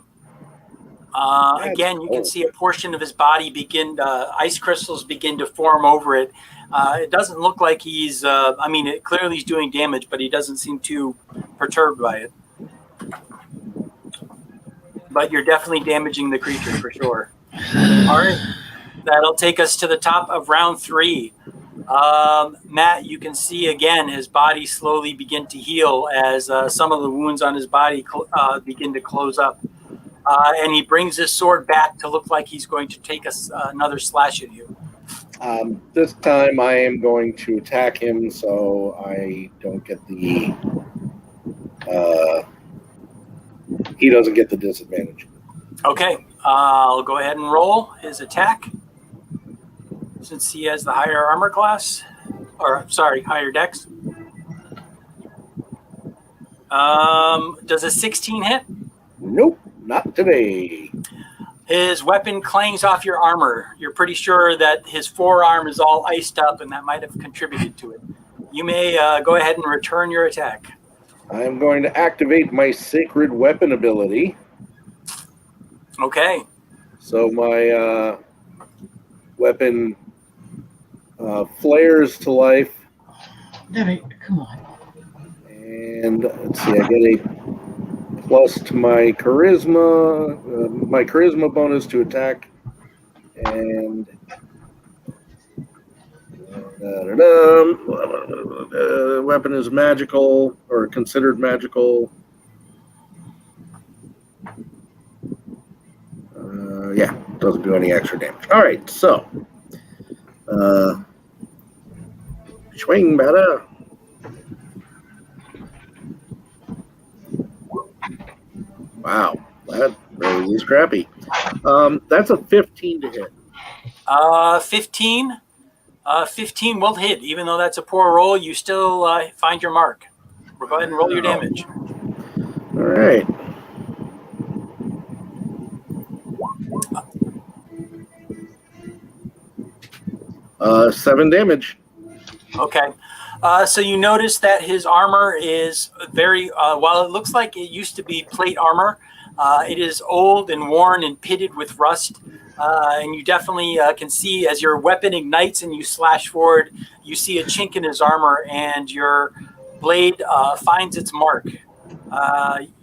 Again, you can see a portion of his body begin, ice crystals begin to form over it. It doesn't look like he's, it clearly he's doing damage, but he doesn't seem too perturbed by it. But you're definitely damaging the creature for sure. All right. That'll take us to the top of round 3. Matt, you can see again his body slowly begin to heal as some of the wounds on his body begin to close up. And he brings his sword back to look like he's going to take another slash at you. This time I am going to attack him so I don't get the... he doesn't get the disadvantage. Okay, I'll go ahead and roll his attack. Since he has the higher armor class. Or, sorry, higher dex. Does a 16 hit? Nope, not today. His weapon clangs off your armor. You're pretty sure that his forearm is all iced up, and that might have contributed to it. You may go ahead and return your attack. I'm going to activate my sacred weapon ability. Okay. So my weapon flares to life. Come on. And let's see, I get a plus to my charisma bonus to attack, and weapon is magical or considered magical. Yeah, doesn't do any extra damage. All right, so swing better. Wow, that really is crappy. That's a 15 to hit. 15 will hit. Even though that's a poor roll, you still find your mark. Go ahead and roll your damage. All right. Seven damage. Okay. So you notice that his armor is very, while it looks like it used to be plate armor, it is old and worn and pitted with rust. And you definitely can see as your weapon ignites and you slash forward, you see a chink in his armor and your blade finds its mark.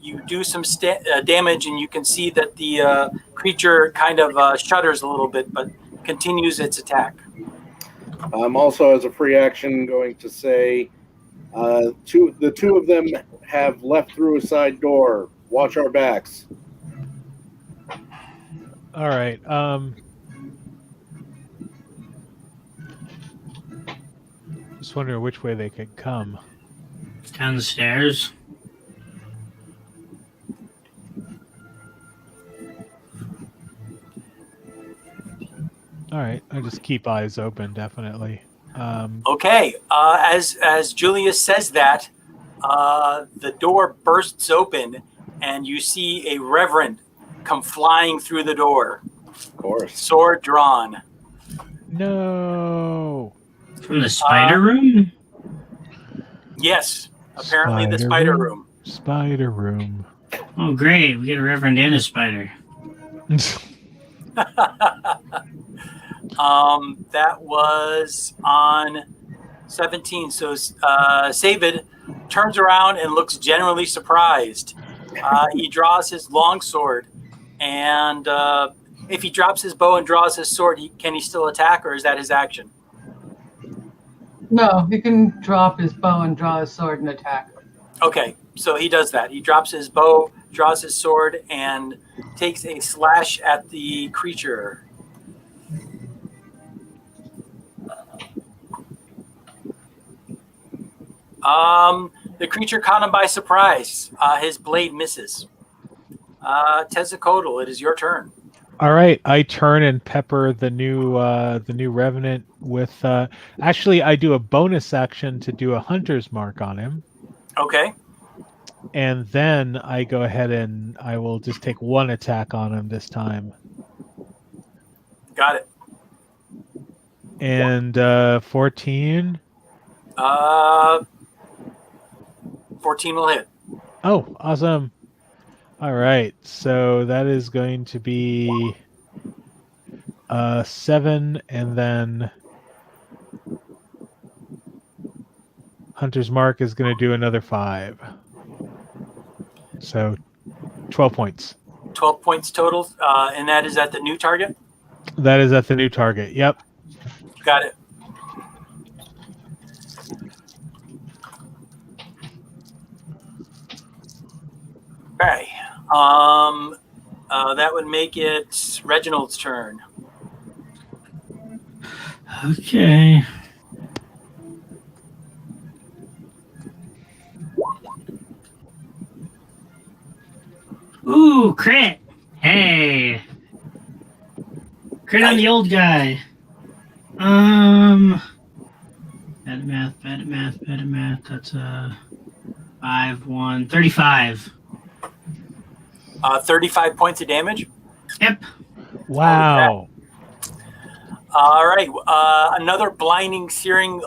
You do some damage and you can see that the creature kind of shudders a little bit, but continues its attack. I'm also, as a free action, going to say the two of them have left through a side door. Watch our backs. All right. Just wondering which way they could come. Down the stairs. All right. I just keep eyes open, definitely. Okay. As Julius says that, the door bursts open, and you see a reverend come flying through the door. Of course. Sword drawn. No. From the spider room? Yes, apparently the spider room. Spider room. Oh, great. We get a reverend and a spider. That was on 17. So Savid turns around and looks genuinely surprised. He draws his longsword, and if he drops his bow and draws his sword, can he still attack, or is that his action? No, he can drop his bow and draw his sword and attack. Okay, so he does that. He drops his bow, draws his sword, and takes a slash at the creature. The creature caught him by surprise. His blade misses. Tezzacodal, it is your turn. All right, I turn and pepper the new revenant with. Actually, I do a bonus action to do a hunter's mark on him. Okay. And then I go ahead and I will just take one attack on him this time. Got it. And 14. 14 will hit. Oh, awesome. All right, so that is going to be 7, and then Hunter's Mark is going to do another 5. So 12 points. 12 points total, and that is at the new target? That is at the new target, yep. Got it. Okay. That would make it Reginald's turn. Okay. Ooh, crit! Hey! Crit on the old guy. Bad math. That's 5, 1, 35. 35 points of damage? Yep. Wow. All right. Another blinding, searing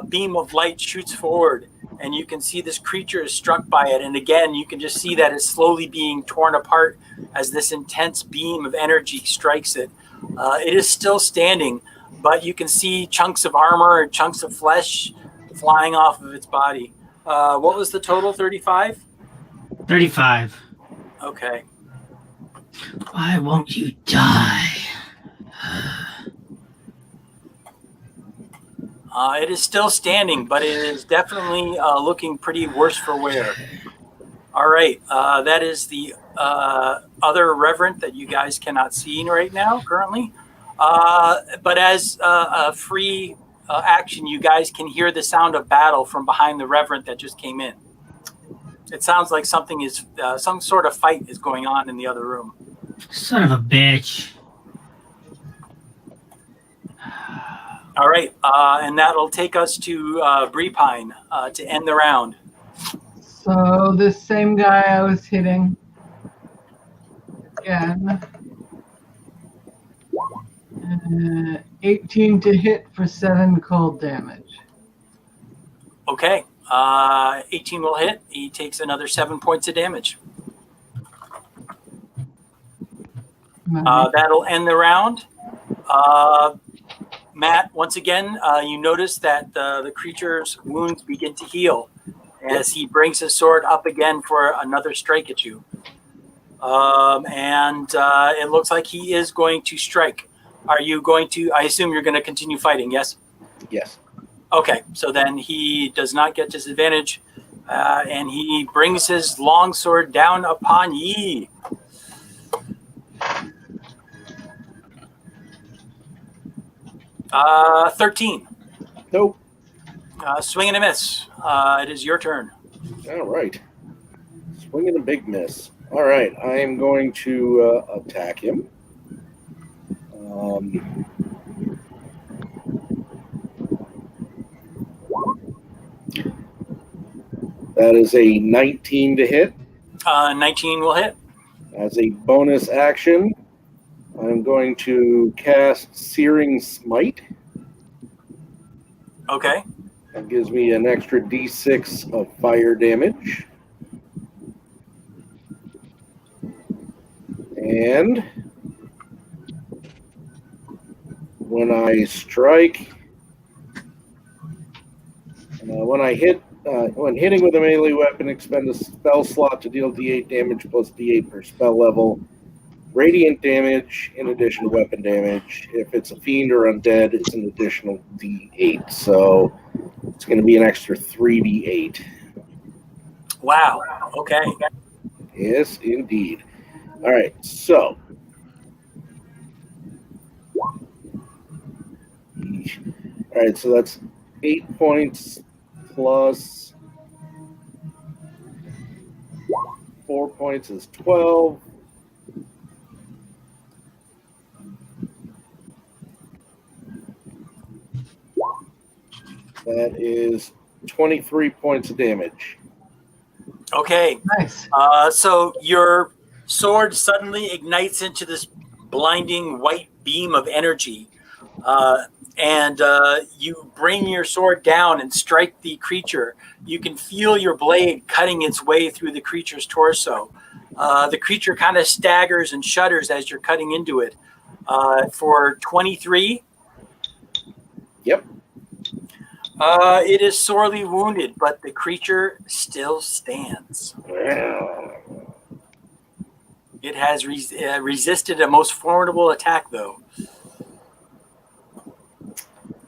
beam of light shoots forward, and you can see this creature is struck by it. And again, you can just see that it's slowly being torn apart as this intense beam of energy strikes it. It is still standing, but you can see chunks of armor and chunks of flesh flying off of its body. What was the total? 35? 35. Okay. Why won't you die? It is still standing, but it is definitely looking pretty worse for wear. All right. That is the other reverend that you guys cannot see right now currently. But as a free action, you guys can hear the sound of battle from behind the reverend that just came in. It sounds like something is some sort of fight is going on in the other room. Son of a bitch. All right, and that'll take us to Breepine to end the round. So this same guy I was hitting again. 18 to hit for 7 cold damage. Okay, 18 will hit. He takes another 7 points of damage. That'll end the round. Matt, once again, you notice that the creature's wounds begin to heal as he brings his sword up again for another strike at you. And it looks like he is going to strike. Are you going to, I assume you're going to continue fighting, yes? Yes. Okay, so then he does not get disadvantage, and he brings his longsword down upon ye. Uh, 13. Nope. Swing and a miss. It is your turn. All right. Swing and a big miss. All right. I am going to attack him. That is a 19 to hit. 19 will hit. As a bonus action, I'm going to cast Searing Smite. Okay. That gives me an extra d6 of fire damage. And when I strike, when hitting with a melee weapon, expend a spell slot to deal d8 damage plus d8 per spell level. Radiant damage in addition to weapon damage. If it's a fiend or undead, it's an additional d8. So it's going to be an extra 3d8. Wow. Okay. Yes, indeed. All right, so. All right, so that's 8 points plus 4 points is 12. That is 23 points of damage. Okay. Nice. So your sword suddenly ignites into this blinding white beam of energy. And you bring your sword down and strike the creature. You can feel your blade cutting its way through the creature's torso. The creature kind of staggers and shudders as you're cutting into it. For 23. Yep. It is sorely wounded, but the creature still stands. It has resisted a most formidable attack, though.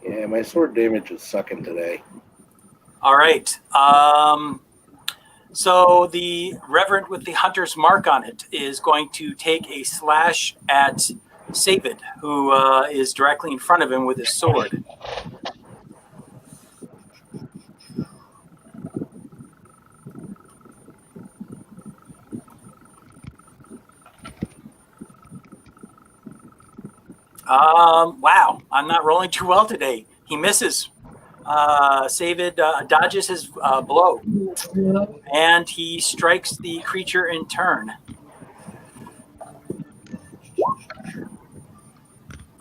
Yeah, my sword damage is sucking today. All right. So the Reverend with the Hunter's Mark on it is going to take a slash at Savid, who is directly in front of him with his sword. Wow, I'm not rolling too well today. He misses. Savid dodges his blow, and he strikes the creature in turn.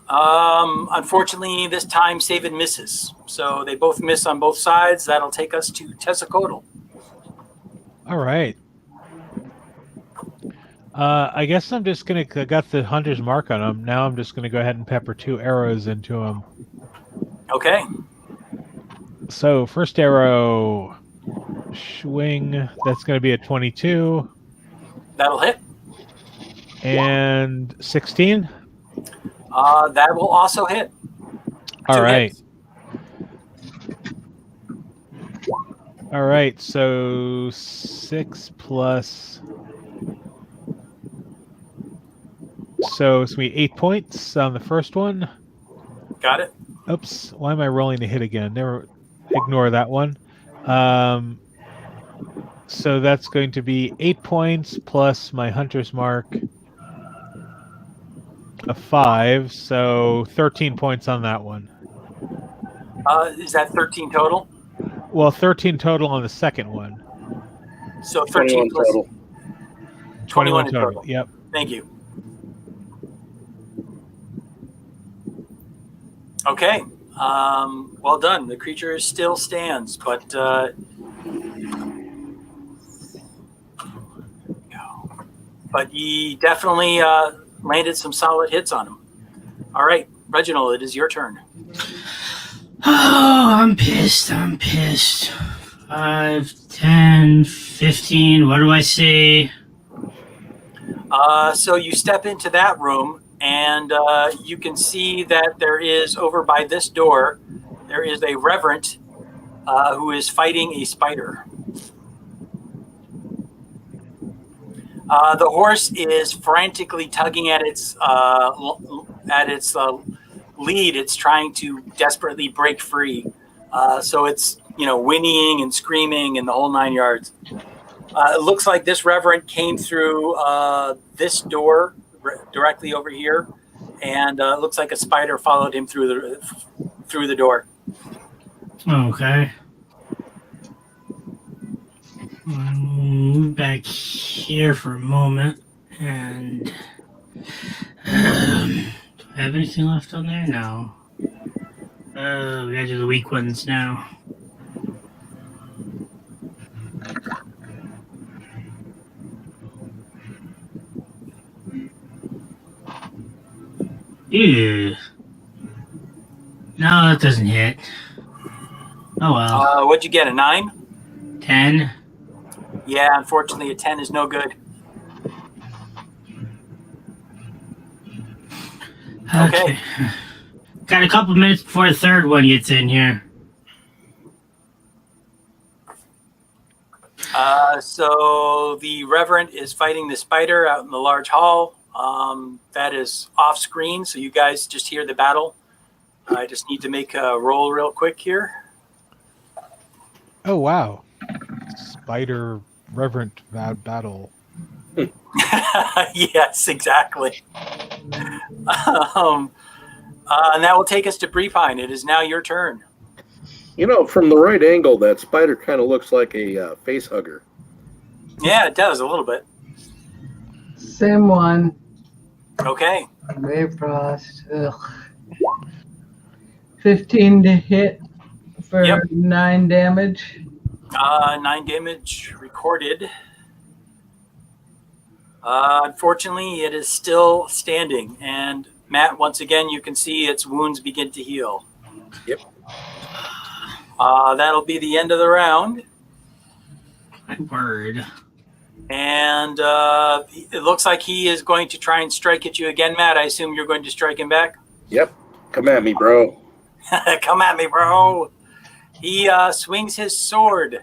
Unfortunately, this time Savid misses. So they both miss on both sides. That'll take us to Tessacodal. All right. I guess I'm just going to... got the Hunter's Mark on him. Now I'm just going to go ahead and pepper 2 arrows into him. Okay. So, first arrow... swing. That's going to be a 22. That'll hit. And 16? That will also hit. All 2 right. hits. All right, so 6 plus... So it's going to be 8 points on the first one. Got it. Oops, why am I rolling to hit again? Never ignore that one. So that's going to be 8 points plus my Hunter's Mark of 5, so 13 points on that one. Is that 13 total? Well, 13 total on the second one. So 13 plus total. 21 in total. Yep. Thank you. Okay. Well done. The creature still stands, but he definitely landed some solid hits on him. All right, Reginald, it is your turn. Oh, I'm pissed. 5, 10, 15. What do I see? So you step into that room, and you can see that there is, over by this door, there is a Reverend who is fighting a spider. The horse is frantically tugging at its lead. It's trying to desperately break free. So it's, whinnying and screaming and the whole 9 yards. It looks like this Reverend came through this door directly over here, and it looks like a spider followed him through the door. Okay. I'll move back here for a moment, and do I have anything left on there? No. We gotta do the weak ones now. Ew. No, that doesn't hit. Oh well. What'd you get? A 9? 10. Yeah, unfortunately, a 10 is no good. Okay. Got a couple minutes before the third one gets in here. So the Reverend is fighting the spider out in the large hall. That is off screen, so you guys just hear the battle. I just need to make a roll real quick here. Oh, wow. Spider Reverend battle. Yes, exactly. And that will take us to Brepine. It is now your turn. You know, from the right angle, that spider kind of looks like a face hugger. Yeah, it does a little bit. Same one. Okay. Wave frost. Ugh. 15 to hit for 9 damage. 9 damage recorded. Unfortunately, it is still standing. And Matt, once again, you can see its wounds begin to heal. Yep. That'll be the end of the round. My word. And it looks like he is going to try and strike at you again, Matt. I assume you're going to strike him back? Yep. Come at me, bro. Come at me, bro. He swings his sword.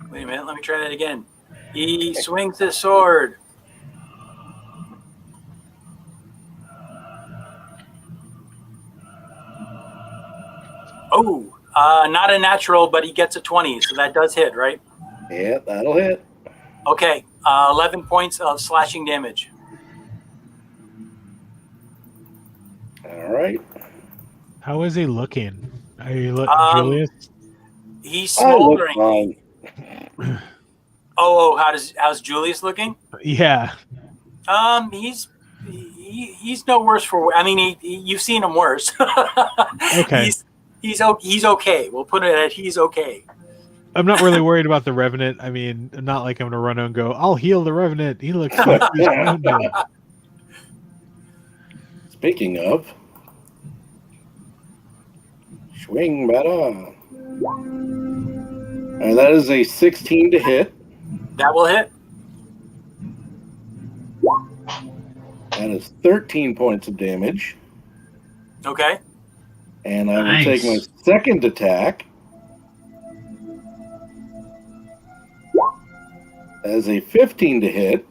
Wait a minute. Let me try that again. He swings his sword. Oh, not a natural, but he gets a 20, so that does hit, right? Yeah, that'll hit. Okay, 11 points of slashing damage. All right. How is he looking? Are you Julius? He's smoldering. Oh, how's Julius looking? Yeah. He's no worse for. I mean, you've seen him worse. Okay. He's okay. We'll put it at he's okay. I'm not really worried about the Revenant. I mean, not like I'm gonna run out and go, I'll heal the Revenant. He looks like he's wounded. Speaking of, swing better. And that is a 16 to hit. That will hit. That is 13 points of damage. Okay. And I will take my second attack. That is a 15 to hit.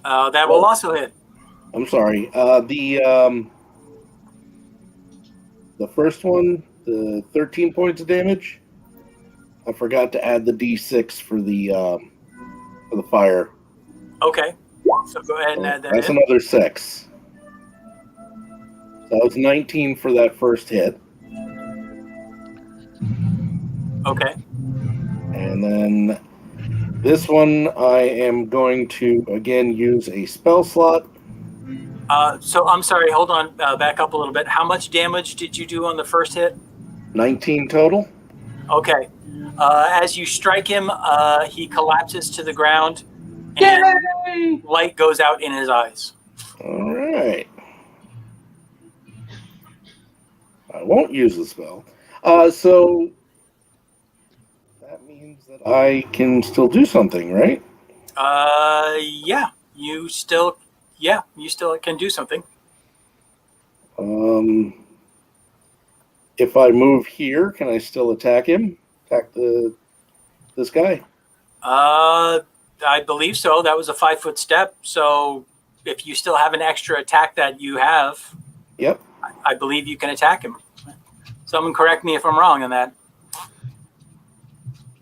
That will also hit. I'm sorry. The first one, the 13 points of damage. I forgot to add the D6 for the fire. Okay. So go ahead and add that. That's in. another 6. So that was 19 for that first hit. Okay. And then this one, I am going to again use a spell slot. So I'm sorry. Hold on. Back up a little bit. How much damage did you do on the first hit? 19 total. Okay. As you strike him, he collapses to the ground, and light goes out in his eyes. All right. I won't use the spell. So that means that I can still do something, right? Yeah. You still can do something. If I move here, can I still attack him? Attack this guy? I believe so. That was a 5-foot step. So if you still have an extra attack that you have, yep, I believe you can attack him. Someone correct me if I'm wrong on that.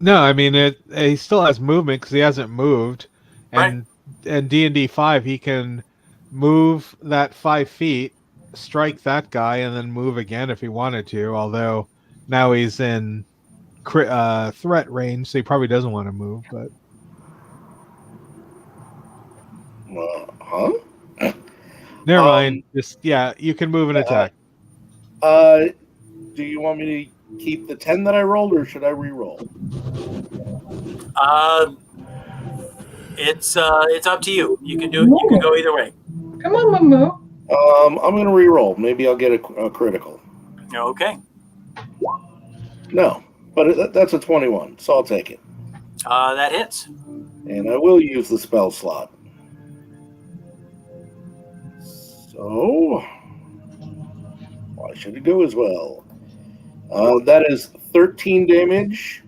No, I mean he still has movement because he hasn't moved, and D&D 5 he can move that 5 feet, strike that guy, and then move again if he wanted to. Although now he's in threat range, so he probably doesn't want to move. But never mind. Just you can move and attack. Do you want me to keep the 10 that I rolled, or should I re-roll? It's up to you. You can do it. You can go either way. Come on, Mamu. I'm going to re-roll. Maybe I'll get a critical. Okay. No, but that's a 21, so I'll take it. That hits. And I will use the spell slot. So, why should it go as well? That is 13 damage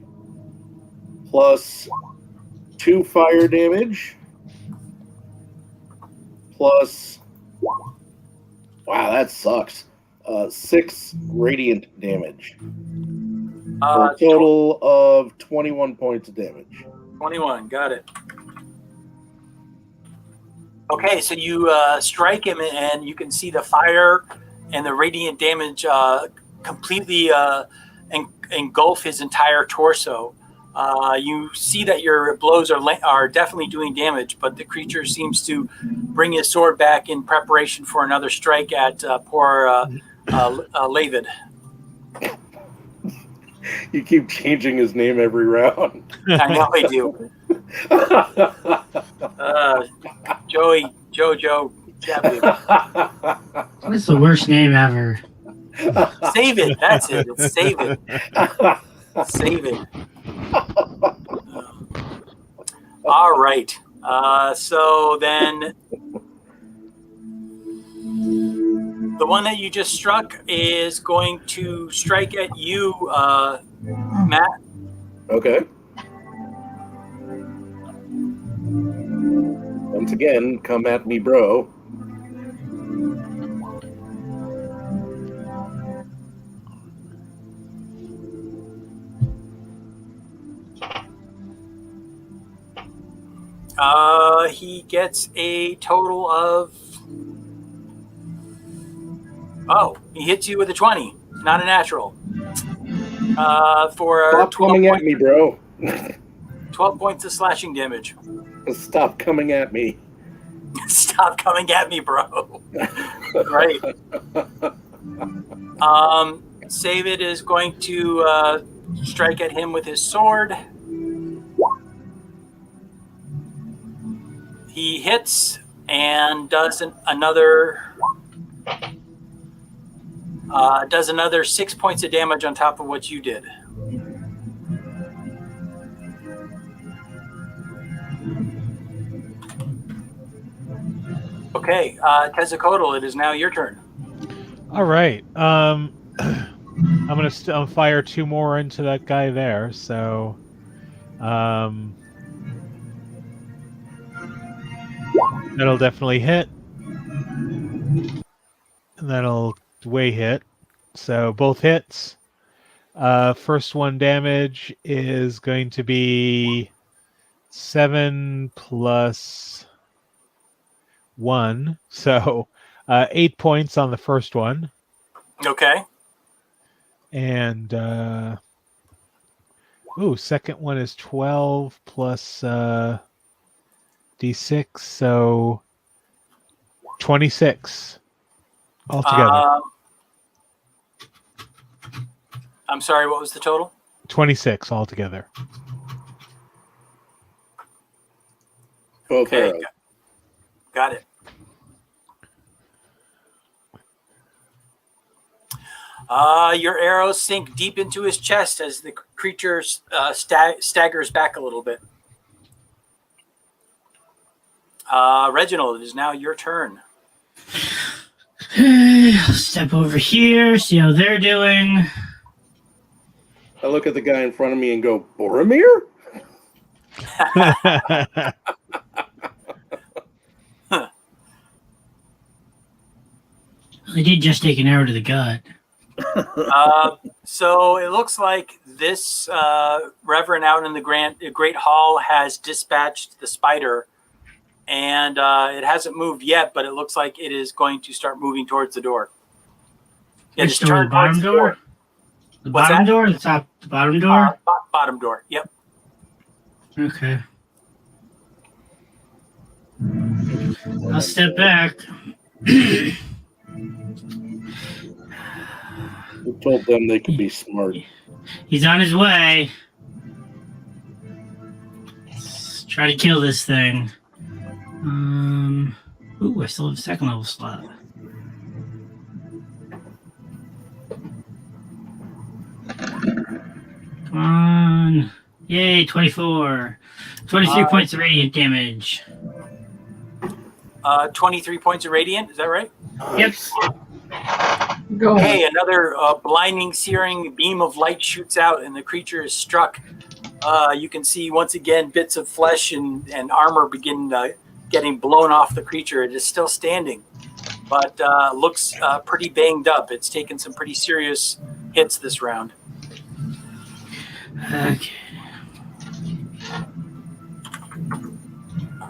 plus 2 fire damage plus, wow, that sucks, 6 radiant damage. For a total of 21 points of damage. 21, got it. Okay, so you strike him, and you can see the fire and the radiant damage completely engulf his entire torso. You see that your blows are definitely doing damage, but the creature seems to bring his sword back in preparation for another strike at poor Lavid. You keep changing his name every round. I know I do. Joey, Jojo, What's the worst name ever? Save it. That's it. It's save it. Save it. All right. So then the one that you just struck is going to strike at you, Matt. Okay. Once again, come at me, bro. He gets a total of... Oh, he hits you with a 20. Not a natural. For Stop coming at me, bro. 12 points of slashing damage. Stop coming at me. Stop coming at me, bro. Right. Savid is going to strike at him with his sword. He hits and does another 6 points of damage on top of what you did. Okay, Tezzacotl, it is now your turn. All right. I'm gonna fire 2 more into that guy there. So, that'll definitely hit. And that'll way hit. So both hits. First one damage is going to be 7 plus 1. So 8 points on the first one. Okay. And second one is 12 plus D6, so 26 altogether. I'm sorry, what was the total? 26 altogether. Okay, got it. Your arrows sink deep into his chest as the creature staggers back a little bit. Reginald, it is now your turn. I'll step over here, see how they're doing. I look at the guy in front of me and go, Boromir? I did just take an arrow to the gut. So it looks like this Reverend out in the Great Hall has dispatched the spider, and it hasn't moved yet, but it looks like it is going to start moving towards the door. Yeah, Which door? The bottom door? The bottom door or the top? The bottom door? Bottom door, yep. Okay. I'll step back. Who told them they could be smart? He's on his way. Try to kill this thing. Ooh, I still have a second level slot. Come on. Yay, 24. 23 points of radiant damage. 23 points of radiant, is that right? Yep. Go ahead. Okay, another blinding, searing beam of light shoots out, and the creature is struck. You can see once again bits of flesh and armor begin getting blown off the creature. It is still standing, but looks pretty banged up. It's taken some pretty serious hits this round. Okay.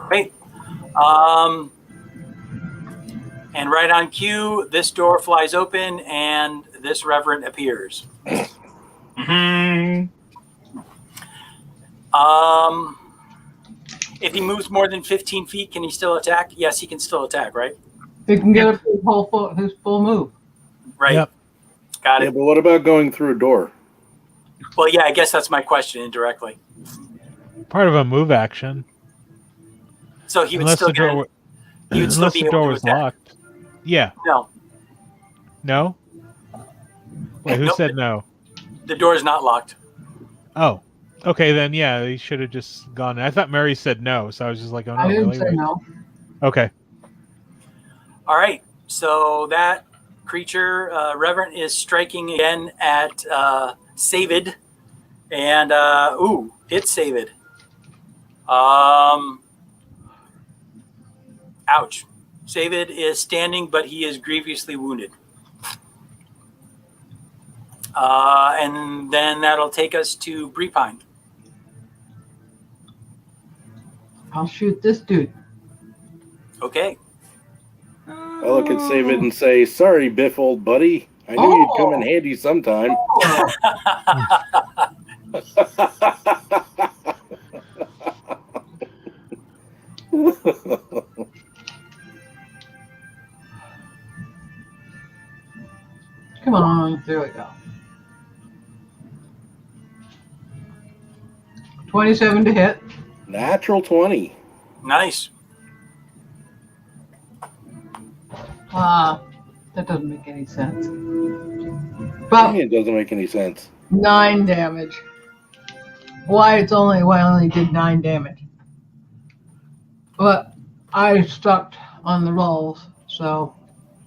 Great. And right on cue, this door flies open and this reverend appears. Mm-hmm. If he moves more than 15 feet, can he still attack? Yes, he can still attack, right? He can get up to his full move. Right. Yep. Got Yeah, it. but what about going through a door? Well, yeah, I guess that's my question indirectly. Part of a move action. So he would Unless still the door, he would still unless be the door able to was attack. locked. Yeah. No, No? Wait, who Nope. said no? the door is not locked. Oh. Okay, then yeah, he should have just gone. I thought Mary said no, so I was just like, oh no, I didn't really? say Wait. no. Okay. All right. So that creature, Reverend, is striking again at Savid. And, it's Savid. Ouch. Savid is standing, but he is grievously wounded. And then that'll take us to Breepine. I'll shoot this dude. Okay. I look at Save It and say, sorry, Biff, old buddy. I knew you'd come in handy sometime. Come on, there we go. 27 to hit. Natural 20. Nice. That doesn't make any sense. But it doesn't make any sense. 9 damage. I only did 9 damage. But I stuck on the rolls, so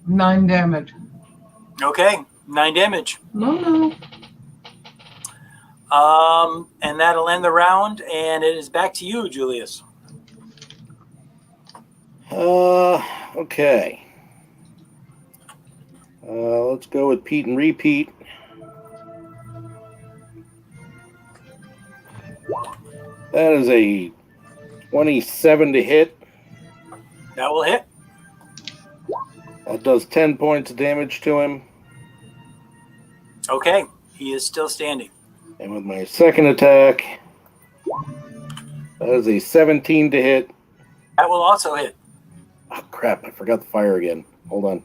9 damage. Okay. 9 damage. No. And that'll end the round, and it is back to you, Julius. Okay. Let's go with Pete and repeat. That is a 27 to hit. That will hit. That does 10 points of damage to him. Okay. He is still standing. And with my second attack, that is a 17 to hit. That will also hit. Oh, crap. I forgot the fire again. Hold on.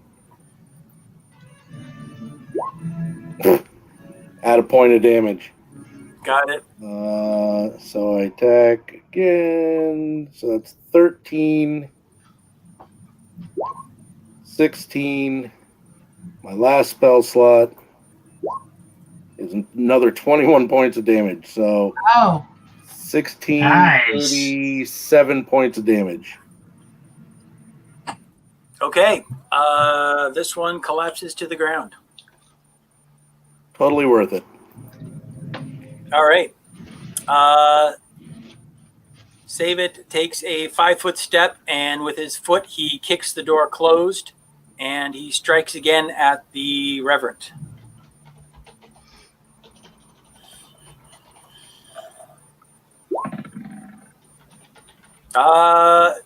Add a point of damage. Got it. So I attack again. So that's 13, 16. My last spell slot is another 21 points of damage. So 16, Nice. 37 points of damage. Okay. This one collapses to the ground. Totally worth it. All right. Save It takes a 5-foot step, and with his foot, he kicks the door closed, and he strikes again at the Reverend.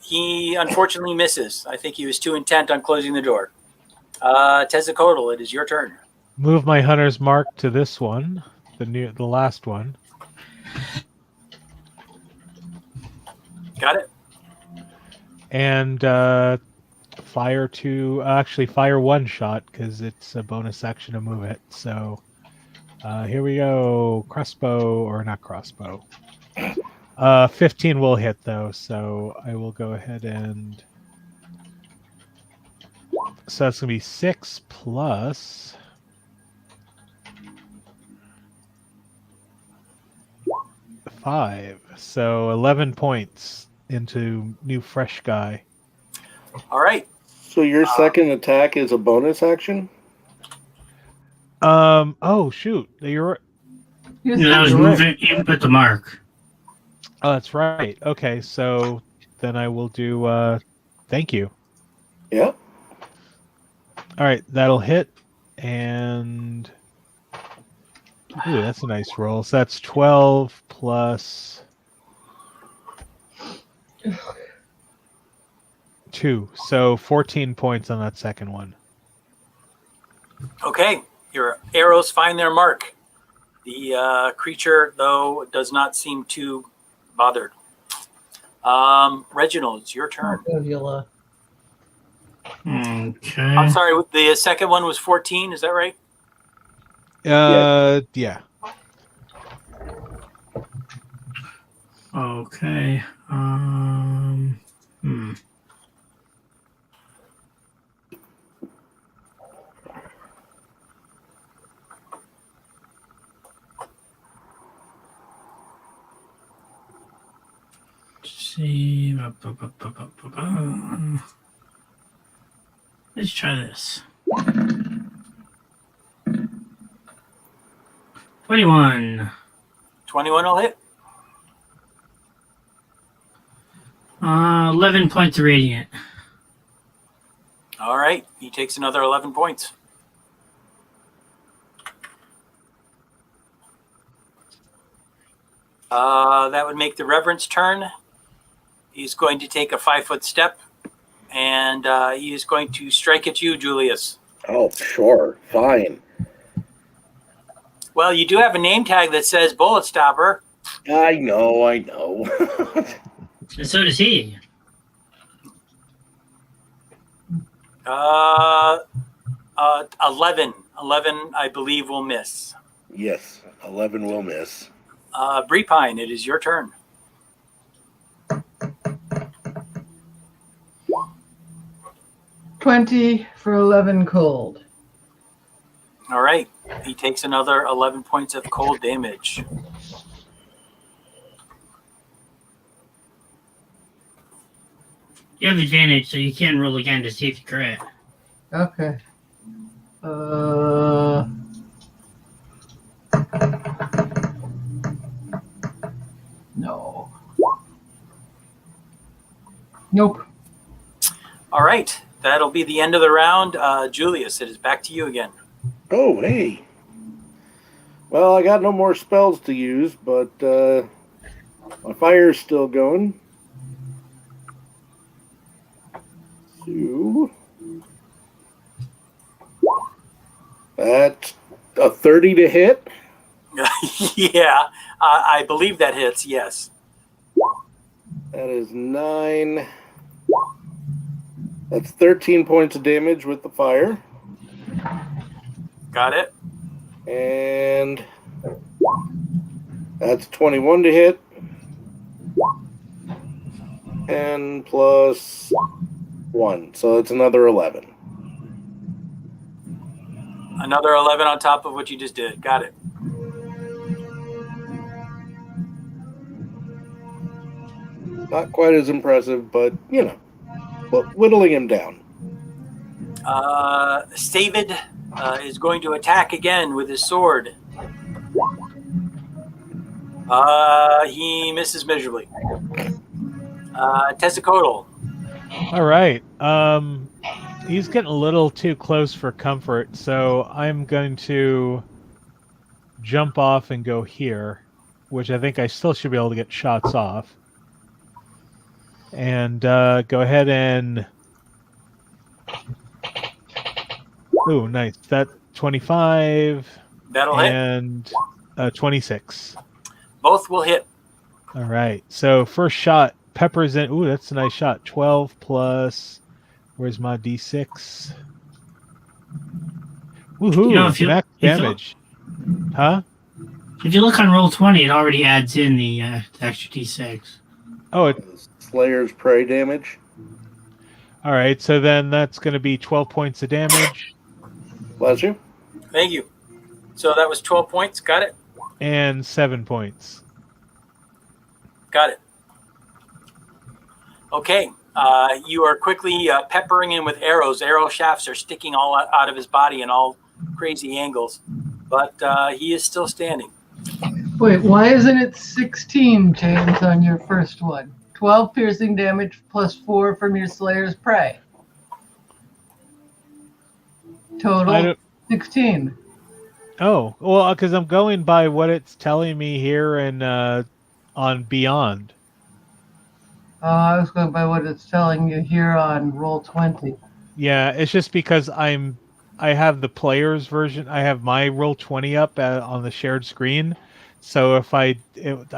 He unfortunately misses. I think he was too intent on closing the door. Tezzacodal, it is your turn. Move my hunter's mark to this one, the last one. Got it. And fire one shot because it's a bonus action to move it. So here we go. Crossbow, or not crossbow. 15 will hit though, so I will go ahead and. So that's gonna be 6 plus 5, so 11 points into new fresh guy. All right. So your second attack is a bonus action? Oh shoot, you're. That was moving. You put the mark. Oh, that's right. Okay, so then I will do. Thank you. Yeah. All right, that'll hit, and ooh, that's a nice roll. So that's 12 plus 2, so 14 points on that second one. Okay, your arrows find their mark. The creature, though, does not seem too bothered. Reginald, it's your turn. Okay. I'm sorry, the second one was 14, is that right? Yeah. Okay. See. Let's try this. 21. 21 will hit. 11 points of radiant. All right, he takes another 11 points. That would make the Reverend's turn. He's going to take a 5-foot step, and he is going to strike at you, Julius. Oh, sure. Fine. Well, you do have a name tag that says Bullet Stopper. I know. And so does he. 11. 11, I believe, will miss. Yes, 11 will miss. Breepine, it is your turn. $20 for 11 cold. All right. He takes another 11 points of cold damage. You have advantage, so you can roll again to see if you crit. Okay. No. Nope. All right. That'll be the end of the round. Julius, it is back to you again. Oh, hey. Well, I got no more spells to use, but my fire's still going. So that's a 30 to hit. Yeah, I believe that hits, yes. That is 9. That's 13 points of damage with the fire. Got it. And that's 21 to hit. 10 plus 1. So it's another 11. Another 11 on top of what you just did. Got it. Not quite as impressive, but, whittling him down. Stavid is going to attack again with his sword. He misses miserably. Tessacodal. All right. He's getting a little too close for comfort, so I'm going to jump off and go here, which I think I still should be able to get shots off. And go ahead and... Ooh, nice. That 25. That'll hit. And 26. Both will hit. All right. So first shot, peppers in. Ooh, that's a nice shot. 12 plus... Where's my D6? Woohoo! Max damage. Huh? If you look on roll 20, it already adds in the extra d6. Oh, Slayer's prey damage. all right. So then that's going to be 12 points of damage. Bless you. Thank you. So that was 12 points. Got it? And 7 points. Got it. Okay. You are quickly peppering him with arrows. Arrow shafts are sticking all out of his body in all crazy angles. But he is still standing. Wait, why isn't it 16, James, on your first one? 12 piercing damage plus 4 from your Slayer's Prey. Total 16. Oh, well, because I'm going by what it's telling me here and on Beyond. I was going by what it's telling you here on roll 20. Yeah, it's just because I have the player's version. I have my roll 20 up on the shared screen. So if I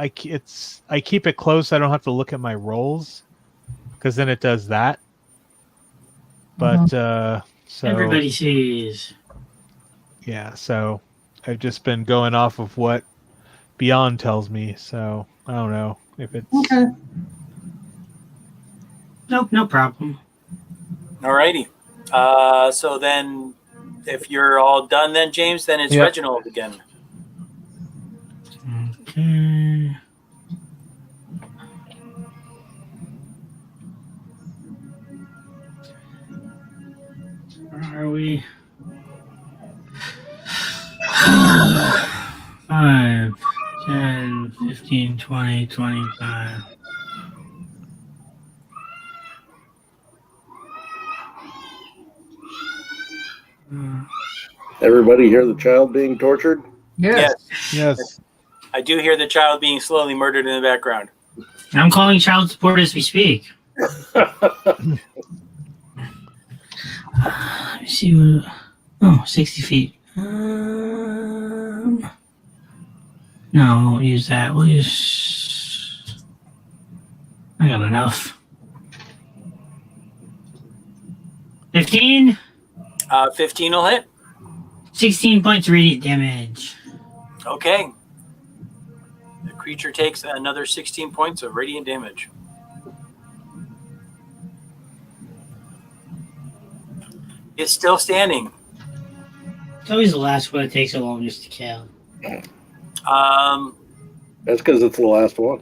keep it close, I don't have to look at my rolls, because then it does that. But so everybody sees. Yeah, so I've just been going off of what Beyond tells me. So I don't know if it's okay. Nope, no problem. Alrighty. So then, if you're all done, then James, then it's Reginald again. Okay. Where are we? 5, 10, 15, 20, 25. Everybody hear the child being tortured? Yes. I do hear the child being slowly murdered in the background. I'm calling child support as we speak. Let me see what. Oh, 60 feet. No, we won't use that. We'll use. I got enough. 15? 15 will hit. 16 points radiant damage. Okay. The creature takes another 16 points of radiant damage. It's still standing. It's always the last one. It takes so long just to kill. That's because it's the last one.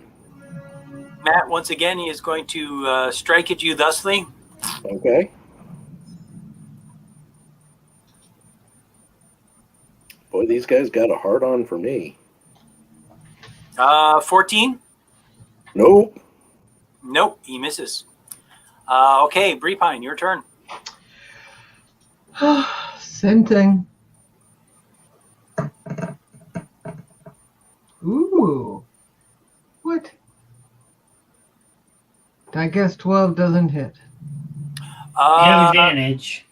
Matt, once again, he is going to strike at you thusly. Okay. Boy, these guys got a hard on for me. 14? Nope. Nope, he misses. Okay, Breepine, your turn. Same thing. Ooh. What? I guess 12 doesn't hit. You have advantage.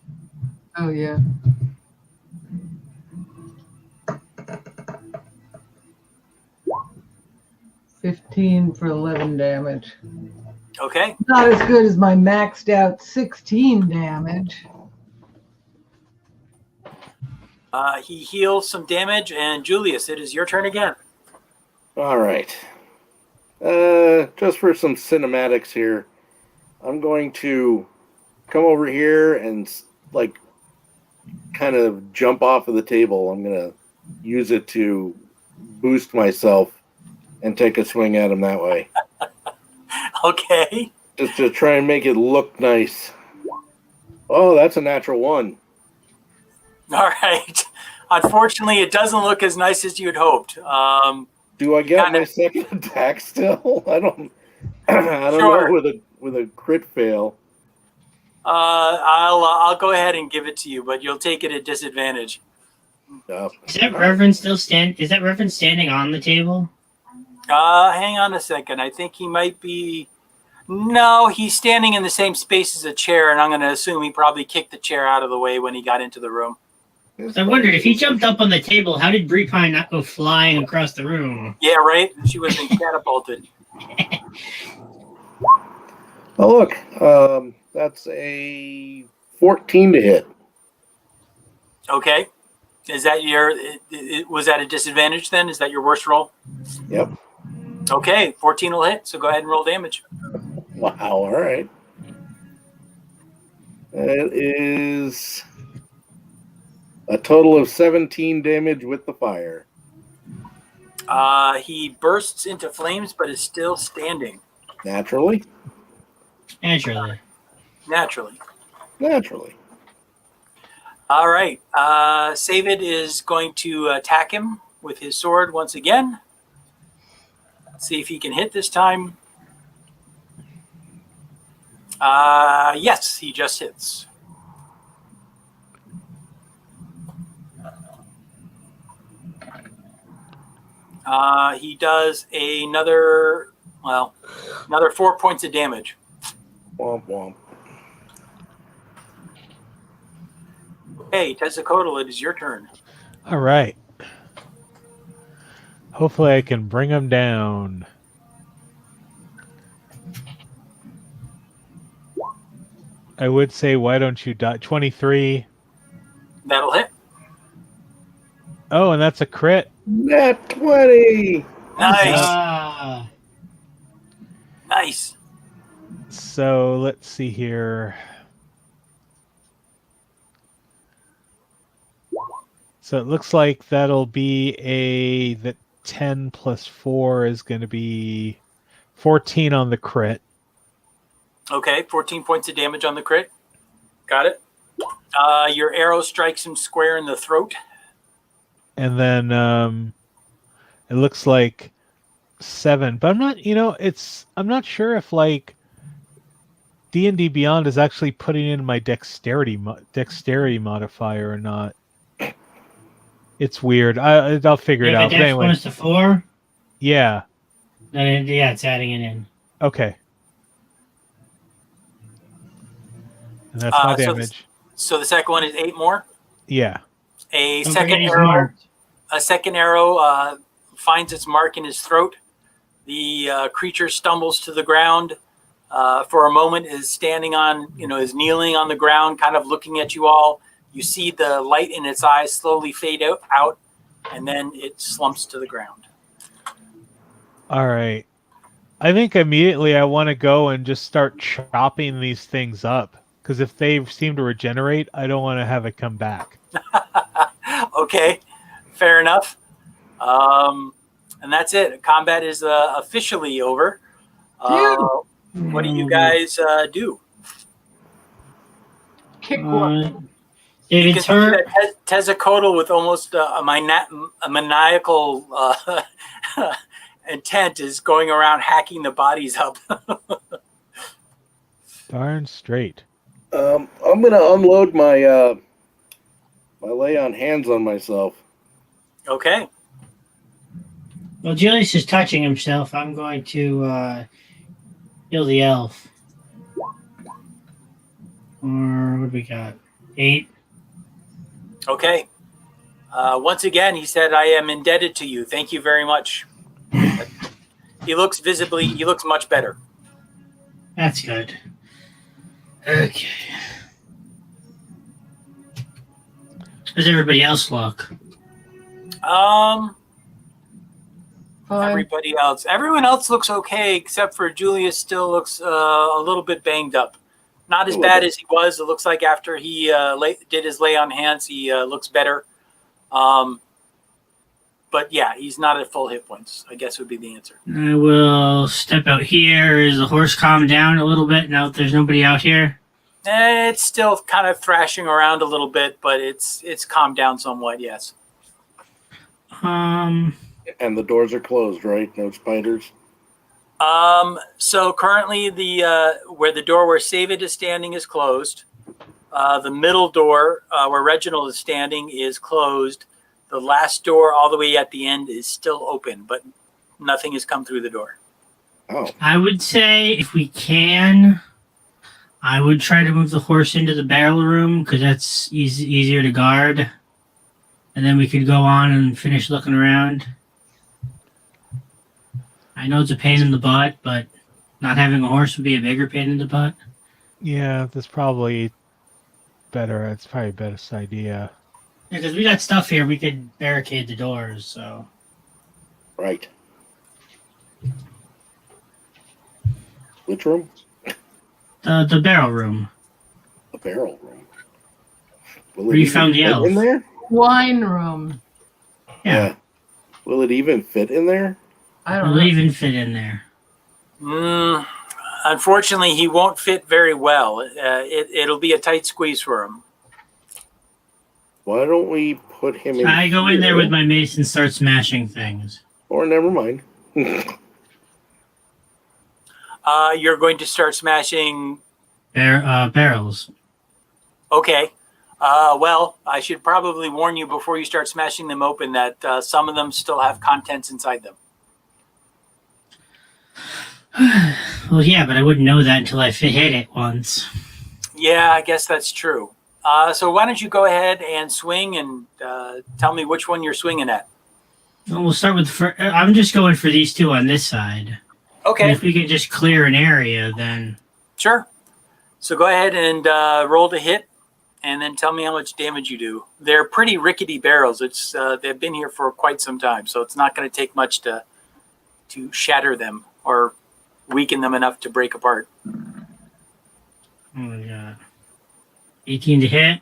Oh, yeah. $15 for 11 damage. Okay. Not as good as my maxed out 16 damage. He heals some damage, and Julius, it is your turn again. All right. Just for some cinematics here, I'm going to come over here and like kind of jump off of the table. I'm going to use it to boost myself and take a swing at him that way. Okay. Just to try and make it look nice. Oh, that's a natural 1. All right. Unfortunately, it doesn't look as nice as you'd hoped. Do I get my second attack still? I don't know with a crit fail. I'll go ahead and give it to you, but you'll take it at disadvantage. Is that Reverend still Is that Reverend standing on the table? Hang on a second. I think he might be. No, he's standing in the same space as a chair, and I'm going to assume he probably kicked the chair out of the way when he got into the room. I wondered, if he jumped up on the table, how did Breepine not go flying across the room? Yeah, right? She would have been catapulted. Oh, look. That's a 14 to hit. Okay. Is that your? Was that a disadvantage then? Is that your worst roll? Yep. Okay, 14 will hit. So go ahead and roll damage. Wow. All right. That is a total of 17 damage with the fire. He bursts into flames, but is still standing. Naturally. Naturally. All right. Savid is going to attack him with his sword once again. See if he can hit this time. Yes, he just hits. He does another 4 points of damage. Womp womp. Okay, Tezzacotl, it is your turn. All right. Hopefully I can bring him down. I would say, why don't you die? 23. That'll hit. Oh, and that's a crit. Nat 20. Nice. Nice. So let's see here. So it looks like that'll be that 10 plus 4 is going to be 14 on the crit. Okay, 14 points of damage on the crit. Got it. Your arrow strikes him square in the throat. And then it looks like 7. But I'm not, I'm not sure if like D&D Beyond is actually putting in my dexterity modifier or not. It's weird. I'll figure it out. If a dex bonus to 4? Yeah. Then it's adding it in. Okay. And that's my damage. So the second one is 8 more. Yeah. A second arrow finds its mark in his throat. The creature stumbles to the ground. For a moment, is standing on, is kneeling on the ground, kind of looking at you all. You see the light in its eyes slowly fade out, and then it slumps to the ground. All right. I think immediately I want to go and just start chopping these things up. Because if they seem to regenerate, I don't want to have it come back. Okay, fair enough. And that's it. Combat is officially over. What do you guys do? Kick one. You can see that Tezzacotl with almost a maniacal intent is going around hacking the bodies up. Darn straight. I'm gonna unload my my lay on hands on myself. Okay. Well, Julius is touching himself. I'm going to heal the elf. Or what do we got? 8. Okay. Once again, he said, "I am indebted to you. Thank you very much." He looks much better. That's good. Okay. How's everybody else look? Everyone else looks okay, except for Julius still looks a little bit banged up. Not as bad as he was. It looks like after he did his lay on hands, he looks better. But yeah, he's not at full hit points, I guess would be the answer. I will step out here. Is the horse calmed down a little bit now that there's nobody out here? It's still kind of thrashing around a little bit, but it's calmed down somewhat, yes. And the doors are closed, right? No spiders? So currently where the door where Savid is standing is closed. The middle door where Reginald is standing is closed. The last door all the way at the end is still open, but nothing has come through the door. Oh. I would say if we can, I would try to move the horse into the barrel room because that's easier to guard. And then we could go on and finish looking around. I know it's a pain in the butt, but not having a horse would be a bigger pain in the butt. Yeah, that's probably better. It's probably the best idea. Because we got stuff here, we could barricade the doors. So. Right. Which room? The barrel room. The barrel room. Where you found the elf. In there? Wine room. Yeah. Will it even fit in there? I don't Will know. it even fit in there? Unfortunately, he won't fit very well. It'll be a tight squeeze for him. Why don't we put him in I go in there here? with my mace and start smashing things. Or never mind. You're going to start smashing... barrels. Okay. Well, I should probably warn you before you start smashing them open that some of them still have contents inside them. Well, yeah, but I wouldn't know that until I hit it once. Yeah, I guess that's true. So why don't you go ahead and swing and tell me which one you're swinging at. Well, we'll start with... I'm just going for these two on this side. Okay. And if we can just clear an area, then... Sure. So go ahead and roll to hit, and then tell me how much damage you do. They're pretty rickety barrels. They've been here for quite some time, so it's not going to take much to shatter them or weaken them enough to break apart. Oh my god. 18 to hit?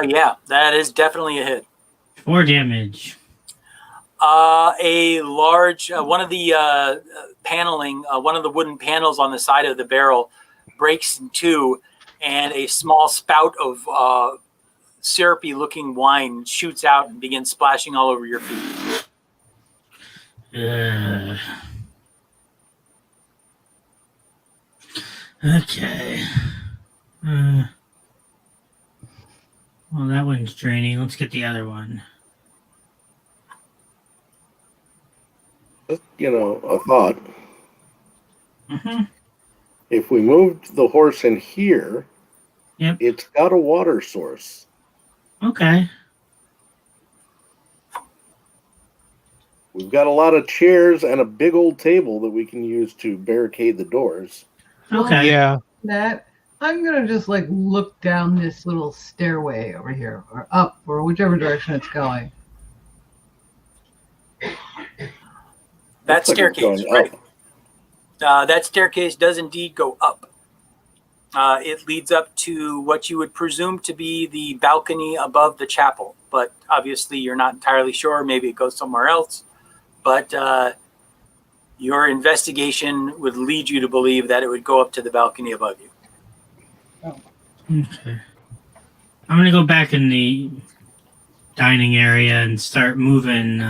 Yeah, that is definitely a hit. 4 damage. A large, one of the paneling, one of the wooden panels on the side of the barrel breaks in two, and a small spout of syrupy-looking wine shoots out and begins splashing all over your feet. Okay. Well, that one's draining. Let's get the other one. You know, a thought. Mm-hmm. If we moved the horse in here, yep, it's got a water source. Okay. We've got a lot of chairs and a big old table that we can use to barricade the doors. Okay. Yeah. That I'm gonna just like look down this little stairway over here, or up, or whichever direction it's going. That staircase, right? That staircase does indeed go up. It leads up to what you would presume to be the balcony above the chapel, but obviously you're not entirely sure. Maybe it goes somewhere else. But your investigation would lead you to believe that it would go up to the balcony above you. Okay. I'm gonna go back in the dining area and start moving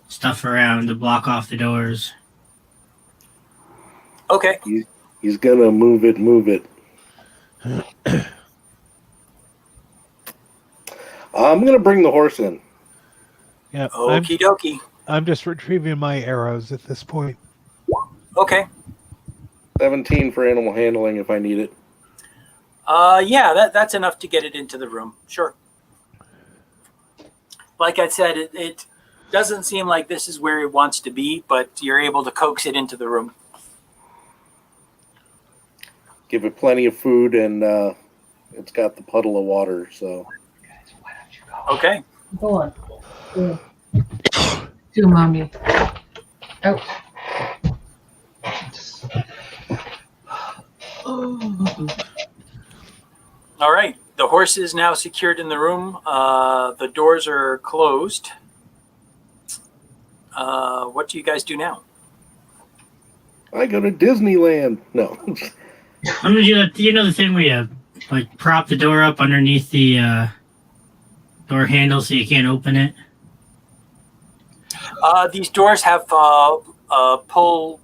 stuff around to block off the doors. Okay. He's gonna move it. I'm gonna bring the horse in. Yeah. Okie dokie. I'm just retrieving my arrows at this point. Okay. 17 for animal handling if I need it. Yeah, that's enough to get it into the room. Sure. Like I said, it doesn't seem like this is where it wants to be, but you're able to coax it into the room. Give it plenty of food, and it's got the puddle of water, so. Okay. Go on. Do mommy. Oh. All right. The horse is now secured in the room. The doors are closed. What do you guys do now? I go to Disneyland. No. I'm gonna do that. You know the thing where you like prop the door up underneath the door handle so you can't open it? These doors have pull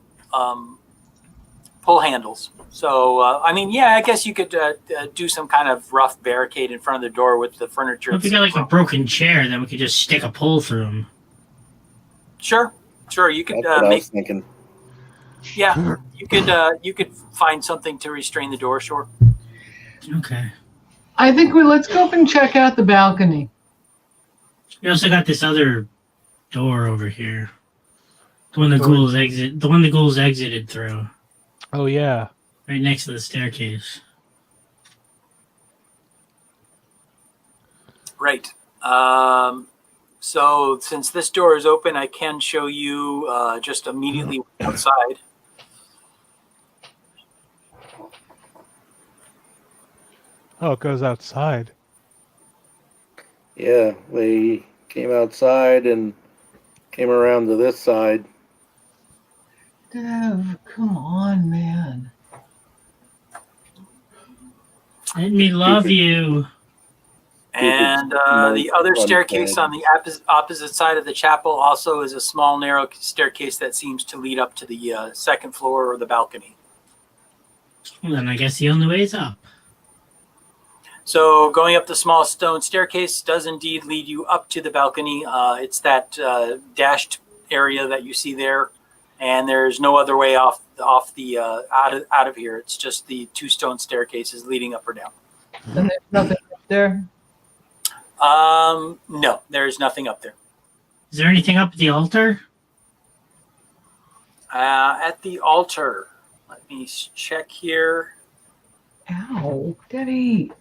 handles. So, I mean, yeah, I guess you could do some kind of rough barricade in front of the door with the furniture. Well, if you got like a broken chair, then we could just stick a pole through them. Sure. You could That's what I make. was thinking. Yeah, you could find something to restrain the door. Sure. Okay. I think let's go up and check out the balcony. We also got this other door over here. The one the ghouls exited through. Oh yeah. Right next to the staircase. Right. So since this door is open, I can show you just immediately outside. Oh, it goes outside. Yeah, they came outside and came around to this side. Dev, come on, man. Let me love you. And the other staircase on the opposite side of the chapel also is a small, narrow staircase that seems to lead up to the second floor or the balcony. Well, then I guess the only way is up. So going up the small stone staircase does indeed lead you up to the balcony. It's that dashed area that you see there, and there's no other way off the out of here. It's just the two stone staircases leading up or down. And there's nothing up there? No, there's nothing up there. Is there anything up at the altar? At the altar, let me check here. Ow, Daddy.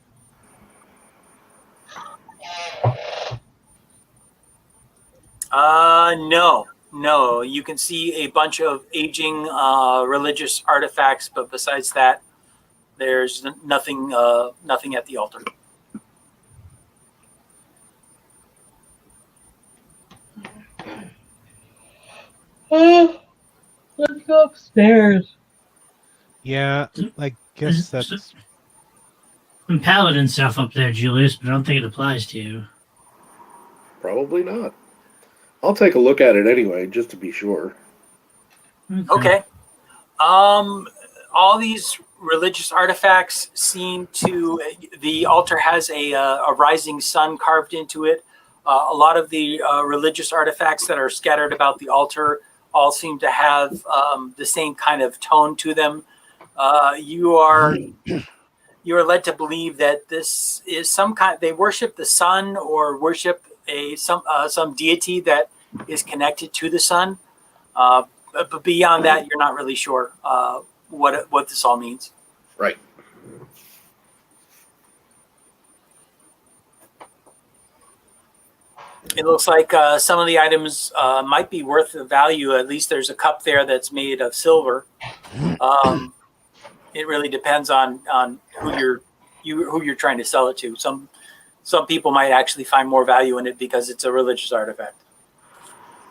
No. You can see a bunch of aging religious artifacts, but besides that, there's nothing at the altar. Let's go upstairs. Yeah, I guess that's... Some paladin stuff up there, Julius, but I don't think it applies to you. Probably not. I'll take a look at it anyway, just to be sure. Okay. All these religious artifacts seem to... The altar has a rising sun carved into it. A lot of the religious artifacts that are scattered about the altar all seem to have the same kind of tone to them. You are led to believe that this is some kind. They worship the sun or worship some deity that is connected to the sun. But beyond that, you're not really sure what this all means. Right. It looks like some of the items might be worth the value. At least there's a cup there that's made of silver. It really depends on who you're trying to sell it to. Some people might actually find more value in it because it's a religious artifact.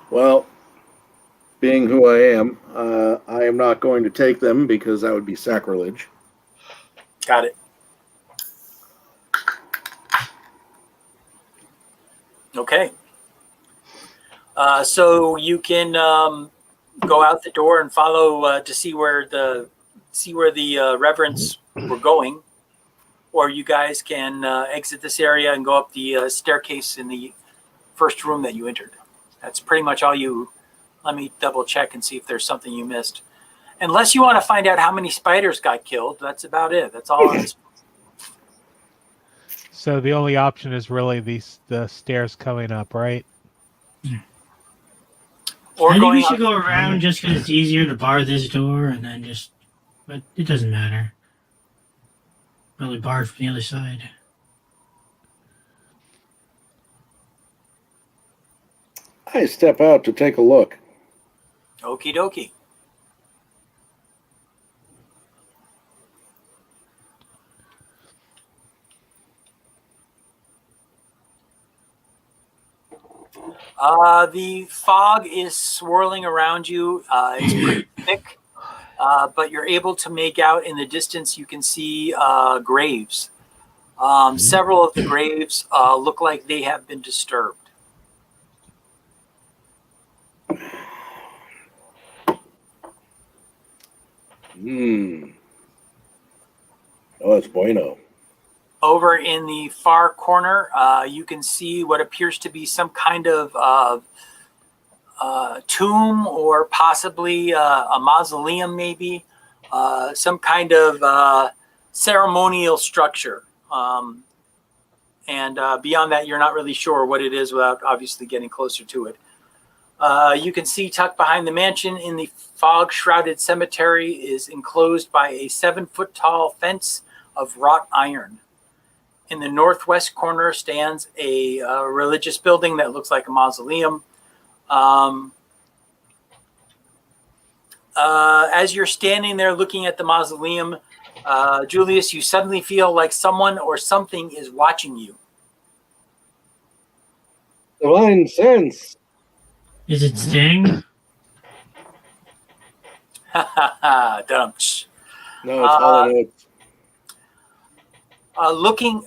Well, being who I am not going to take them because that would be sacrilege. Got it. Okay. So you can go out the door and follow to see where the reverends were going, or you guys can exit this area and go up the staircase in the first room that you entered. That's pretty much all you. Let me double check and see if there's something you missed. Unless you want to find out how many spiders got killed, that's about it. That's all. So the only option is really the stairs coming up, right? Or I think we going should go around just because it's easier to bar this door and then just... But it doesn't matter. Probably barred from the other side. I step out to take a look. Okie dokie. The fog is swirling around you. It's pretty thick, but you're able to make out in the distance. You can see graves. Several of the graves look like they have been disturbed. Oh, it's bueno. Over in the far corner, you can see what appears to be some kind of tomb or possibly a mausoleum, maybe some kind of ceremonial structure. And beyond that, you're not really sure what it is without obviously getting closer to it. You can see tucked behind the mansion in the fog-shrouded cemetery is enclosed by a 7-foot tall fence of wrought iron. In the northwest corner stands a religious building that looks like a mausoleum. As you're standing there looking at the mausoleum, Julius, you suddenly feel like someone or something is watching you. Divine sense. Is it Sting? Dumps. No, it's Hall and Oates.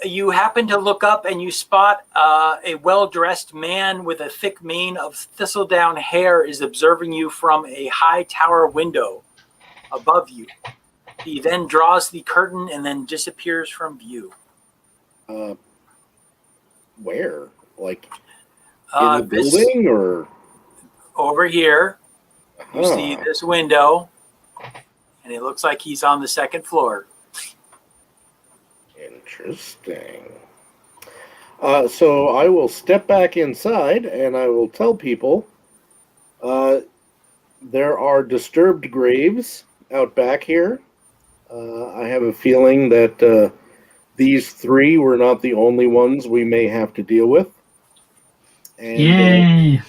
You happen to look up and you spot a well-dressed man with a thick mane of thistledown hair is observing you from a high tower window above you. He then draws the curtain and then disappears from view. Where? Like in the building or? Over here, you see this window, and it looks like he's on the second floor. Interesting. So I will step back inside and I will tell people there are disturbed graves out back here. I have a feeling that these three were not the only ones we may have to deal with. And, Yay!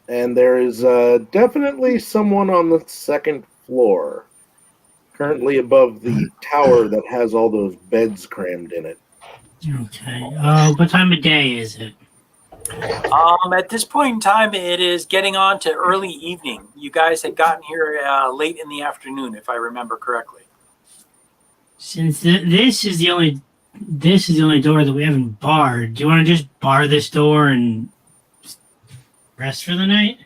And there is definitely someone on the second floor, currently above the tower that has all those beds crammed in it. Okay. What time of day is it? At this point in time, it is getting on to early evening. You guys had gotten here late in the afternoon, if I remember correctly. Since this is the only door that we haven't barred, do you want to just bar this door and rest for the night?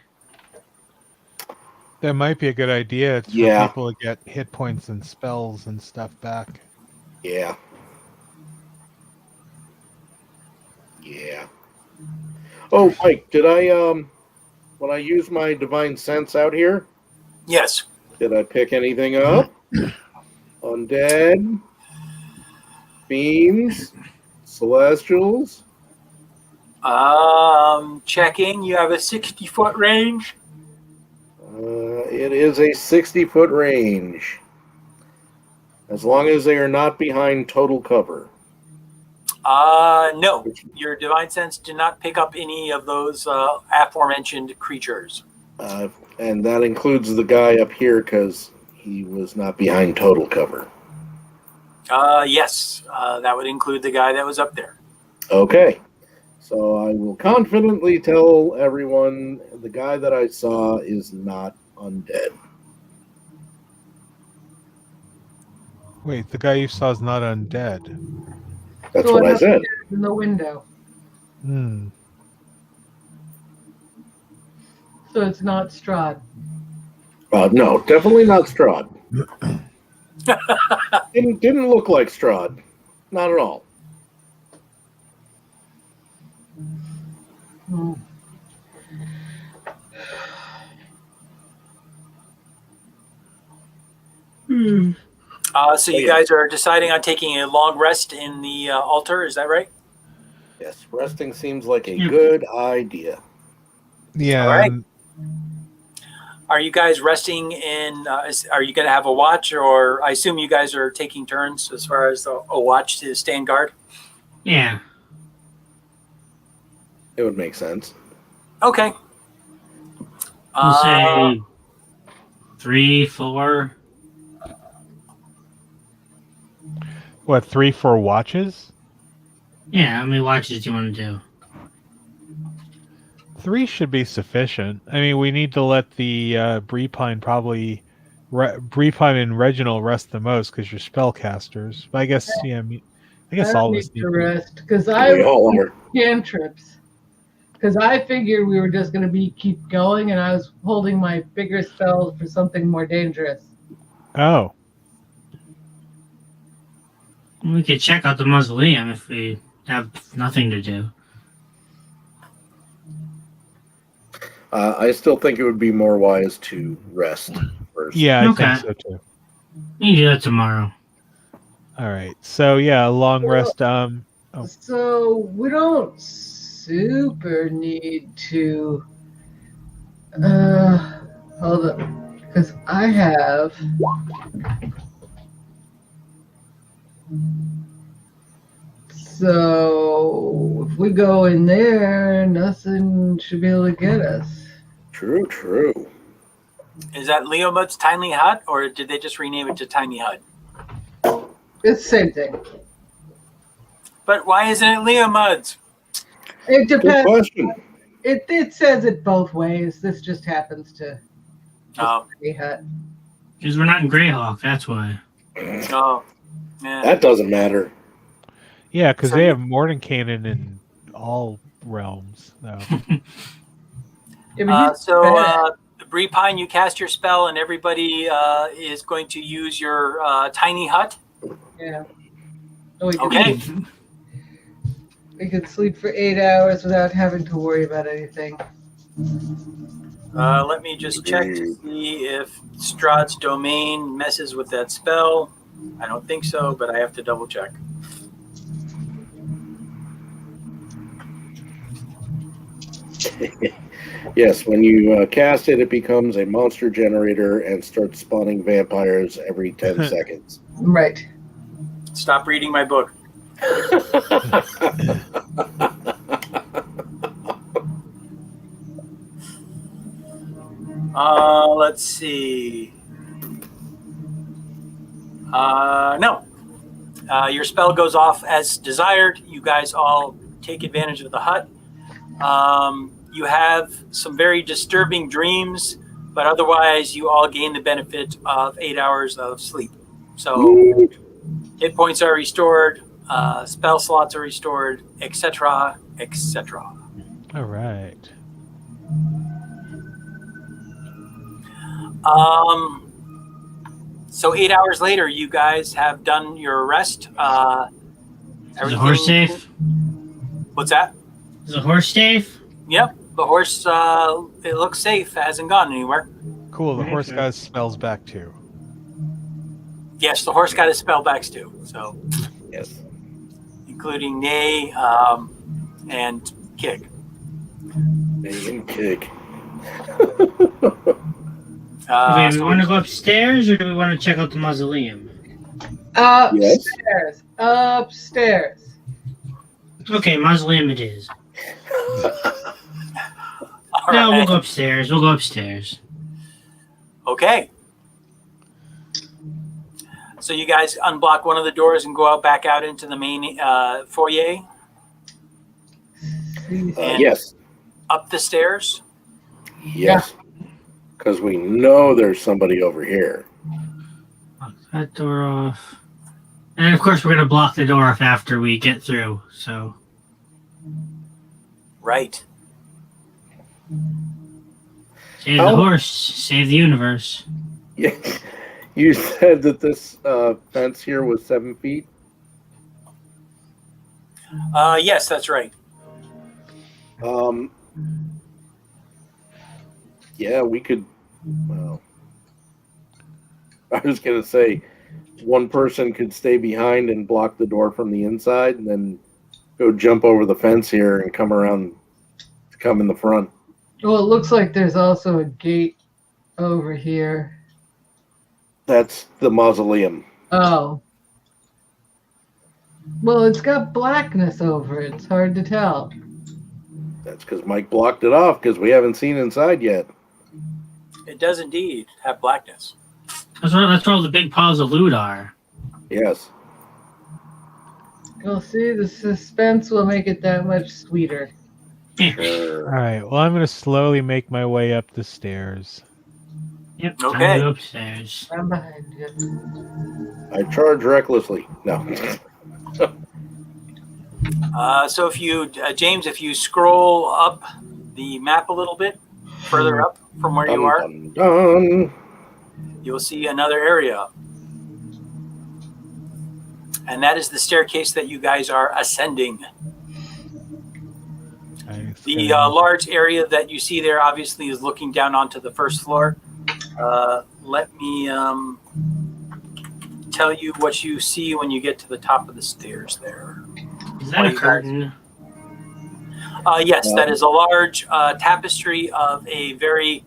That might be a good idea. It's for people to get hit points and spells and stuff back. Yeah. Yeah. Oh, Mike, did I, when I use my divine sense out here? Yes. Did I pick anything up? Undead? Fiends? Celestials? Checking. You have a 60-foot range? It is a 60-foot range. As long as they are not behind total cover. No. Your divine sense did not pick up any of those aforementioned creatures. And that includes the guy up here because he was not behind total cover. Yes. That would include the guy that was up there. Okay. So I will confidently tell everyone the guy that I saw is not undead. Wait, the guy you saw is not undead. That's what I said. In the window. So it's not Strahd. No, definitely not Strahd. Didn't look like Strahd. Not at all. So you guys are deciding on taking a long rest in the altar, is that right? Yes, resting seems like a good idea. Yeah. All right. Are you guys resting in, are you going to have a watch, or I assume you guys are taking turns as far as a watch to stand guard? Yeah. It would make sense. Okay. We'll say 3, 4. What, 3, 4 watches? Yeah, how many watches do you want to do? 3 should be sufficient. I mean, we need to let the Breepine probably... Breepine and Reginald rest the most because you're spellcasters. But I guess, I guess all of us need to rest because I all are cantrips. Because I figured we were just going to keep going, and I was holding my bigger spells for something more dangerous. Oh. We could check out the mausoleum if we have nothing to do. I still think it would be more wise to rest first. Yeah, I think so too. We can do that tomorrow. All right. So yeah, a long rest. So we don't super need to. Hold on, because I have. So if we go in there, nothing should be able to get us. True, true. Is that Leo Mud's Tiny Hut, or did they just rename it to Tiny Hut? It's the same thing. But why isn't it Leo Mud's? It Good depends. question. It says it both ways. This just happens to be hut. Because we're not in Greyhawk, that's why. Oh, yeah. That doesn't matter. Yeah, because they have Mordenkainen in all realms. So. Bree Pine, you cast your spell, and everybody is going to use your tiny hut. Yeah. Okay. We could sleep for 8 hours without having to worry about anything. Let me just check to see if Strahd's domain messes with that spell. I don't think so, but I have to double check. Yes, when you cast it, it becomes a monster generator and starts spawning vampires every 10 seconds. Right. Stop reading my book. Let's see. No. Your spell goes off as desired. You guys all take advantage of the hut. You have some very disturbing dreams, but otherwise you all gain the benefit of 8 hours of sleep. So hit points are restored, spell slots are restored, etc., etc. All right. So 8 hours later, you guys have done your rest. Is the horse safe? What's that? Is the horse safe? Yep, the horse. It looks safe. It hasn't gone anywhere. Cool. The horse got his spells back too. Yes, the horse got his spell backs too. So yes, including neigh and kick. Neigh and kick. Okay, we want to go upstairs, or do we want to check out the mausoleum? Upstairs. Yes. Upstairs. Okay, mausoleum it is. No, we'll go upstairs. We'll go upstairs. Okay. So you guys unblock one of the doors and go back out into the main foyer? Yes. Up the stairs? Yes. Because we know there's somebody over here. Lock that door off. And of course, we're going to block the door off after we get through, so. Right. Save the horse, save the universe. Yeah. You said that this fence here was 7 feet? Yes, that's right. Yeah, we could. Well, I was going to say one person could stay behind and block the door from the inside, and then go jump over the fence here and come around, come in the front. Well, it looks like there's also a gate over here. That's the mausoleum. Oh. Well, it's got blackness over it. It's hard to tell. That's because Mike blocked it off because we haven't seen inside yet. It does indeed have blackness. That's where all the big piles of loot are. Yes. You'll see, the suspense will make it that much sweeter. Sure. All right. Well, I'm going to slowly make my way up the stairs. Yep. Okay. Time to go upstairs. I'm behind you. I charge recklessly. No. So if you, James, if you scroll up the map a little bit, further up from where you are, you'll see another area. And that is the staircase that you guys are ascending. The large area that you see there obviously is looking down onto the first floor. Let me tell you what you see when you get to the top of the stairs there. Is that a curtain? Yes, that is a large tapestry of a very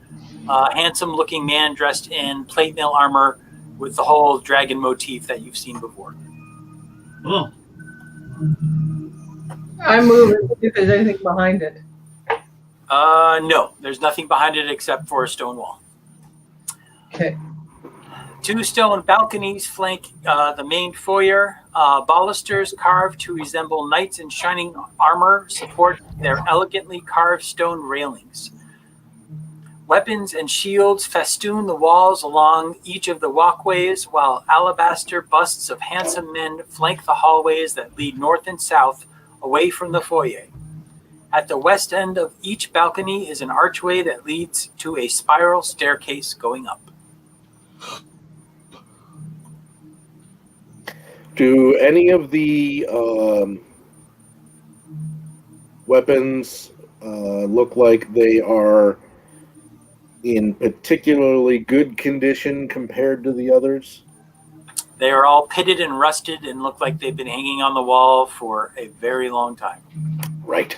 handsome-looking man dressed in plate mail armor with the whole dragon motif that you've seen before. Cool. I move it if there's anything behind it. No, there's nothing behind it except for a stone wall. Okay. 2 stone balconies flank the main foyer. Balusters carved to resemble knights in shining armor support their elegantly carved stone railings. Weapons and shields festoon the walls along each of the walkways, while alabaster busts of handsome men flank the hallways that lead north and south away from the foyer. At the west end of each balcony is an archway that leads to a spiral staircase going up. Do any of the weapons look like they are in particularly good condition compared to the others? They are all pitted and rusted and look like they've been hanging on the wall for a very long time. Right.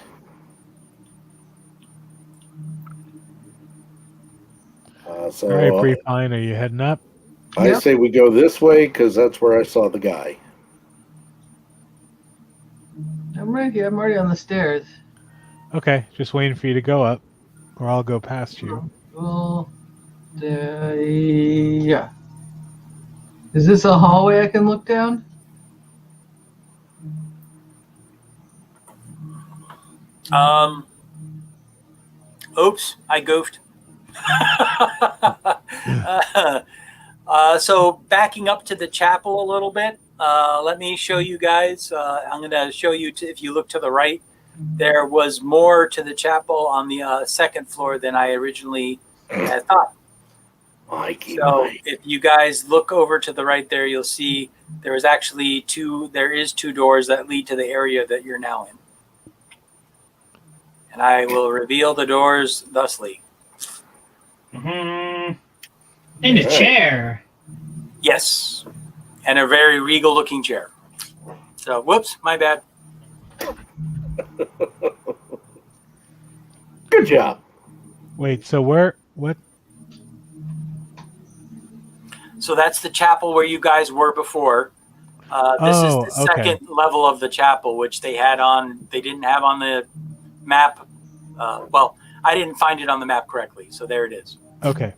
So, all right, pretty fine. Are you heading up? I say we go this way because that's where I saw the guy. I'm right here. I'm already on the stairs. Okay, just waiting for you to go up, or I'll go past you. Well, yeah. Is this a hallway I can look down? Oops, I goofed. So backing up to the chapel a little bit, let me show you guys. I'm going to show you, if you look to the right, there was more to the chapel on the second floor than I originally had thought. So if you guys look over to the right there, you'll see there is two doors that lead to the area that you're now in. And I will reveal the doors thusly. In a chair. Yes. And a very regal looking chair. So, whoops, my bad. Good job. Wait, so what? So that's the chapel where you guys were before. This is the second level of the chapel, which they didn't have on the map. Well, I didn't find it on the map correctly, so there it is. Okay.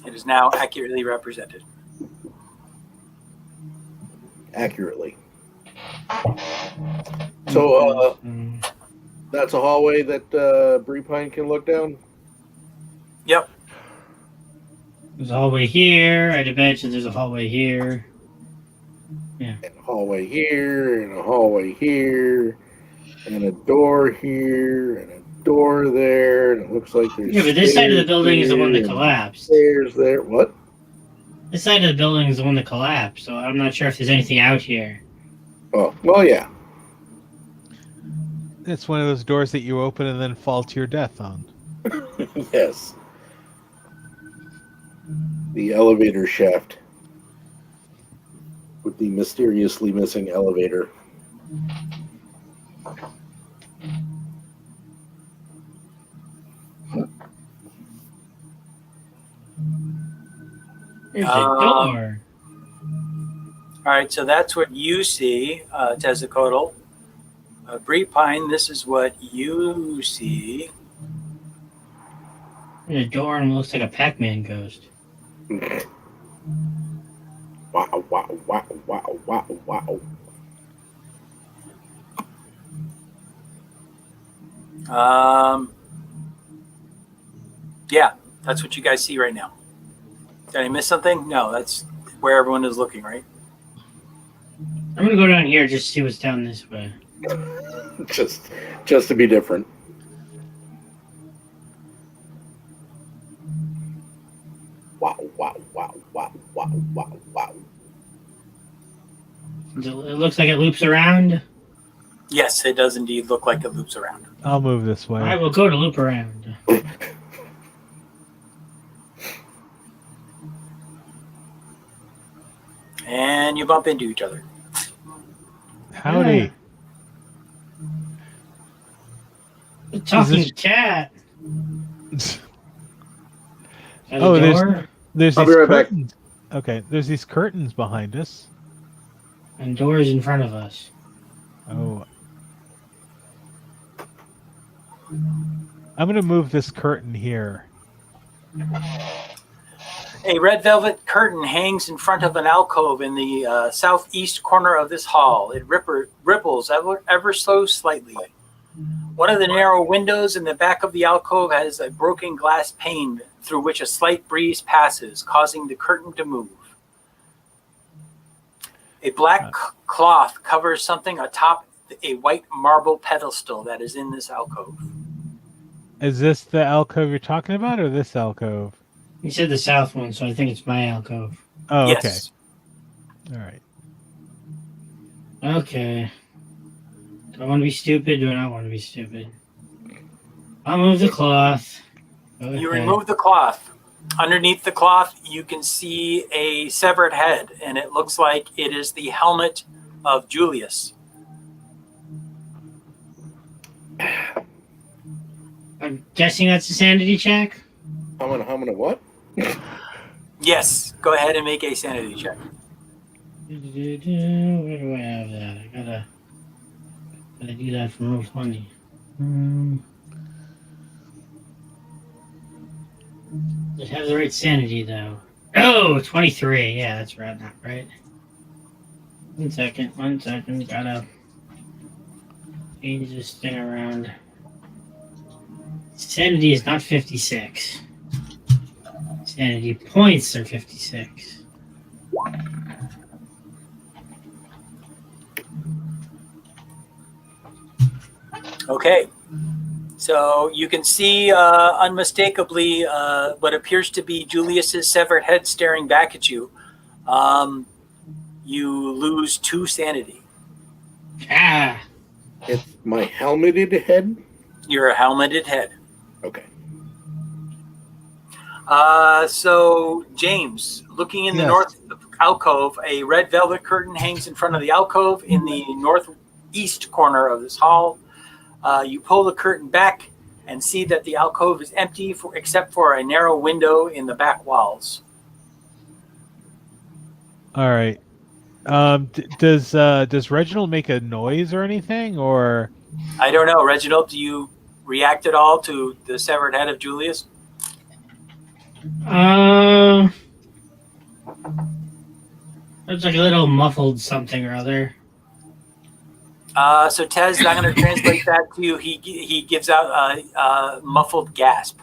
It is now accurately represented. Accurately. So, that's a hallway that Bree Pine can look down? Yep. There's a hallway here. I'd imagine there's a hallway here. Yeah. And a hallway here, and a hallway here, and a door here, and a door there, and it looks like there's Yeah, but this side of the building is the one that collapsed. Stairs there. What? This side of the building is the one that collapsed, so I'm not sure if there's anything out here. Oh, well, yeah. It's one of those doors that you open and then fall to your death on. Yes. The elevator shaft. With the mysteriously missing elevator. There's a door. All right, so that's what you see, Tezzacotl. Bree Pine, this is what you see. There's a door and it looks like a Pac-Man ghost. Wow, wow, wow, wow, wow, wow. Yeah, that's what you guys see right now. Did I miss something? No, that's where everyone is looking, right? I'm gonna go down here just to see what's down this way. just to be different. Wow, wow, wow, wow, wow, wow, wow. It looks like it loops around. Yes, it does indeed look like it loops around. I'll move this way. I will go to loop around. And you bump into each other. Howdy. Talking cat. Oh, there's I'll these be right back. curtains. Okay, there's these curtains behind us. And doors in front of us. Oh, I'm going to move this curtain here. A red velvet curtain hangs in front of an alcove in the southeast corner of this hall. It ripples ever so slightly. One of the narrow windows in the back of the alcove has a broken glass pane through which a slight breeze passes, causing the curtain to move. A black cloth covers something atop a white marble pedestal that is in this alcove. Is this the alcove you're talking about, or this alcove? You said the south one, so I think it's my alcove. Oh, yes. Okay. All right. Okay. Do I want to be stupid? Do I not want to be stupid? I'll move the cloth. You remove the cloth. Underneath the cloth, you can see a severed head, and it looks like it is the helmet of Julius. I'm guessing that's a sanity check? How many what? Yes, go ahead and make a sanity check. Where do I have that? I gotta do that for real funny. I have the right sanity though. Oh, 23. Yeah, that's right. Not right. One second. Gotta change this thing around. Sanity is not 56. Sanity points are 56. Okay. So you can see unmistakably what appears to be Julius's severed head staring back at you. You lose 2 sanity. Ah! It's my helmeted head? Your helmeted head. Okay. So, James, looking in the north alcove, a red velvet curtain hangs in front of the alcove in the northeast corner of this hall. You pull the curtain back and see that the alcove is empty except for a narrow window in the back walls. All right. Does Reginald make a noise or anything, or? I don't know. Reginald, do you react at all to the severed head of Julius? It's like a little muffled something or other. So Tez, I'm going to translate that to you. He gives out a muffled gasp.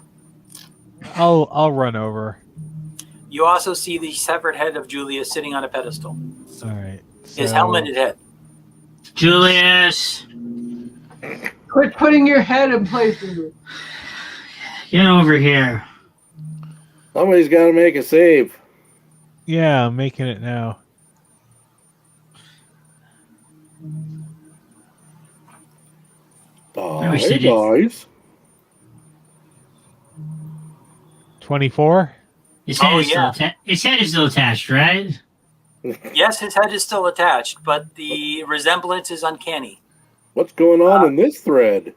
I'll run over. You also see the severed head of Julius sitting on a pedestal. All right. His helmeted head. Julius! Quit putting your head in places. Get over here. Somebody's got to make a save. Yeah, I'm making it now. Hey, guys. 24? His head is still attached, right? Yes, his head is still attached, but the resemblance is uncanny. What's going on in this thread?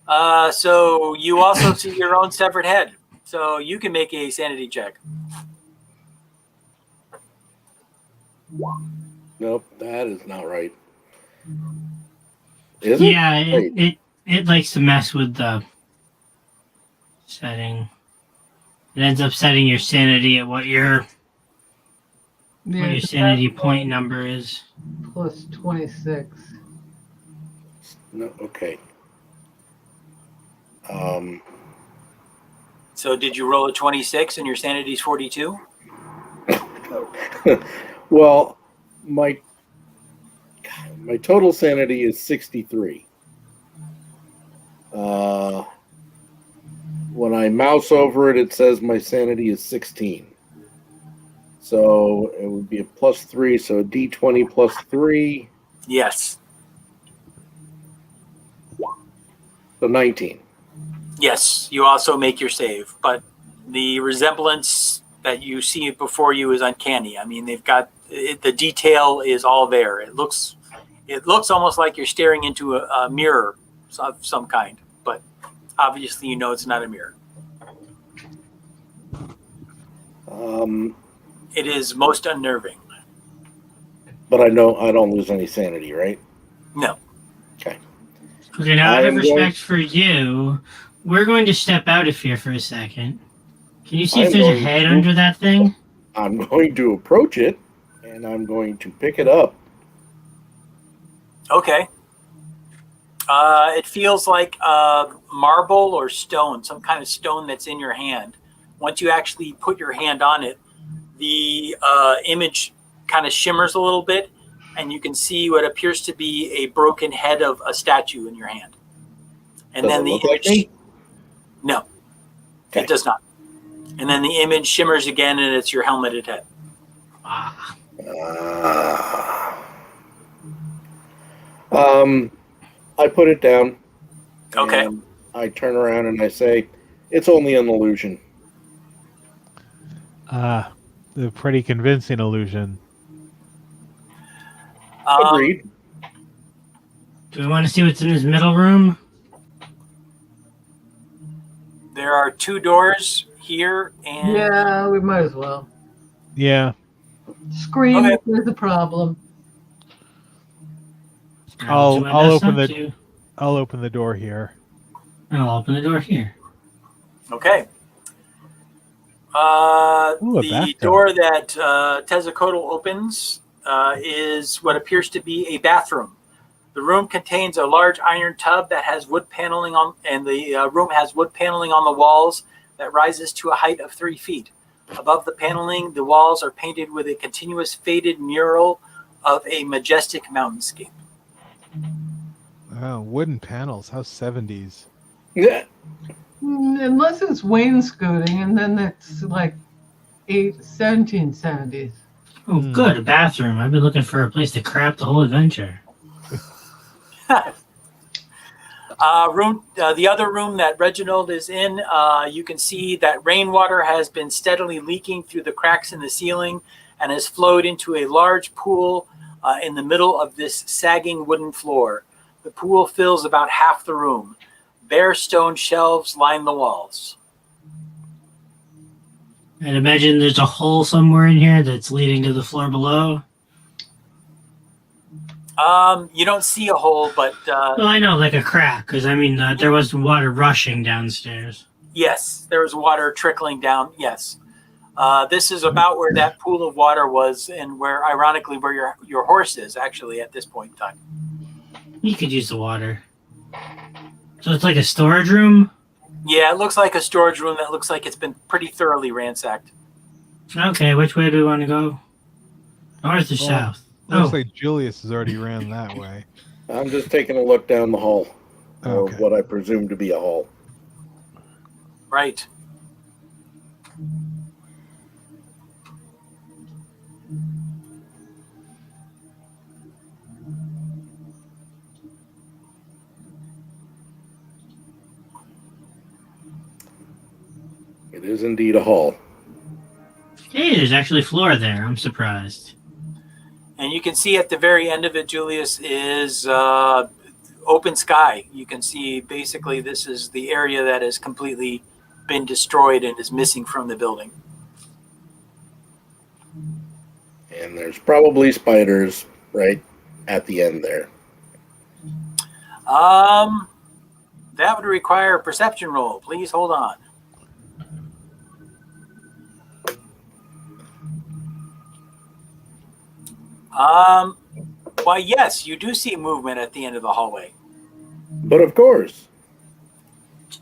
So you also see your own severed head. So you can make a sanity check. Nope, that is not right. Is it? Yeah, it likes to mess with the setting. It ends up setting your sanity at what your sanity point number is. Plus 26. No, okay. So did you roll a 26 and your sanity is 42? Well, my total sanity is 63. When I mouse over it, it says my sanity is 16. So it would be a plus 3, so a D20 plus 3. Yes. So 19. Yes, you also make your save, but the resemblance that you see before you is uncanny. I mean, they've got the detail is all there. It looks almost like you're staring into a mirror of some kind, but obviously you know it's not a mirror. It is most unnerving. But I know I don't lose any sanity, right? No. Okay. Okay, now out I of am respect for you, we're going to step out of here for a second. Can you see I if am there's a going head to- under that thing? I'm going to approach it, and I'm going to pick it up. Okay. It feels like marble or stone, some kind of stone that's in your hand. Once you actually put your hand on it, the image kind of shimmers a little bit, and you can see what appears to be a broken head of a statue in your hand. And Does then it the look like image, me? no, Okay. it does not. And then the image shimmers again, and it's your helmeted head. I put it down. Okay. And I turn around and I say, "It's only an illusion." A pretty convincing illusion. Agreed. Do we want to see what's in this middle room? There are 2 doors here, and Yeah, we might as well. Yeah. Scream Okay. if there's a problem. I'll open the. the I'll open the door here. I'll open the door here. Okay. Ooh, a The bathtub. door that Tezzacotl opens is what appears to be a bathroom. The room contains a large iron tub that has wood paneling on, and the room has wood paneling on the walls that rises to a height of 3 feet. Above the paneling, the walls are painted with a continuous faded mural of a majestic mountainscape. Oh, wooden panels. How 70s. Yeah. Unless it's wainscoting, and then it's like 1770s. Oh, good, a bathroom. I've been looking for a place to crap the whole adventure. The other room that Reginald is in, you can see that rainwater has been steadily leaking through the cracks in the ceiling and has flowed into a large pool in the middle of this sagging wooden floor. The pool fills about half the room. Bare stone shelves line the walls. I'd imagine there's a hole somewhere in here that's leading to the floor below. You don't see a hole, but Well, I know, like a crack, because I mean, there was water rushing downstairs. yes, there was water trickling down. Yes. This is about where that pool of water was, and where, ironically, where your horse is actually at this point in time. You could use the water. So it's like a storage room? Yeah, it looks like a storage room that looks like it's been pretty thoroughly ransacked. Okay, which way do we want to go? North or south? Looks like Julius has already ran that way. I'm just taking a look down the hall, or Okay. what I presume to be a hall. Right. It is indeed a hall. Hey, there's actually floor there. I'm surprised. And you can see at the very end of it, Julius, is open sky. You can see basically this is the area that has completely been destroyed and is missing from the building. And there's probably spiders right at the end there. That would require a perception roll. Please hold on. Why, yes, you do see movement at the end of the hallway. But of course.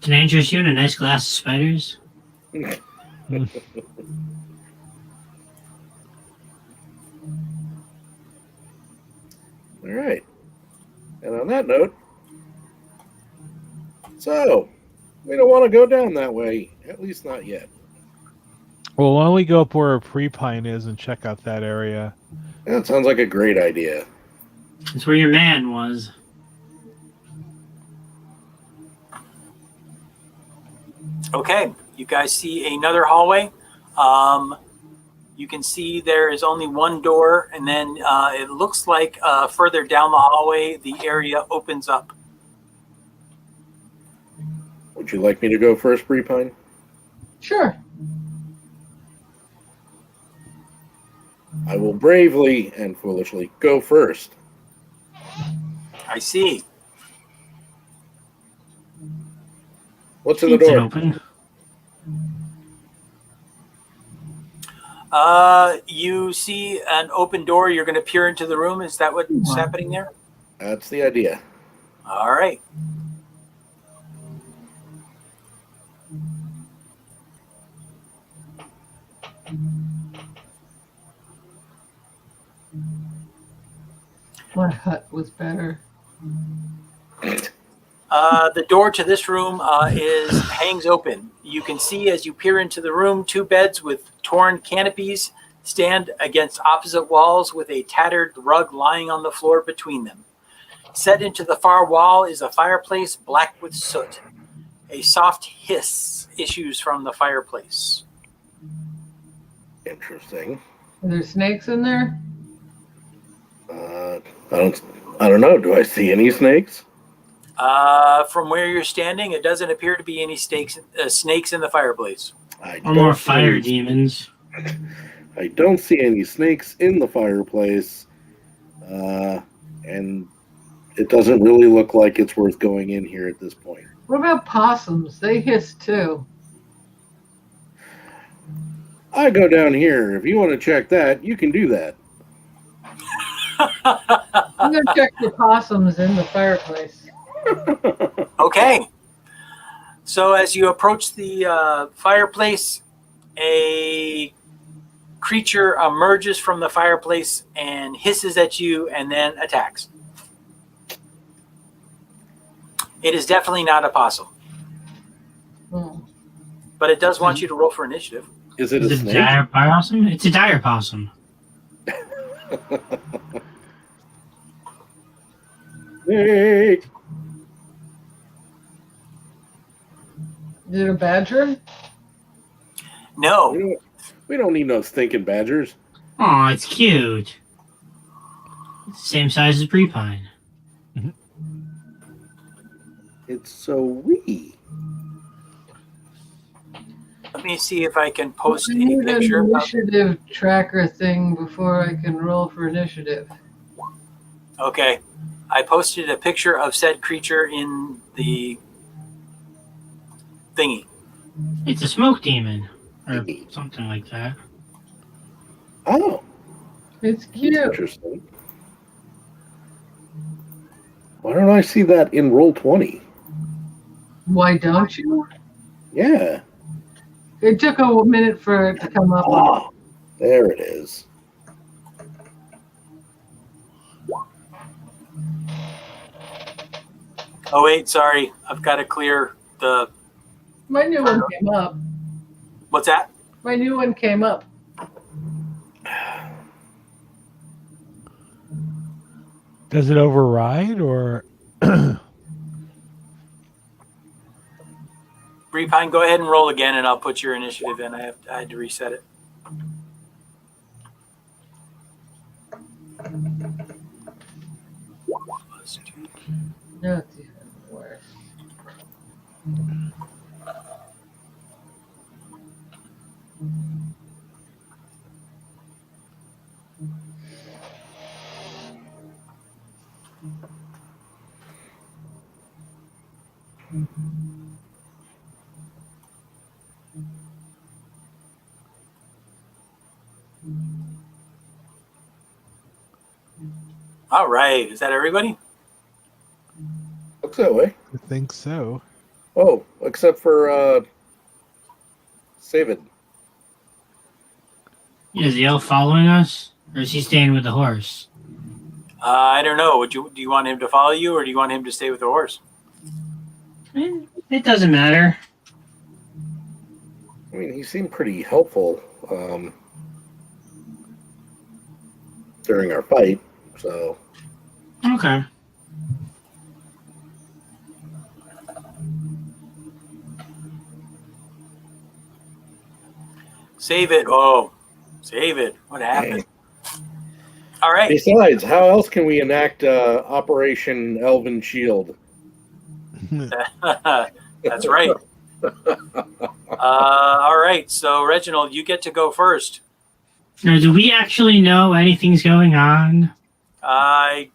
Can I interest you in a nice glass of spiders? All right. And on that note, so we don't want to go down that way, at least not yet. Well, why don't we go up where Prepine is and check out that area? That sounds like a great idea. It's where your man was. Okay, you guys see another hallway. You can see there is only one door, and then it looks like further down the hallway, the area opens up. Would you like me to go first, Prepine? Sure. I will bravely and foolishly go first. I see. What's in the It's door? open. You see an open door. You're going to peer into the room. Is that what's happening there? That's the idea. All right. My hut was better. The door to this room hangs open. You can see as you peer into the room, 2 beds with torn canopies stand against opposite walls with a tattered rug lying on the floor between them. Set into the far wall is a fireplace black with soot. A soft hiss issues from the fireplace. Interesting. Are there snakes in there? I don't know. Do I see any snakes? From where you're standing, it doesn't appear to be any snakes in the fireplace. Or more fire demons. I don't see any snakes in the fireplace, and it doesn't really look like it's worth going in here at this point. What about possums? They hiss too. I go down here. If you want to check that, you can do that. I'm going to check the possums in the fireplace. Okay. So as you approach the fireplace, a creature emerges from the fireplace and hisses at you and then attacks. It is definitely not a possum. But it does want you to roll for initiative. Is it a snake? Dire possum? It's a dire possum. Snake. Is it a badger? No. We don't need no stinking badgers. Oh, it's cute. It's the same size as Brepine. It's so wee. Let me see if I can post I a need an picture. initiative tracker thing before I can roll for initiative. Okay. I posted a picture of said creature in the thingy. It's a smoke demon. Or something like that. Oh. It's cute. Interesting. Why don't I see that in Roll20? Why don't you? Yeah. It took a minute for it to come up. Oh, there it is. Oh, wait, sorry. I've got to clear the... My new one came up. What's that? My new one came up. Does it override or? Brepine, go ahead and roll again, and I'll put your initiative in. I had to reset it. No, it's even worse. All right. Is that everybody? Looks that way. I think so. Oh, except for Savid. Is the elf following us? Or is he staying with the horse? I don't know. Do you want him to follow you, or do you want him to stay with the horse? It doesn't matter. I mean, he seemed pretty helpful during our fight, so... Okay. Save it. Oh, save it. What happened? All right. Besides, how else can we enact Operation Elven Shield? That's right. All right. So, Reginald, you get to go first. Now, do we actually know anything's going on? I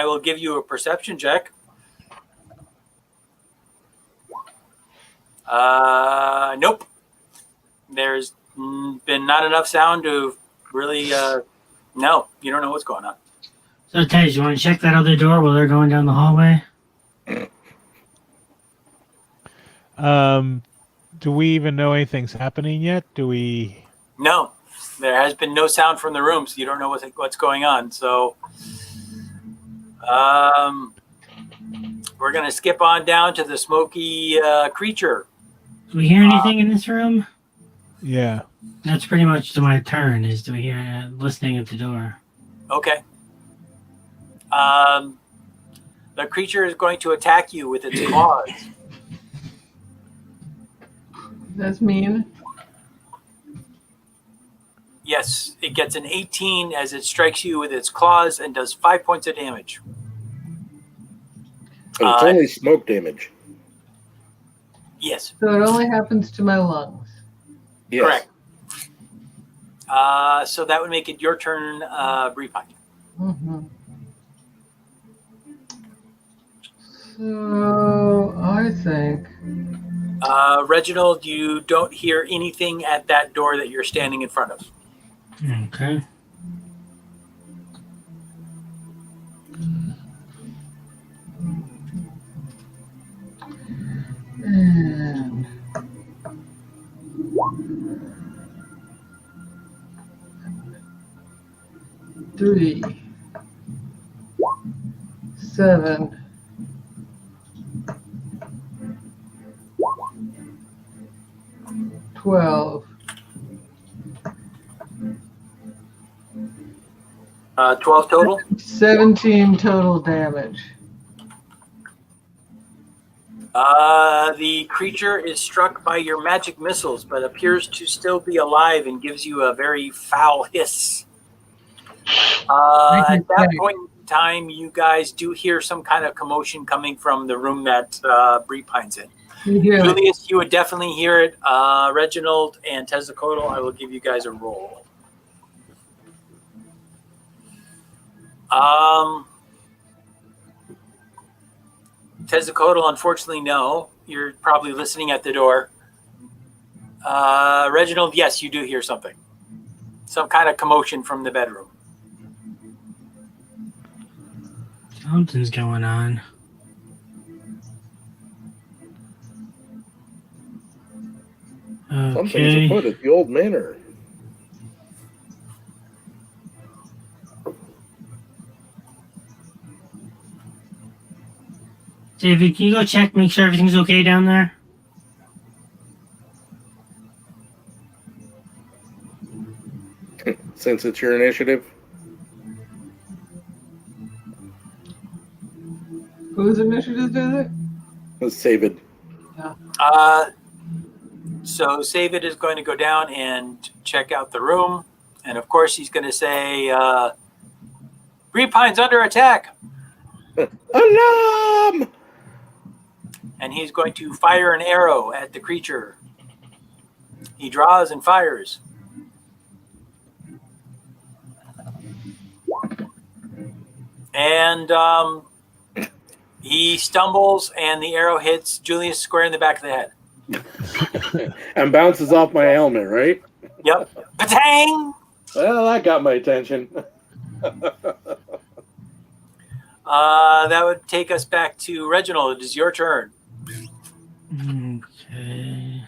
will give you a perception check. Nope. There's been not enough sound to really. No, you don't know what's going on. So, Tej, you want to check that other door while they're going down the hallway? Do we even know anything's happening yet? Do we? No, there has been no sound from the room, so you don't know what's going on. So, we're gonna skip on down to the smoky creature. Do we hear anything in this room? Yeah. That's pretty much my turn. Is do we hear listening at the door? Okay. The creature is going to attack you with its claws. That's mean. Yes, it gets an 18 as it strikes you with its claws and does 5 points of damage. And it's only smoke damage. Yes. So it only happens to my lungs. Yes. Correct. So that would make it your turn, Brepine. Mm-hmm. So I think. Reginald, you don't hear anything at that door that you're standing in front of. Okay. And 3, 7, 12. 12 total? 17 total damage. The creature is struck by your magic missiles, but appears to still be alive and gives you a very foul hiss. At that point in time, you guys do hear some kind of commotion coming from the room that Brepine's in. Yeah. Julius, you would definitely hear it. Reginald and Tezzacotl, I will give you guys a roll. Tezzacotl, unfortunately, no. You're probably listening at the door. Reginald, yes, you do hear something. Some kind of commotion from the bedroom. Something's going on. Something's Okay. afoot at the old manor. David, can you go check, make sure everything's okay down there? Since it's your initiative. Whose initiative is it? Let's save it. So Savid is going to go down and check out the room. And of course, he's going to say, Repine's under attack. Alarm! And he's going to fire an arrow at the creature. He draws and fires. And he stumbles, and the arrow hits Julius square in the back of the head. And bounces off my helmet, right? Yep. Patang! Well, that got my attention. That would take us back to Reginald. It is your turn. Okay.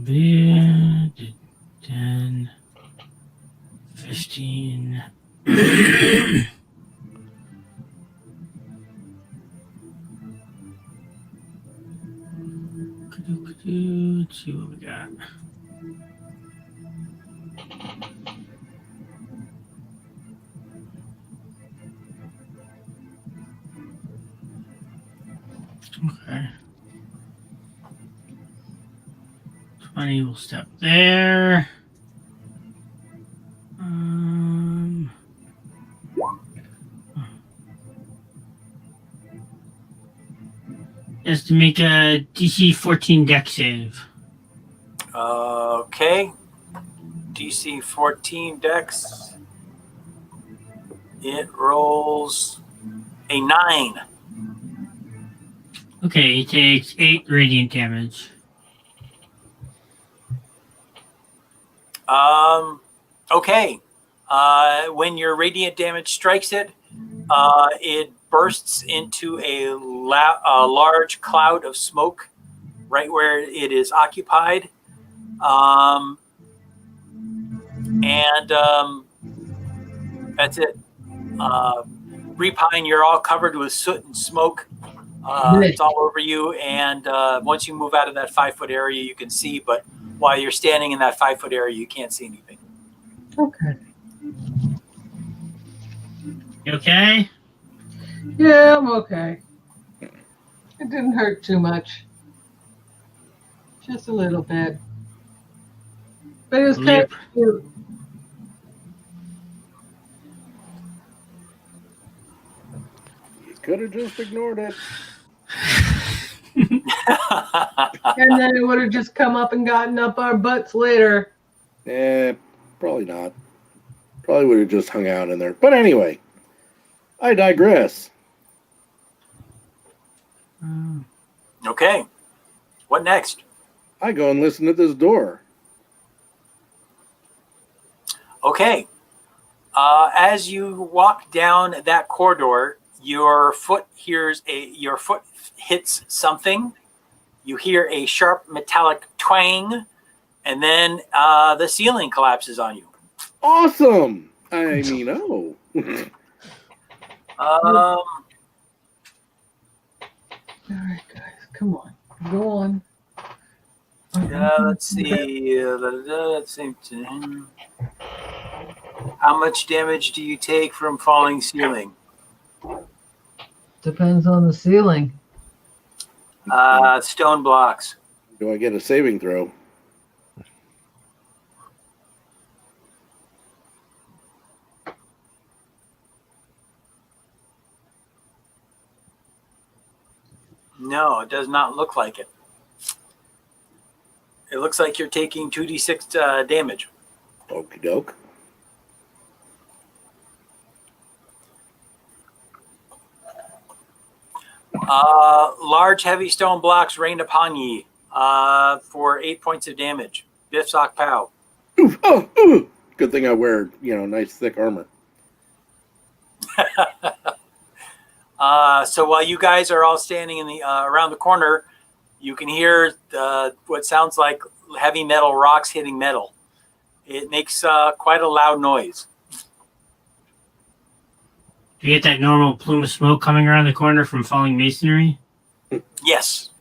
Beer, 10, 15. Let's see what we got. Okay. 20 will step there. Has to make a DC 14 deck save. Okay. DC 14 dex. It rolls a 9. Okay, he takes 8 radiant damage. Okay. When your radiant damage strikes it, it bursts into a large cloud of smoke right where it is occupied. That's it. Repine, you're all covered with soot and smoke. It's all over you, and once you move out of that 5-foot area, you can see, but while you're standing in that 5-foot area, you can't see anything. Okay. You okay? Yeah, I'm okay. It didn't hurt too much. Just a little bit. But it was kind of cute. You could have just ignored it. And then it would have just come up and gotten up our butts later. Probably not. Probably would have just hung out in there. But anyway, I digress. Okay. What next? I go and listen to this door. Okay. As you walk down that corridor, your foot hits something. You hear a sharp metallic twang, and then the ceiling collapses on you. Awesome! I mean, oh. All right, guys, come on. Go on. Let's see. How much damage do you take from falling ceiling? Depends on the ceiling. Stone blocks. Do I get a saving throw? No, it does not look like it. It looks like you're taking 2d6 damage. Okie doke. Large, heavy stone blocks rain upon ye for 8 points of damage. Biff, sock, pow. Oof, oh, ooh. Good thing I wear, nice thick armor. So while you guys are all standing in the around the corner, you can hear what sounds like heavy metal rocks hitting metal. It makes quite a loud noise. Do you get that normal plume of smoke coming around the corner from falling masonry? Yes.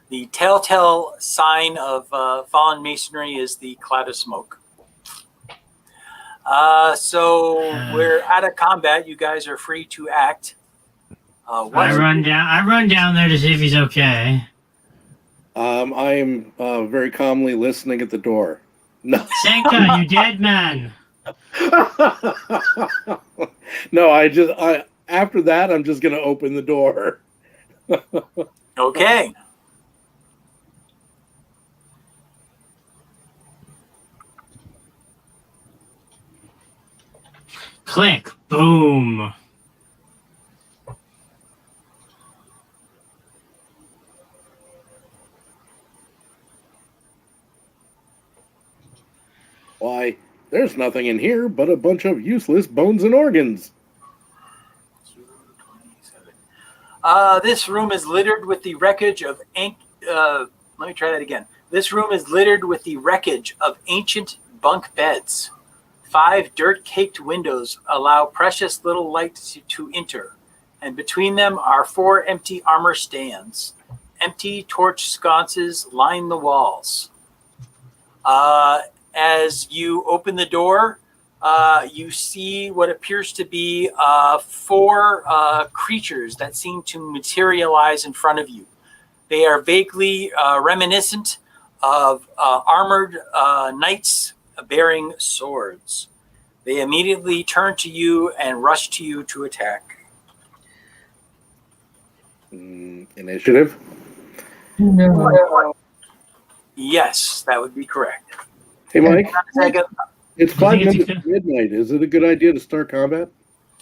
The telltale sign of fallen masonry is the cloud of smoke. So we're out of combat. You guys are free to act. I run down there to see if he's okay. I am very calmly listening at the door. No. Senka, you dead man. No, after that, I'm just going to open the door. Okay. Click. Boom. Why, there's nothing in here but a bunch of useless bones and organs. This room is littered with the wreckage of let me try that again. This room is littered with the wreckage of ancient bunk beds. 5 dirt-caked windows allow precious little light to enter, and between them are 4 empty armor stands. Empty torch sconces line the walls. As you open the door, you see what appears to be 4 creatures that seem to materialize in front of you. They are vaguely reminiscent of armored knights bearing swords. They immediately turn to you and rush to you to attack. Initiative? No. Yes, that would be correct. Hey, Mike. Second. It's 5 minutes to midnight. Is it a good idea to start combat?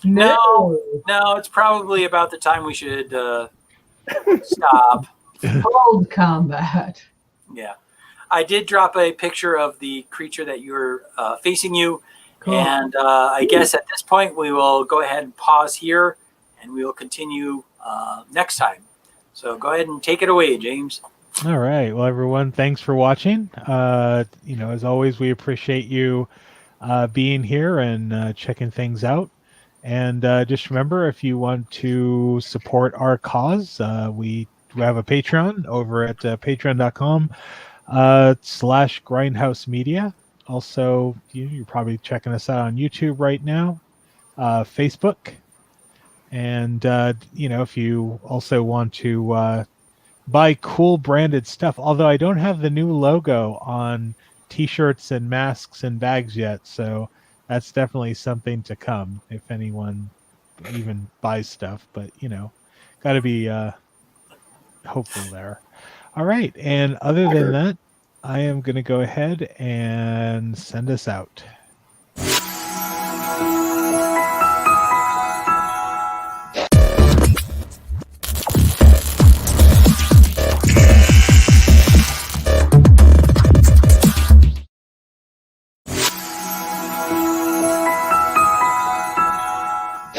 No, it's probably about the time we should Stop. Cold combat. Yeah. I did drop a picture of the creature that you're facing you. Cool. And I guess at this point, we will go ahead and pause here, and we will continue next time. So go ahead and take it away, James. All right. Well, everyone, thanks for watching. As always, we appreciate you being here and checking things out. And just remember, if you want to support our cause, we have a Patreon over at patreon.com/Grindhouse Media. Also, you're probably checking us out on YouTube right now, Facebook. And, if you also want to buy cool branded stuff, although I don't have the new logo on t-shirts and masks and bags yet, so that's definitely something to come if anyone even buys stuff, but got to be hopeful there. All right, and other than that, I am going to go ahead and send us out.